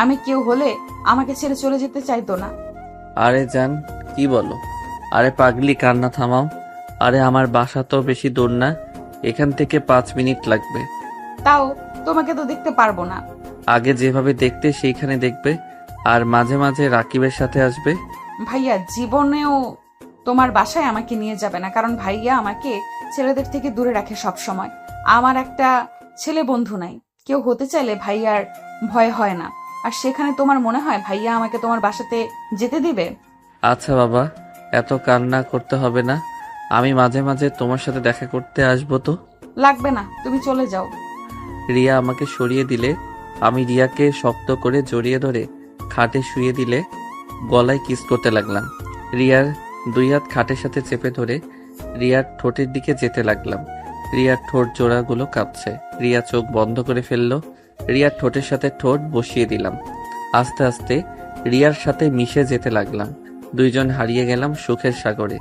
আমি কেউ হলে আমাকে ছেড়ে চলে যেতে চাইতো না। আরে জান কি বলো? আরে পাগলি, কান্না থামাও। আরে আমার বাসা তো বেশি দূর না, এখান থেকে 5 মিনিট লাগবে। তাও তোমাকে তো দেখতে পারবো না। আগে যেভাবে দেখতে সেইখানে দেখবে, আর মাঝে মাঝে রাকিবের সাথে আসবে। ভাইয়া জীবনেও তোমার বাসায় আমাকে নিয়ে যাবে না, কারণ ভাইয়া আমাকে ছেলেদের থেকে দূরে রাখে সব সময়। আমার একটা ছেলে বন্ধু নাই। কেউ হতে চাইলে ভাইয়ার ভয় হয় না। আর সেখানে তোমার মনে হয় ভাইয়া আমাকে তোমার বাসাতে যেতে দিবে? আচ্ছা বাবা, এত কান্না করতে হবে না। আমি মাঝে মাঝে তোমার সাথে দেখা করতে আসবো তো। লাগবে না, তুমি চলে যাও। রিয়া আমাকে সরিয়ে দিলে আমি রিয়াকে শক্ত করে জড়িয়ে ধরে খাটে শুয়ে দিলে গলায় কিস করতে লাগলাম। রিয়ার 2 হাত খাটের সাথে চেপে ধরে রিয়ার ঠোঁটের দিকে যেতে লাগলাম। রিয়ার ঠোঁট জোড়াগুলো কাঁপছে। রিয়া চোখ বন্ধ করে ফেললো। রিয়ার ঠোঁটের সাথে ঠোঁট বসিয়ে দিলাম। আস্তে আস্তে রিয়ার সাথে মিশে যেতে লাগলাম। দুইজন হারিয়ে গেলাম সুখের সাগরে।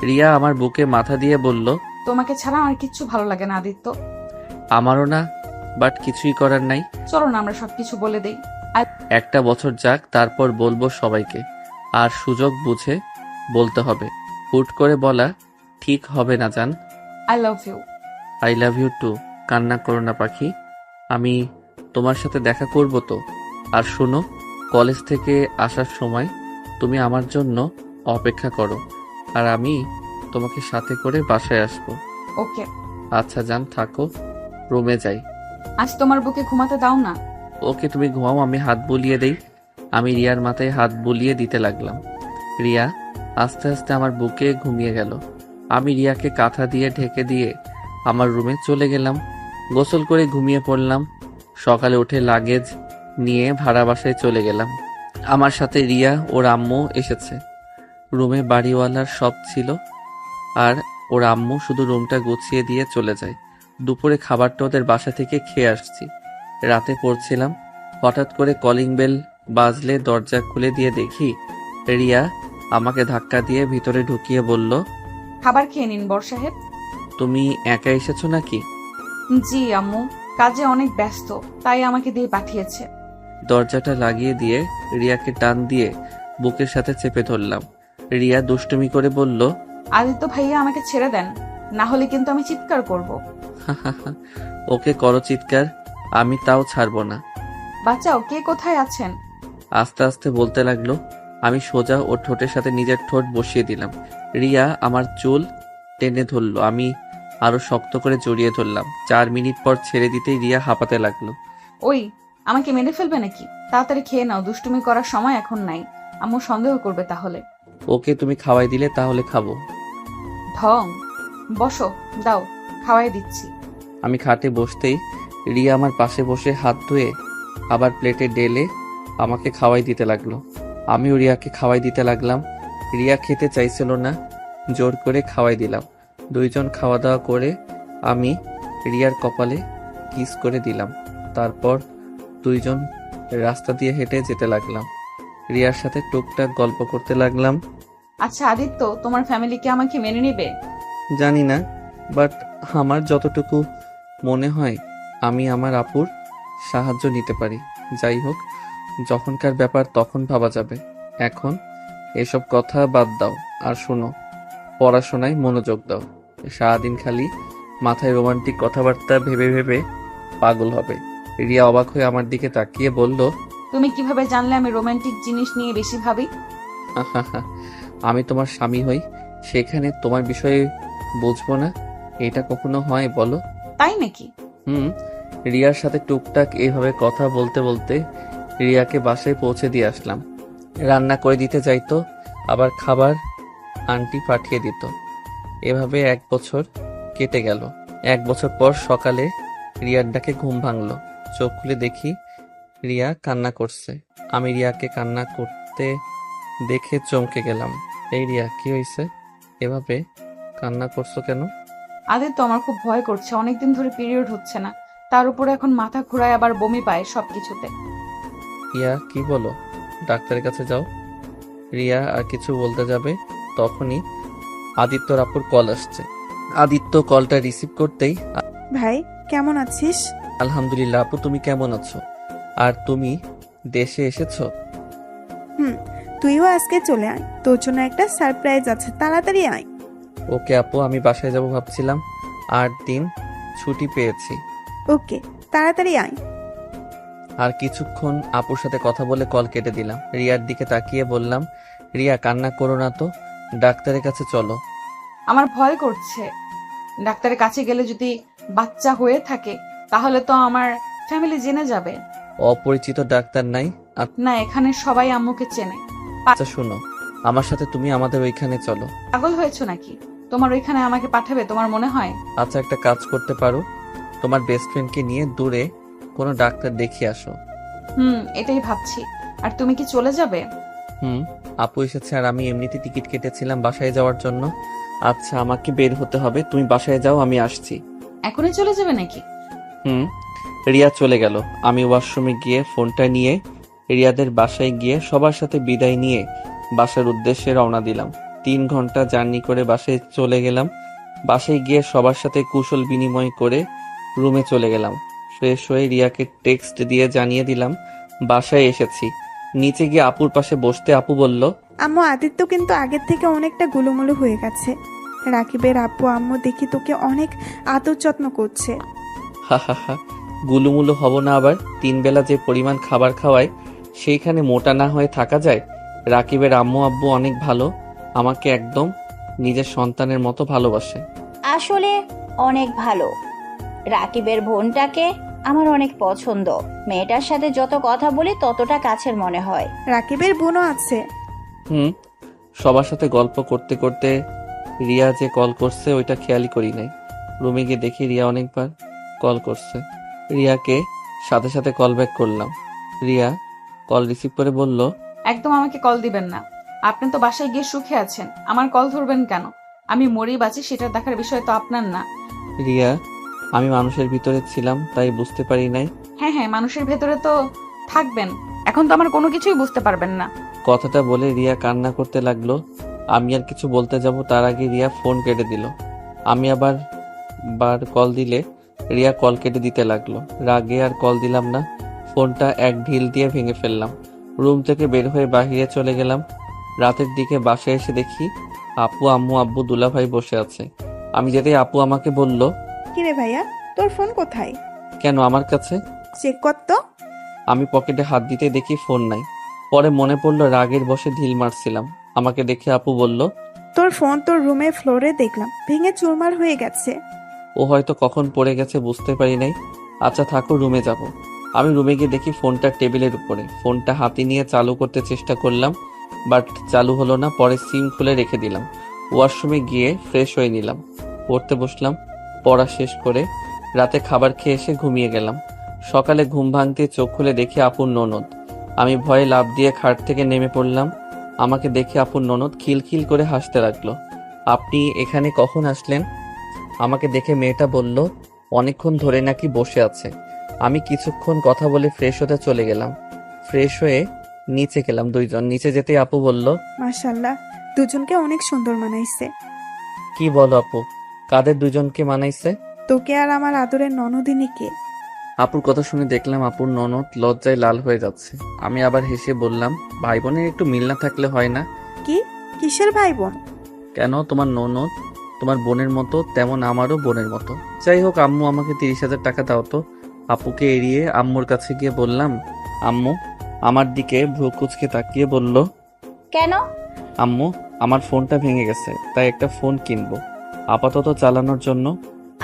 রিয়া আমার বুকে মাথা দিয়ে বলল, তোমাকে ছাড়া আমার কিচ্ছু ভালো লাগে না আদিত্য। আমারও না, বাট কিছুই করার নাই। চলো না আমরা সবকিছু বলে দেই। একটা বছর যাক, তারপর বলবো সবাইকে। আর সুযোগ বুঝে বলতে হবে, হুট করে বলা ঠিক হবে না জান। I love you. I love you too. কান্না করো না পাখি, আমি তোমার সাথে দেখা করব তো। আর শোনো, কলেজ থেকে আসার সময় তুমি আমার জন্য অপেক্ষা করো, আর আমি তোমাকে সাথে করে বাসায় আসবো। ওকে। আচ্ছা জান, থাকো, রুমে যাই। আজ তোমার বুকে ঘুমাতে দাও না। ওকে, তুমি ঘুমাও, আমি হাত বুলিয়ে দেই। আমি রিয়ার মাথায় হাত বুলিয়ে দিতে লাগলাম। রিয়া আস্তে আস্তে আমার বুকে ঘুমিয়ে গেল। আমি রিয়াকে কাঁথা দিয়ে ঢেকে দিয়ে আমার রুমে চলে গেলাম। গোসল করে ঘুমিয়ে পড়লাম। সকালে উঠে লাগেজ নিয়ে ভাড়া বাসায় চলে গেলাম। আমার সাথে রিয়া ওর আম্মু এসেছে। রুমে বাড়িওয়ালার সব ছিল, আর ওর আম্মু শুধু রুমটা গুছিয়ে দিয়ে চলে যায়। দুপুরে খাবারটা ওদের বাসা থেকে খেয়ে আসছি। রাতে পড়ছিলাম, হঠাৎ করে কলিং বেল বাজলে দরজা খুলে দিয়ে দেখি রিয়া আমাকে ধাক্কা দিয়ে ভিতরে ঢুকিয়ে বলল, খাবার খেয়ে নিন বর সাহেব। তুমি একা এসেছো নাকি? জি আম্মু, কাজে অনেক ব্যস্ত, তাই আমাকে দিয়ে পাঠিয়েছে। দরজাটা লাগিয়ে দিয়ে রিয়াকে টান দিয়ে বুকের সাথে চেপে ধরলাম। রিয়া দুষ্টুমি করে বলল, আদিত্য ভাইয়া আমাকে ছেড়ে দেন, না হলে কিন্তু আমি চিৎকার করব। ওকে করো চিৎকার, আমি তাও ছাড়বো না। বাঁচাও, কে কোথায় আছেন? আস্তে আস্তে বলতে লাগলো। আমি সোজা ওর ঠোঁটের সাথে নিজের ঠোঁট বসিয়ে দিলাম। রিয়া আমার চুল টেনে ধরলো, আমি আরো শক্ত করে জড়িয়ে ধরলাম। 4 মিনিট পর ছেড়ে দিতেই রিয়া হাঁপাতে লাগলো। ওই, আমাকে মেরে ফেলবে নাকি? তাড়াতাড়ি খেয়ে নাও, দুষ্টুমি করার সময় এখন নাই। আম্মু সন্দেহ করবে তাহলে। ওকে, তুমি খাওয়াই দিলে তাহলে খাবো। ঢং। বসো, দাও, খাওয়াই দিচ্ছি। আমি খাটে বসতেই রিয়া আমার পাশে বসে হাত ধুয়ে আবার প্লেটে ঢেলে আমাকে খাওয়াই দিতে লাগলো। আমিও রিয়াকে খাওয়াই দিতে লাগলাম। রিয়া খেতে চাইছিল না, জোর করে খাওয়াই দিলাম। দুইজন খাওয়া দাওয়া করে আমি রিয়ার কপালে কিস করে দিলাম। তারপর দুইজন রাস্তা দিয়ে হেঁটে যেতে লাগলাম। রিয়ার সাথে টুকটাক গল্প করতে লাগলাম। আচ্ছা আদিত্য, তোমার ফ্যামিলি কি আমাকে মেনে নেবে? জানি না, বাট আমার যতটুকু মনে হয় আমি আমার আপুর সাহায্য নিতে পারি। যাই হোক, যখনকার ব্যাপার তখন ভাবা যাবে। এখন এসব কথা বাদ দাও, আর শোনো, পড়াশোনায় মনোযোগ দাও। সারাদিন খালি মাথায় রোমান্টিক কথাবার্তা ভেবে ভেবে পাগল হবে। রিয়া অবাক হয়ে আমার দিকে তাকিয়ে বলল, তুমি কিভাবে জানলে আমি রোমান্টিক জিনিস নিয়ে বেশি ভাবি? আমি তোমার স্বামী হই, সেখানে তোমার বিষয়ে বুঝবো না? এটা কখনো হয় বলো? তাই নাকি? রিয়ার সাথে টুকটাক এইভাবে কথা বলতে বলতে রিয়াকে বাসায় পৌঁছে দিয়ে আসলাম। রান্না করে দিতে যাইতো, আবার খাবার আন্টি পাঠিয়ে দিত। এভাবে 1 বছর কেটে গেল। 1 বছর পর সকালে রিয়ার ডাকে ঘুম ভাঙলো। চোখ খুলে দেখি রিয়া কান্না করছে। আমি রিয়াকে কান্না করতে দেখে চমকে গেলাম। এই রিয়া, কি হয়েছে? এভাবে কান্না করছো কেন? আদিত্য, আমার খুব ভয় করছে, অনেকদিন ধরে পিরিয়ড হচ্ছে না, তার উপরে এখন মাথা ঘুরায়, আবার বমি পায় সবকিছুতে। রিয়া, কি বলো? ডাক্তারের কাছে যাও। রিয়া আর কিছু বলতে যাবে, তখনই আদিত্যর আপুর কল আসছে। আদিত্য কলটা রিসিভ করতেই, ভাই কেমন আছিস? আলহামদুলিল্লাহ আপু, তুমি কেমন আছো? আর তুমি দেশে এসেছো? তুইও আজকে চলে আয়, তোর জন্য একটা সারপ্রাইজ আছে, তাড়াতাড়ি আয়। ওকে আপু, আমি বাসায় যাব ভাবছিলাম, 8 দিন ছুটি পেয়েছি। ওকে, তাড়াতাড়ি আয়। আর কিছুক্ষণ আপুর সাথে কথা বলে কল কেটে দিলাম। রিয়ার দিকে তাকিয়ে বললাম, রিয়া কান্না করো না তো, ডাক্তারের কাছে চলো। আমার ভয় করছে, ডাক্তারের কাছে গেলে যদি বাচ্চা হয়ে থাকে তাহলে তো আমার ফ্যামিলি জেনে যাবে। অপরিচিত ডাক্তার নাই? না, এখানে সবাই আম্মুকে চেনে। আচ্ছা শোনো, আমার সাথে তুমি আমাদের ওইখানে চলো। পাগল হয়েছো নাকি? তোমার ওইখানে আমাকে পাঠাবে তোমার মনে হয়? আচ্ছা, একটা কাজ করতে পারো, তোমার বেস্ট ফ্রেন্ডকে নিয়ে দূরে কোনো ডাক্তার দেখিয়ে আসো। এটাই ভাবছি। আর তুমি কি চলে যাবে? আপু এসেছে, আর আমি এমনিতে টিকিট কেটেছিলাম বাসায় যাওয়ার জন্য। আচ্ছা, আমাকে বের হতে হবে, তুমি বাসায় যাও, আমি আসছি। এখনই চলে যাবে নাকি? রিয়া চলে গেল। আমি ওয়াশরুমে গিয়ে ফোনটা নিয়ে রিয়াদের বাসায় গিয়ে সবার সাথে বিদায় নিয়ে বাসার উদ্দেশ্যে রওনা দিলাম। 3 ঘন্টা জার্নি করে বাসায় চলে গেলাম। বাসায় গিয়ে সবার সাথে কুশল বিনিময় করে রুমে চলে গেলাম। ফ্রেশ হয়ে রিয়াকে টেক্সট দিয়ে জানিয়ে দিলাম বাসায় এসেছি। নিচে গিয়ে আপুর পাশে বসতে আপু বলল, আম্মু আদিত্য কিন্তু আগের থেকে অনেকটা গুলুমুলু হয়ে গেছে। রাকিবের আব্বু আম্মু দেখি তোকে অনেক আদর যত্ন করছে। হা হা হা, গুলুমুলু হব না আবার? 3 বেলা যে পরিমাণ খাবার খাওয়ায় সেইখানে মোটা না হয়ে থাকা যায়? রাকিবের আম্মু আব্বু অনেক ভালো, আমাকে একদম নিজের সন্তানের মতো ভালোবাসে। আসলে অনেক ভালো। রাকিবের বোনটাকে আমার অনেক পছন্দ। মেয়েটার সাথে যত কথা বলি ততটা কাছের মনে হয়। রাকিবের বোনও আছে। সবার সাথে গল্প করতে করতে রিয়া যে কল করছে ওইটা খেয়ালই করি নাই। রুমে গিয়ে দেখি রিয়া অনেকবার কল করছে। রিয়াকে সাথে সাথে কল ব্যাক করলাম। রিয়া কল রিসিভ করে বলল, একদম আমাকে কল দিবেন না। আপনি তো বাসায় গিয়ে সুখে আছেন, আমার কল ধরবেন কেন? আমি মরি বাঁচি সেটা দেখার বিষয় তো আপনার না। রিয়া, আমি মানুষের ভিতরে ছিলাম তাই বুঝতে পারি নাই। হ্যাঁ, মানুষের ভেতরে তো থাকবেন, এখন তো আমার কোনো কিছুই বুঝতে পারবেন না। কথাটা বলে রিয়া কান্না করতে লাগলো। আমি আর কিছু বলতে যাব তার আগে রিয়া ফোন কেটে দিল। আমি আবার কল দিলে রিয়া কল কেটে দিতে লাগলো। রাগে আর কল দিলাম না, ফোনটা এক ঢিল দিয়ে ভেঙে ফেললাম। রুম থেকে বের হয়ে বাহিরে চলে গেলাম। রাতের দিকে বাসায় এসে দেখি আপু আম্মু আব্বু দুলাভাই বসে আছে। আমি যেতেই আপু আমাকে বলল, কিরে ভাইয়া, তোর ফোন কোথায়? কেন আমার কাছে? চেক কর তো। আমি পকেটে হাত দিতে দেখি ফোন নাই। পরে মনে পড়লো রাগের বশে ঢিল মারছিলাম। আমাকে দেখে আপু বলল, তোর ফোন তোর রুমে ফ্লোরে দেখলাম, ভেঙে চুরমার হয়ে গেছে। ও হয়তো কখন পড়ে গেছে বুঝতে পারি নাই। আচ্ছা থাকো, রুমে যাব। আমি রুমে গিয়ে দেখি ফোনটা টেবিলের উপরে। ফোনটা হাতে নিয়ে চালু করতে চেষ্টা করলাম, বাট চালু হলো না। পরে সিম খুলে রেখে দিলাম। ওয়াশরুমে গিয়ে ফ্রেশ হয়ে নিলাম, পড়তে বসলাম। পড়া শেষ করে রাতে খাবার খেয়ে এসে ঘুমিয়ে গেলাম। সকালে ঘুম ভাঙতে চোখ খুলে দেখি আপুর ননদ। আমি ভয়ে লাফ দিয়ে খাট থেকে নেমে পড়লাম। আমাকে দেখে আপুর ননদ খিলখিল করে হাসতে লাগলো। আপনি এখানে কখন আসলেন? আমাকে দেখে মেয়েটা বলল, অনেকক্ষণ ধরে নাকি বসে আছে। আমি কিছুক্ষণ কথা বলে ফ্রেশ হতে চলে গেলাম। ফ্রেশ হয়ে নিচে গেলাম। দুইজন নিচে যেতে আপু বলল, মাশাআল্লাহ, দুজনকে অনেক সুন্দর মানাইছে। কি বলো আপু, কাদের দুজনকে মানাইছে? তোকে আর আমার আদরের ননদিনীকে। আপুর কথা শুনে দেখলাম আপুর ননদ লজ্জায় লাল হয়ে যাচ্ছে। আমি আবার হেসে বললাম, ভাই বোনের একটু মিল না থাকলে হয় না? কি? কিসের ভাই বোন? কেন, তোমার ননদ তোমার বোনের মতো, তেমন আমারও বোনের মতো। যাই হোক, আম্মু আমাকে 30,000 টাকা দাও তো। আপুকে এড়িয়ে আম্মুর কাছে গিয়ে বললাম। আম্মু আমার দিকে ভ্রু কুচকে তাকিয়ে বলল, কেন? আম্মু আমার ফোনটা ভেঙে গেছে, তাই একটা ফোন কিনবো আপাতত চালানোর জন্য।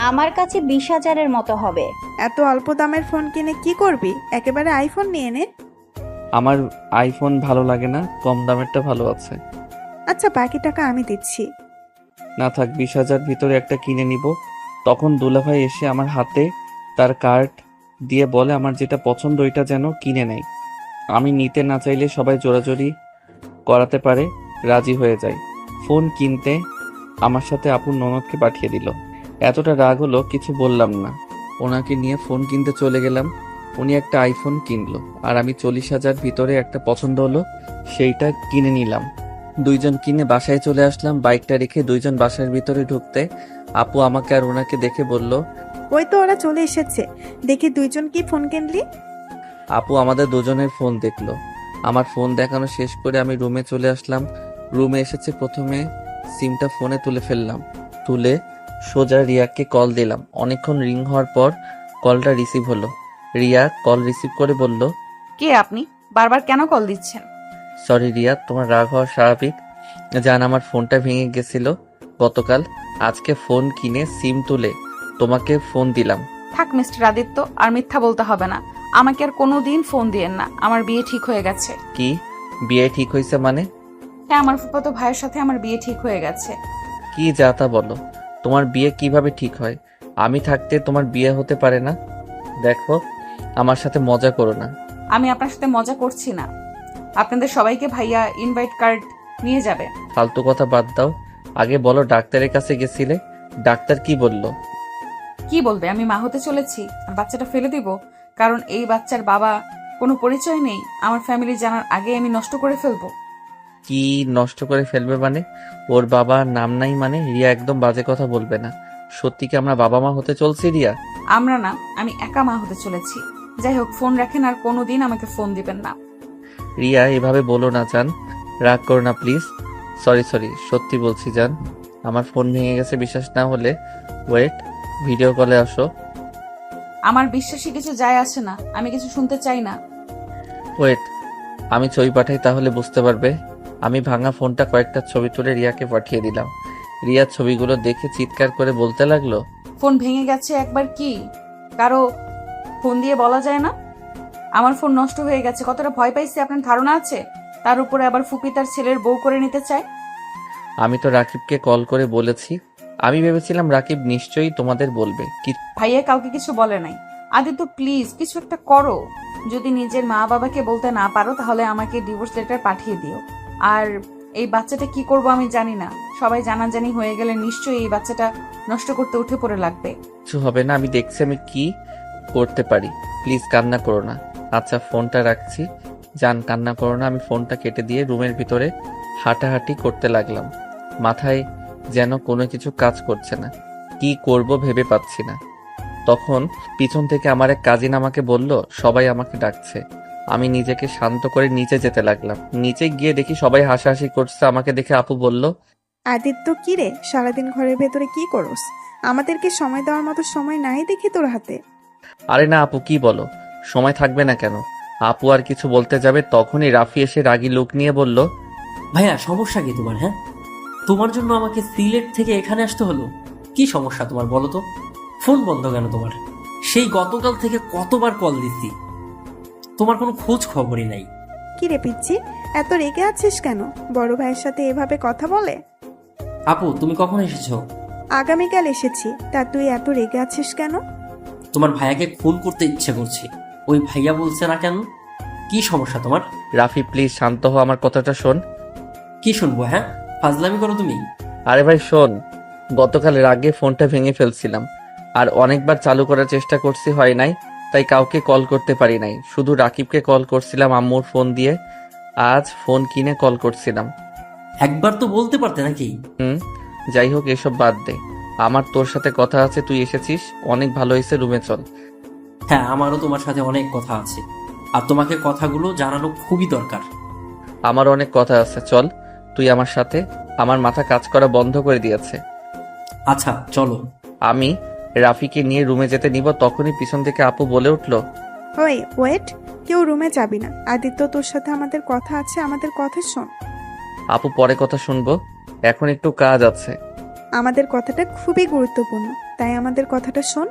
আমার কাছে 20,000-এর মতো হবে। এত অল্প দামের ফোন কিনে কি করবি? একেবারে আইফোন নিয়ে নে। আমার আইফোন ভালো লাগে না, কম দামেরটা ভালো আছে। আচ্ছা, বাকি টাকা আমি দিচ্ছি। না থাক, 20,000 ভিতরে একটা কিনে নিব। তখন দুলাভাই এসে আমার হাতে তার কার্ড দিয়ে বলে আমার যেটা পছন্দ ওইটা যেন কিনে নেয়। আমি নিতে না চাইলে সবাই জোরাজোরি করাতে পারে, রাজি হয়ে যায়। ফোন কিনতে আমার সাথে আপুর ননদকে পাঠিয়ে দিল। এতটা রাগ হলো কিছু বললাম না। ওনাকে নিয়ে ফোন কিনতে চলে গেলাম। উনি একটা আইফোন কিনলো আর আমি 40,000 ভিতরে একটা পছন্দ হলো সেইটা কিনে নিলাম। দুইজন কিনে বাসায় চলে আসলাম। বাইকটা রেখে দুইজন বাসার ভিতরে ঢুকতে আপু আমাকে আর ওনাকে দেখে বলল, ওই তো ওরা চলে এসেছে, দেখি দুইজন কি ফোন কিনলি। আপু আমাদের দুজনের ফোন দেখলো। আমার ফোন দেখানো শেষ করে আমি রুমে চলে আসলাম। রুমে এসেছে প্রথমে সিমটা ফোনে তুলে ফেললাম। তুলে সোজা রিয়াকে কল দিলাম। অনেকক্ষণ রিং হওয়ার পর কলটা রিসিভ হলো। রিয়া কল রিসিভ করে বলল, কে আপনি? বারবার কেন কল দিচ্ছেন? সরি রিয়া, তোমার রাগ হওয়া স্বাভাবিক। জান, আমার ফোনটা ভেঙে গেছিল গতকাল। আজকে ফোন কিনে সিম তুলে তোমাকে ফোন দিলাম। থাক মিস্টার আদিত্য, আর মিথ্যা বলতে হবে না। আমাকে আর কোনোদিন ফোন দিয়েন না। আমার বিয়ে ঠিক হয়ে গেছে। কি বিয়ে ঠিক হয়েছে মানে? হ্যাঁ, আমার ফুফাতো ভাইয়ের সাথে আমার বিয়ে ঠিক হয়ে গেছে। কি যা তা বলো, তোমার বিয়ে কিভাবে ঠিক হয়? আমি থাকতে তোমার বিয়ে হতে পারে না। দেখো, আমার সাথে মজা করো না। আমি আপনার সাথে মজা করছি না। আপনাদের সবাইকে ভাইয়া ইনভাইট কার্ড নিয়ে যাবে। ফালতু কথা বাদ দাও, আগে বলো ডাক্তারের কাছে গেছিলে, ডাক্তার কি বললো? কি বলবে? আমি মা হতে চলেছি আর বাচ্চাটা ফেলে দিব কারণ এই বাচ্চার বাবা কোনো পরিচয় নেই? আমার ফ্যামিলি জানার আগে আমি নষ্ট করে ফেলবো? কি নষ্ট করে ফেলবে মানে? ওর বাবা নাম নাই মানে? রিয়া একদম বাজে কথা বলবে না। সত্যি কি আমরা বাবা মা হতে চলছি রিয়া? আমরা না, আমি একা মা হতে চলেছি। যাই হোক, ফোন রাখেন আর কোনোদিন আমাকে ফোন দিবেন না। রিয়া এভাবে বলো না জান, রাগ করো না প্লিজ। সরি সত্যি বলছি জান, আমার ফোন ভেঙে গেছে। বিশ্বাস না হলে ওয়েট, ভিডিও কলে আসো। আমার বিশ্বাসী কিছু যায় আসে না, আমি কিছু শুনতে চাই না। ওয়েট, আমি ছবি পাঠাই তাহলে বুঝতে পারবে। আমি ভাঙা ফোনটা কয়েকটা ছবি তুলে রিয়াকে পাঠিয়ে দিলাম। রিয়া ছবিগুলো দেখে চিৎকার করে বলতে লাগলো, ফোন ভেঙে গেছে একবার কি কারো ফোন দিয়ে বলা যায় না? আমার ফোন নষ্ট হয়ে গেছে, কতটা ভয় পাইছি আপনার ধারণা আছে? তার উপরে আবার ফুপি তার ছেলের বউ করে নিতে চায়। আমি তো রাকিবকে কল করে বলেছি। আমি ভেবেছিলাম রাকিব নিশ্চয়ই তোমাদের বলবে। কি ভাইয়া কাউকে কিছু বলে নাই। আদিত্য প্লিজ কিছু একটা করো। যদি নিজের মা বাবাকে বলতে না পারো তাহলে আমাকে ডিভোর্স লেটার পাঠিয়ে দিও। আর এই বাচ্চাটা কি করব আমি জানি না। সবাই জানাজানি হয়ে গেলে নিশ্চয়ই এই বাচ্চাটা নষ্ট করতে উঠে পড়ে লাগবে। কিছু হবে না, আমি দেখছি আমি কি করতে পারি। প্লিজ কান্না করো না। আচ্ছা ফোনটা রাখছি, জান কান্না করো না। আমি ফোনটা কেটে দিয়ে রুমের ভিতরে হাঁটাহাঁটি করতে লাগলাম। মাথায় যেন কোনো কিছু কাজ করছে না, কি করব ভেবে পাচ্ছি না। তখন পিছন থেকে আমার এক কাজিন আমাকে বলল সবাই আমাকে ডাকছে। আমি নিজেকে শান্ত করে নিচে যেতে লাগলাম। নিচে গিয়ে দেখি সবাই হাসাহাসি করছে। আমাকে দেখে আপু বলল, আদিত্য কি রে, সারাদিন ঘরের ভেতরে কি করস? আমাদেরকে সময় দেওয়ার মতো সময় নাই দেখি তোর হাতে। আরে না আপু, কি বলো, সময় থাকবে না কেন? আপু আর কিছু বলতে যাবে তখনই রাফি এসে রাগী লোক নিয়ে বলল, ভাইয়া সমস্যা কি তোমার? হ্যাঁ, তোমার জন্য আমাকে সিলেট থেকে এখানে আসতে হলো। কি সমস্যা তোমার বলো তো? ফোন বন্ধ কেন তোমার? সেই গতকাল থেকে কতবার কল দিচ্ছি, তোমার কোনো খোঁজ খবরই নাই। কি রে পিচ্ছি, এত রেগে আছিস কেন? বড় ভাইয়ের সাথে এভাবে কথা বলে? আপু তুমি কখন এসেছো? আগামীকাল এসেছি, তা তুই এত রেগে আছিস কেন? তোমার ভাইয়াকে খুন করতে ইচ্ছে করছে, ওই ভাইয়া বলছে না কেন? কি সমস্যা তোমার? রাফি প্লিজ শান্ত হও, আমার কথাটা শোন। কি শুনবো? হ্যাঁ, ফাজলামি করো তুমি। আরে ভাই শোন, গতকাল রাগে ফোনটা ভেঙে ফেলছিলাম আর অনেকবার চালু করার চেষ্টা করছি, হয় নাই। তাই কাউকে কল করতে পারি নাই, শুধু রাকিবকে কল করছিলাম আম্মুর ফোন দিয়ে। আজ ফোন কিনে কল করছিলাম। একবার তো বলতে পারতে নাকি? যাই হোক এসব বাদ দে, আমার তোর সাথে কথা আছে। তুই এসেছিস, অনেক ভালো হয়েছে, রুমে চল। হ্যাঁ, আমারও তোমার সাথে অনেক কথা আছে, আর তোমাকে কথাগুলো জানানো খুবই দরকার। আমার অনেক কথা আছে, চল তুই আমার সাথে। আমার মাথা কাজ করা বন্ধ করে দিয়েছে। আচ্ছা চলো। আমি রাফিকে নিয়ে রুমে যেতে নিব, তখনই পিছন থেকে আপু বলে উঠলো, ওয়েট, কেউ রুমে যাবি না। আদিত্য তোর সাথে আমাদের কথা আছে, আমাদের কথা শোন। আপু পরে কথা শুনবো, এখন একটু কাজ আছে। আমাদের কথাটা খুবই গুরুত্বপূর্ণ, তাই আমাদের কথাটা শোন।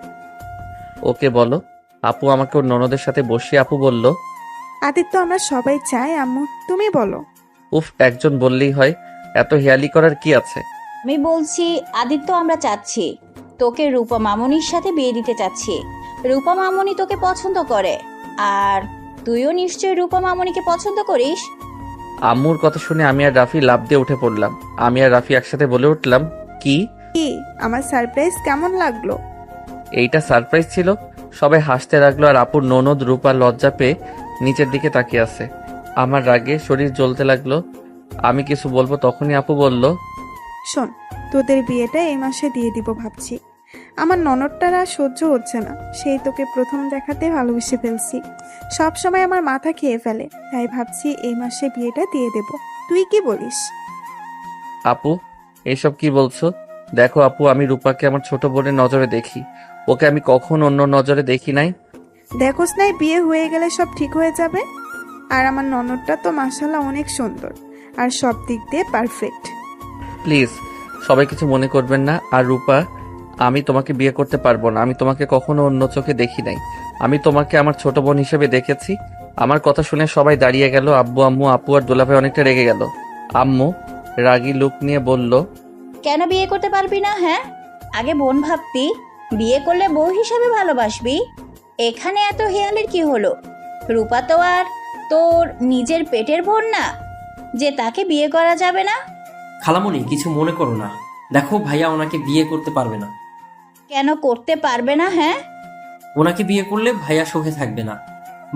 ওকে বলো। আপু আমাকে ওর ননদের সাথে বসিয়ে আপু বলল, আদিত্য আমরা সবাই চাই, আম্মু তুমি বলো। উফ, একজন বললেই হয়, এত হেয়ালি করার কি আছে? আমি বলছি আদিত্য, আমরা চাচ্ছি তোকে রূপা মামনির সাথে বিয়ে দিতে চাচ্ছি। রূপা মামনি তোকে পছন্দ করে, আর তুইও নিশ্চয়ই রূপা মামনিকে পছন্দ করিস। আম্মুর কথা শুনে আমি আর রাফি লাফ দিয়ে উঠে পড়লাম। আমি আর রাফি একসাথে বলে উঠলাম, কি? কি আমার সারপ্রাইজ কেমন লাগলো? এইটা সারপ্রাইজ ছিল? সবাই হাসতে লাগলো আর আপুর ননদ রূপা লজ্জা পেয়ে নিচের দিকে তাকিয়ে আছে। আমার রাগে শরীর জ্বলতে লাগলো। আমি কিছু বলবো তখনই আপু বলল, শোন, তোদের বিয়েটা এই মাসে দিয়ে দিব ভাবছি। আমার ননদটার আর সহ্য হচ্ছে না, সেই তোকে প্রথম দেখাতে ভালোবেসে ফেলছি। সব সময় আমার মাথা খেয়ে ফেলে, তাই ভাবছি এই মাসে বিয়েটা দিয়ে দেব। তুই কি বলিস? আপু এইসব কি বলছো? দেখো আপু, আমি রূপাকে আমার ছোট বোনের নজরে দেখি, ওকে আমি কখন অন্য নজরে দেখি নাই। দেখোস নাই, বিয়ে হয়ে গেলে সব ঠিক হয়ে যাবে। আর আমার ননদটা তো মাশাআল্লাহ অনেক সুন্দর আর সব দিক দিয়ে পারফেক্ট। প্লিজ সবাই কিছু মনে করবেন না। আর রূপা, আমি তোমাকে বিয়ে করতে পারবো না। আমি তোমাকে কখনো অন্য চোখে দেখি নাই। আমি তোমাকে আমার ছোট বোন হিসেবে দেখেছি। আমার কথা শুনে সবাই দাঁড়িয়ে গেল। আব্বু আম্মু আপু আর দোলাভাই অনেকটা রেগে গেল। আম্মু রাগী লুক নিয়ে বলল, কেন বিয়ে করতে পারবি না? হ্যাঁ, আগে বোন ভাবতি, বিয়ে করলে বউ হিসেবে ভালোবাসবি। এখানে এত হেয়ালের কি হলো? রূপা তো আর তোর নিজের পেটের বোন না যে তাকে বিয়ে করা যাবে না। খালামণি কিছু মনে করো না, দেখো ভাইয়া ওনাকে বিয়ে করতে পারবে না। কেন করতে পারবে না? হ্যাঁ, ওনাকে বিয়ে করলে ভাইয়া সুখে থাকবে না,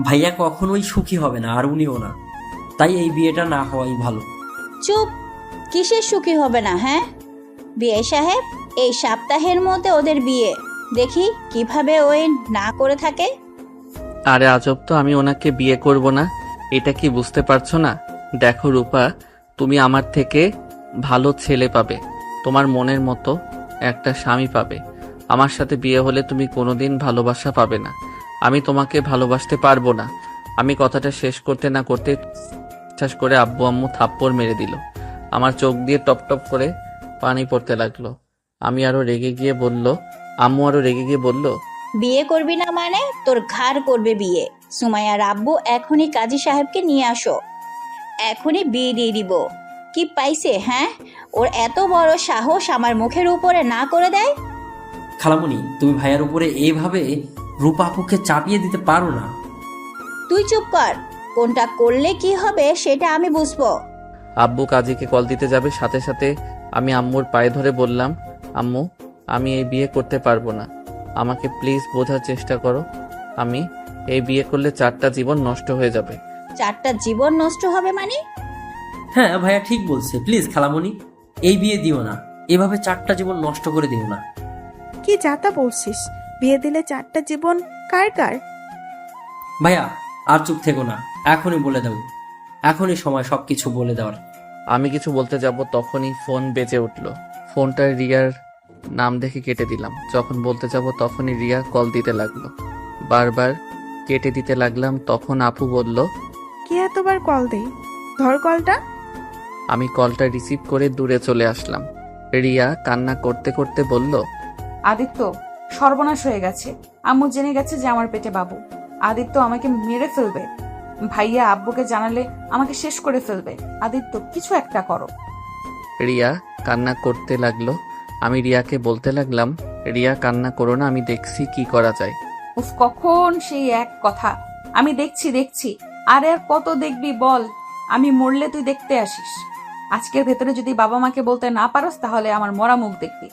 ভাইয়া কখনোই সুখী হবে না, আর উনিও না। তাই এই বিয়েটা না হওয়াই ভালো। চুপ, কিসের সুখী হবে না, হ্যাঁ? বিয়ে সাহেব, এই সপ্তাহের মধ্যে ওদের বিয়ে, দেখি কিভাবে ওই না করে থাকে। আরে আজব তো, আমি ওনাকে বিয়ে করব না, এটা কি বুঝতে পারছো না? দেখো রূপা, তুমি আমার থেকে ভালো ছেলে পাবে, তোমার মনের মতো একটা স্বামী পাবে। আমার সাথে বিয়ে হলে তুমি কোনোদিন ভালোবাসা পাবে না, আমি তোমাকে ভালোবাসতে পারবো না। আমি কথাটা শেষ করতে না করতে ঠাস করে আব্বু আম্মু থাপ্পড় মেরে দিল। আমার চোখ দিয়ে টপ টপ করে পানি পড়তে লাগলো। আম্মু আরো রেগে গিয়ে বলল, বিয়ে করবি না মানে তোর ঘাড় করবে বিয়ে। সুমাইয়ার আব্বু এখনই কাজী সাহেবকে নিয়ে আসো, এখনই বিয়ে দিয়ে দিব। কি পাইছে, হ্যাঁ? ওর এত বড় সাহস আমার মুখের উপরে না করে দেয়। খালামণি, তুমি ভাইয়ার উপরে এইভাবে রূপা আপুকে চাপিয়ে দিতে পারো না। তুই চুপ কর, কোনটা করলে কি হবে সেটা আমি বুঝবো। আব্বু কাজীকে কল দিতে যাবে, সাথে সাথে আমি আম্মুর পায়ে ধরে বললাম, আম্মু আমি এই বিয়ে করতে পারবো না, আমাকে প্লিজ বোঝার চেষ্টা করো। আমি এই বিয়ে করলে 4টা জীবন নষ্ট হয়ে যাবে। 4টা জীবন নষ্ট হবে মানে? হ্যাঁ ভাইয়া ঠিক বলছে, প্লিজ খালামণি এই বিয়ে দিও না, এভাবে 4টা জীবন নষ্ট করে দিও না। কি যাতা বলছিস? বিয়ে দিলে 4টা জীবন কার কার? ভাইয়া আর চুপ থেকো না, এখনই বলে দাও, এখনই সময় সবকিছু বলে দেওয়ার। আমি কিছু বলতে যাব তখনই ফোন বেজে উঠল। ফোনটা রিয়ার নাম দেখে কেটে দিলাম। যখন বলতে যাব তখনই রিয়া কল দিতে লাগলো। বারবার কেটে দিতে লাগলাম। তখন আপু বলল, কে এতবার কল দেই? ধর কলটা। আমি কলটা রিসিভ করে দূরে চলে আসলাম। রিয়া কান্না করতে করতে বলল, আদিত্য, সর্বনাশ হয়ে গেছে। আম্মু জেনে গেছে যে আমার পেটে বাবু। আদিত্য আমাকে মেরে ফেলবে। ভাইয়া আব্বুকে জানালে আমাকে শেষ করে ফেলবে। আদিত্য, কিছু একটা করো। রিয়া কান্না করতে লাগলো। আমি রিয়াকে বলতে লাগলাম, রিয়া কান্না করো না, আমি দেখছি কি করা যায়। উফ, কখন সেই এক কথা, আমি দেখছি। আরে আর কত দেখবি বল? আমি মরলে তুই দেখতে আসিস। আজকের ভেতরে যদি বাবা মাকে বলতে না পারস তাহলে আমার মরা মুখ দেখবি।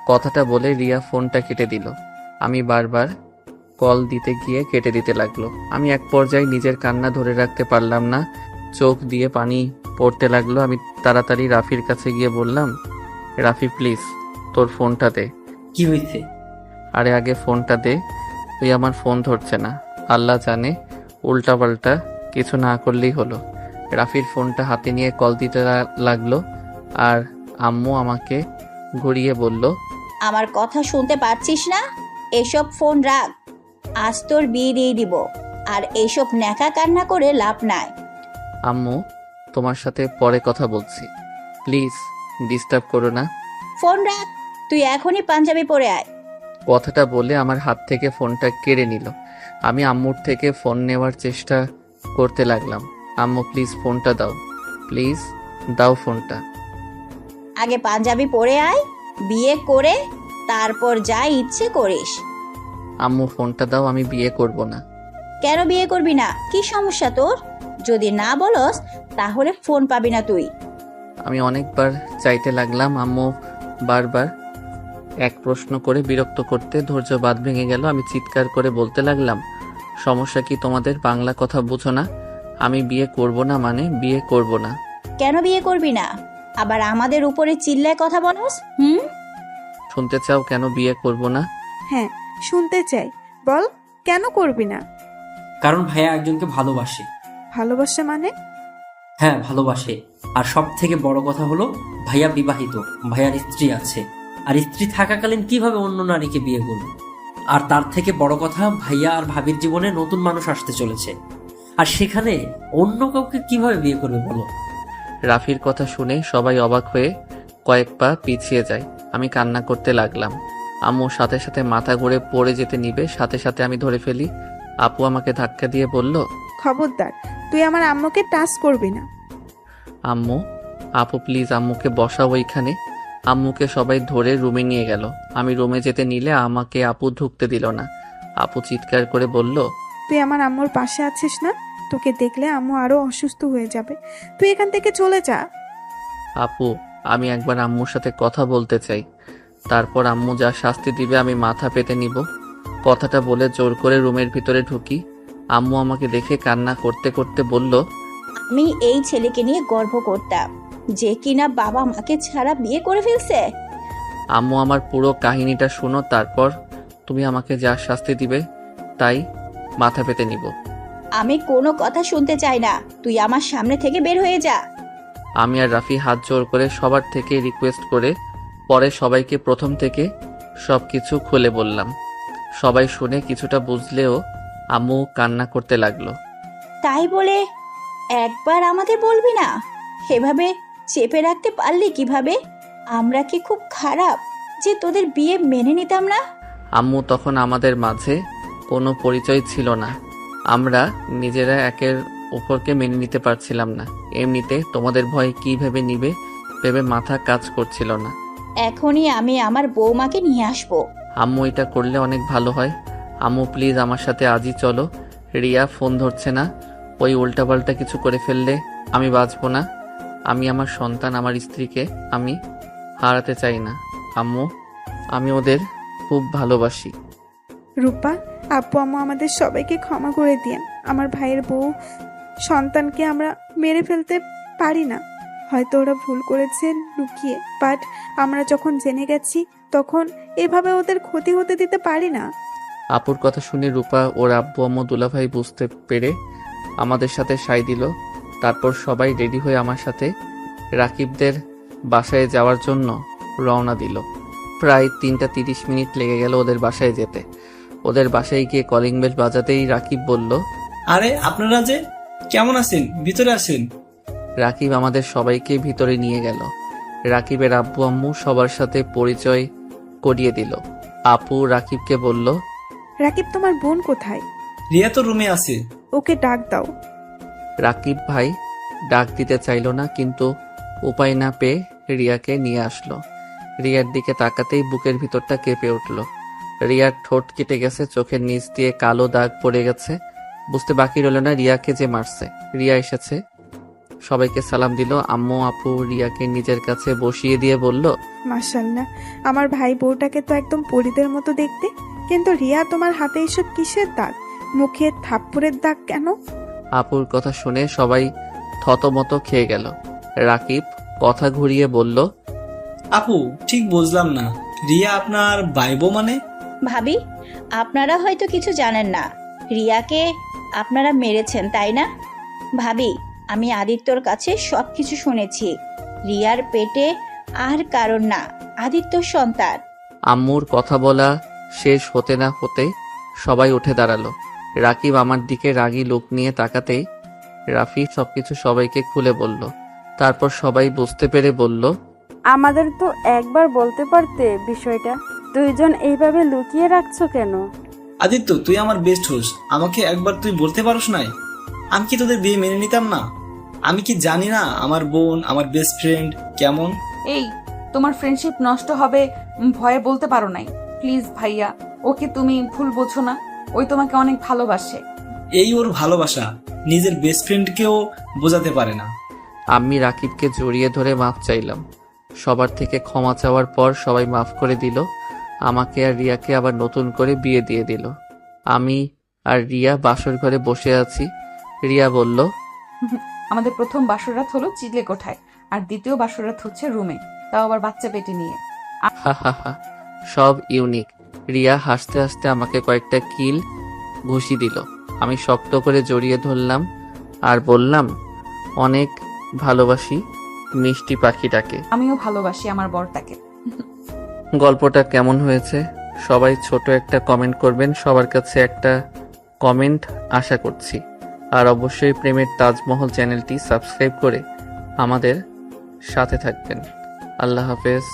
কথাটা বলে রিয়া ফোনটা কেটে দিল। আমি বারবার কল দিতে গিয়ে কেটে দিতে লাগলো। আমি এক পর্যায়ে নিজের কান্না ধরে রাখতে পারলাম না, চোখ দিয়ে পানি পড়তে লাগলো। আমি তাড়াতাড়ি রাফির কাছে গিয়ে বললাম, রাফি প্লিজ তোর ফোনটা দে। কি হয়েছে? আরে আগে ফোনটা দে, তুই আমার ফোন ধরছে না। আল্লাহ জানে উল্টাপাল্টা কিছু না করলেই হলো। রাফির ফোনটা হাতে নিয়ে কল দিতে লাগলো। আর আম্মু আমাকে ঘুরিয়ে বলল, আমার কথা শুনতে পাচ্ছিস না? এসব ফোন রাখ, আজ তোর বিয়ে দিয়ে দিব। আর এইসব ন্যাকা কান্না করে লাভ নাই। আম্মু তোমার সাথে পরে কথা বলছি, প্লিজ ডিস্টার্ব করো না। ফোন রাখ, তুই এখনই পাঞ্জাবি পরে আয়। কথাটা বলে আমার হাত থেকে ফোনটা কেড়ে নিল। আমি আম্মুর থেকে ফোন নেওয়ার চেষ্টা করতে লাগলাম। আম্মু প্লিজ ফোনটা দাও, প্লিজ দাও ফোনটা। আগে পাঞ্জাবি পরে আয়, বিয়ে করে তারপর যা ইচ্ছে করিস। আম্মু ফোনটা দাও, আমি বিয়ে করব না। কেন বিয়ে করবি না? কি সমস্যা তোর? যদি না বলস তাহলে ফোন পাবি না তুই। আমি অনেকবার চাইতে লাগলাম। আম্মু বারবার এক প্রশ্ন করে বিরক্ত করতে ধৈর্য বাঁধ ভেঙে গেল। আমি চিৎকার করে বলতে লাগলাম, সমস্যা কি তোমাদের? বাংলা কথা বুঝো না? আমি বিয়ে করব না মানে বিয়ে করব না। কেন বিয়ে করবি না? আবার আমাদের উপরে চিল্লায় কথা বলস? শুনতে চাও কেন বিয়ে করব না? হ্যাঁ, শুনতে চাই, বল কেন করবি না? কারণ ভাইয়া একজনকে ভালোবাসে। ভালোবাসা মানে? হ্যাঁ ভালোবাসে। আর সব থেকে বড় কথা হলো ভাইয়া বিবাহিত, ভাইয়ার স্ত্রী আছে। আর স্ত্রী থাকাকালীন কিভাবে অন্য নারীকে বিয়ে করবে? আর তার থেকে বড় কথা, ভাইয়া আর ভাবির জীবনে নতুন মানুষ আসতে চলেছে, আর সেখানে অন্য কাউকে কিভাবে বিয়ে করবে বলো? রাফির কথা শুনে সবাই অবাক হয়ে কয়েক পা পিছিয়ে যায়। আমি কান্না করতে লাগলাম। আম্মু সাথে সাথে মাথা ঘুরে পড়ে যেতে নিবে, সাথে সাথে আমি ধরে ফেলি। আপু আমাকে ধাক্কা দিয়ে বলল, খবরদার, তুই আমার আম্মুকে টাচ করবি না। আম্মু, আপু প্লিজ আম্মুকে বসাও ওইখানে। আম্মুকে সবাই ধরে রুমে নিয়ে গেল। আমি রুমে যেতে নিলে আমাকে আপু ঢুকতে দিল না। আপু চিৎকার করে বলল, তুই আমার আম্মুর পাশে আছিস না? তোকে দেখলে আম্মু আরো অসুস্থ হয়ে যাবে, তুই এখান থেকে চলে যা। আপু আমি একবার আম্মুর সাথে কথা বলতে চাই, তারপর আম্মু যা শাস্তি দিবে আমি মাথা পেতে নিব। কথাটা বলে জোর করে রুমের ভিতরে ঢুকি। আম্মু আমাকে দেখে কান্না করতে করতে বলল, আমি এই ছেলেকে নিয়ে গর্ব করতাম, যে কিনা বাবা মাকে ছাড়া বিয়ে করে ফেলছে। আম্মু আমার পুরো কাহিনীটা শোনো, তারপর তুমি আমাকে যা শাস্তি দিবে তাই মাথা পেতে নিব। আমি কোনো কথা শুনতে চাই না, তুই আমার সামনে থেকে বের হয়ে যা। আমি আর রাফি হাত জোর করে সবার থেকে রিকোয়েস্ট করে পরে সবাইকে প্রথম থেকে সবকিছু খুলে বললাম। সবাই শুনে কিছুটা বুঝলেও আম্মু কান্না করতে লাগলো। তাই বলে একবার আমাদের বলবি না? এভাবে চেপে রাখতে পারলি কিভাবে? আমরা কি খুব খারাপ যে তোদের বিয়ে মেনে নিতাম না? আম্মু তখন আমাদের মাঝে কোনো পরিচয় ছিল না, আমরা নিজেরা একের উপরকে মেনে নিতে পারছিলাম না। এমনিতে তোমাদের ভয় কি ভেবে নিবে ভেবে মাথা কাজ করছিল না। এখনই আমি আমার বৌমাকে নিয়ে আসবো। আম্মু এটা করলে অনেক ভালো হয়। আম্মু প্লিজ আমার সাথে আজই চলো। রিয়া ফোন ধরছে না, ওই উল্টাপাল্টা কিছু করে ফেললে আমি বাঁচবো না। আমি আমার সন্তান, আমার স্ত্রীকে আমি হারাতে চাই না। আম্মু, আমি ওদের খুব ভালোবাসি। রূপা, আব্বু আম্মু আমাদের সবাইকে ক্ষমা করে দিয়েন। আমার ভাইয়ের বউ সন্তানকে আমরা মেরে ফেলতে পারি না, হয়তো ওরা ভুল করেছে লুকিয়ে, বাট আমরা যখন জেনে গেছি তখন এভাবে ওদের ক্ষতি হতে দিতে পারি না। আপুর কথা শুনে রূপা ওর আব্বু আম্মু দুলাভাই বুঝতে পেরে আমাদের সাথে সাই দিল। তারপর সবাই রেডি হয়ে আমার সাথে রাকিবদের বাসায় যাওয়ার জন্য রওনা দিল। প্রায় 3:30 লেগে গেল ওদের বাসায় যেতে। ওদের বাসায় গিয়ে কলিং বেল বাজাতেই রাকিব বলল, আরে আপনারা যে কেমন আছেন, ভিতরে আসেন। রাকিব আমাদের সবাইকে ভিতরে নিয়ে গেল। রাকিবের আব্বু আম্মু সবার সাথে পরিচয় করিয়ে দিল। আপু রাকিবকে বলল, রাকিব, তোমার বোন কোথায়? রিয়া তো রুমে আছে। ওকে ডাক দাও। রাকিব ভাই ডাক দিতে চাইল না, কিন্তু উপায় না পেয়ে রিয়াকে নিয়ে আসলো। রিয়ার দিকে তাকাতেই বুকের ভিতরটা কেঁপে উঠল। রিয়ার ঠোঁট কেটে গেছে, চোখের নিচ দিয়ে কালো দাগ পড়ে গেছে। বুঝতে বাকি রইল না রিয়াকে যে মারছে। রিয়া এসেছে, সবাইকে সালাম দিল। আম্মু আপু রিয়াকে নিজের কাছে বসিয়ে দিয়ে বলল, মাশাআল্লাহ, আমার ভাই বউটাকে তো একদম পরীদের মতো দেখতে, কিন্তু রিয়া তোমার হাতে এসব কিসের দাগ? মুখে থাপ্পড়ের দাগ কেন? আপুর কথা শুনে সবাই থতমত খেয়ে গেল। রাকিব কথা ঘুরিয়ে বলল, আপু ঠিক বুঝলাম না, রিয়া আপনার বাইবো মানে? ভাবি, আপনারা হয়তো কিছু জানেন না, রিয়াকে আপনারা মেরেছেন তাই না? ভাবি, আমি আদিত্যর কাছে সব কিছু শুনেছি। রিয়ার পেটে আর কারণ না, আদিত্যর সন্তান। আম্মুর কথা বলা শেষ হতে না হতে সবাই উঠে দাঁড়ালো। রাকিব আমার দিকে রাগী লোক নিয়ে তাকাতেই রাফি সবকিছু সবাইকে খুলে বলল। তারপর সবাই বুঝতে পেরে বলল, আমাদের তো একবার বলতে পারতে বিষয়টা, দুইজন এইভাবে লুকিয়ে রাখছো কেন? আদিত্য, তুই আমার বেস্ট হোস, আমাকে একবার তুই বলতে পারোস নাই? আমি কি তোদের বিয়ে মেনে নিতাম না? আমি কি জানি না আমার বোন, আমার বেস্ট ফ্রেন্ড কেমন? এই, তোমার ফ্রেন্ডশিপ নষ্ট হবে ভয়ে বলতে পারো নাই। প্লিজ ভাইয়া, ওকে তুমি ভুল বোঝো না, ওই তোমাকে অনেক ভালোবাসে। এই ওর ভালোবাসা নিজের বেস্ট ফ্রেন্ডকেও বোঝাতে পারে না। আমি রাকিবকে জড়িয়ে ধরে মাফ চাইলাম। সবার থেকে ক্ষমা চাওয়ার পর সবাই মাফ করে দিল। আমাকে আর রিয়াকে আবার নতুন করে বিয়ে দিয়ে দিল। আমি আর রিয়া বাসর ঘরে বসে আছি। রিয়া বলল, আমাদের প্রথম বাসরাত হলো চিলে কোঠায়, আর দ্বিতীয় বাসরাত হচ্ছে রুমে, তাও আবার বাচ্চা পেটে নিয়ে। হা হা হা, সব ইউনিক। রিয়া হাসতে হাসতে আমাকে কয়েকটা কিল ঘুষি দিল। আমি শক্ত করে জড়িয়ে ধরলাম আর বললাম, অনেক ভালোবাসি মিষ্টি পাখিটাকে। আমিও ভালোবাসি আমার বরটাকে। গল্পটা কেমন হয়েছে সবাই ছোট একটা কমেন্ট করবেন। সবার কাছে একটা কমেন্ট আশা করছি। আর অবশ্যই প্রেমের তাজমহল চ্যানেলটি সাবস্ক্রাইব করে আমাদের সাথে থাকবেন। আল্লাহ হাফেজ।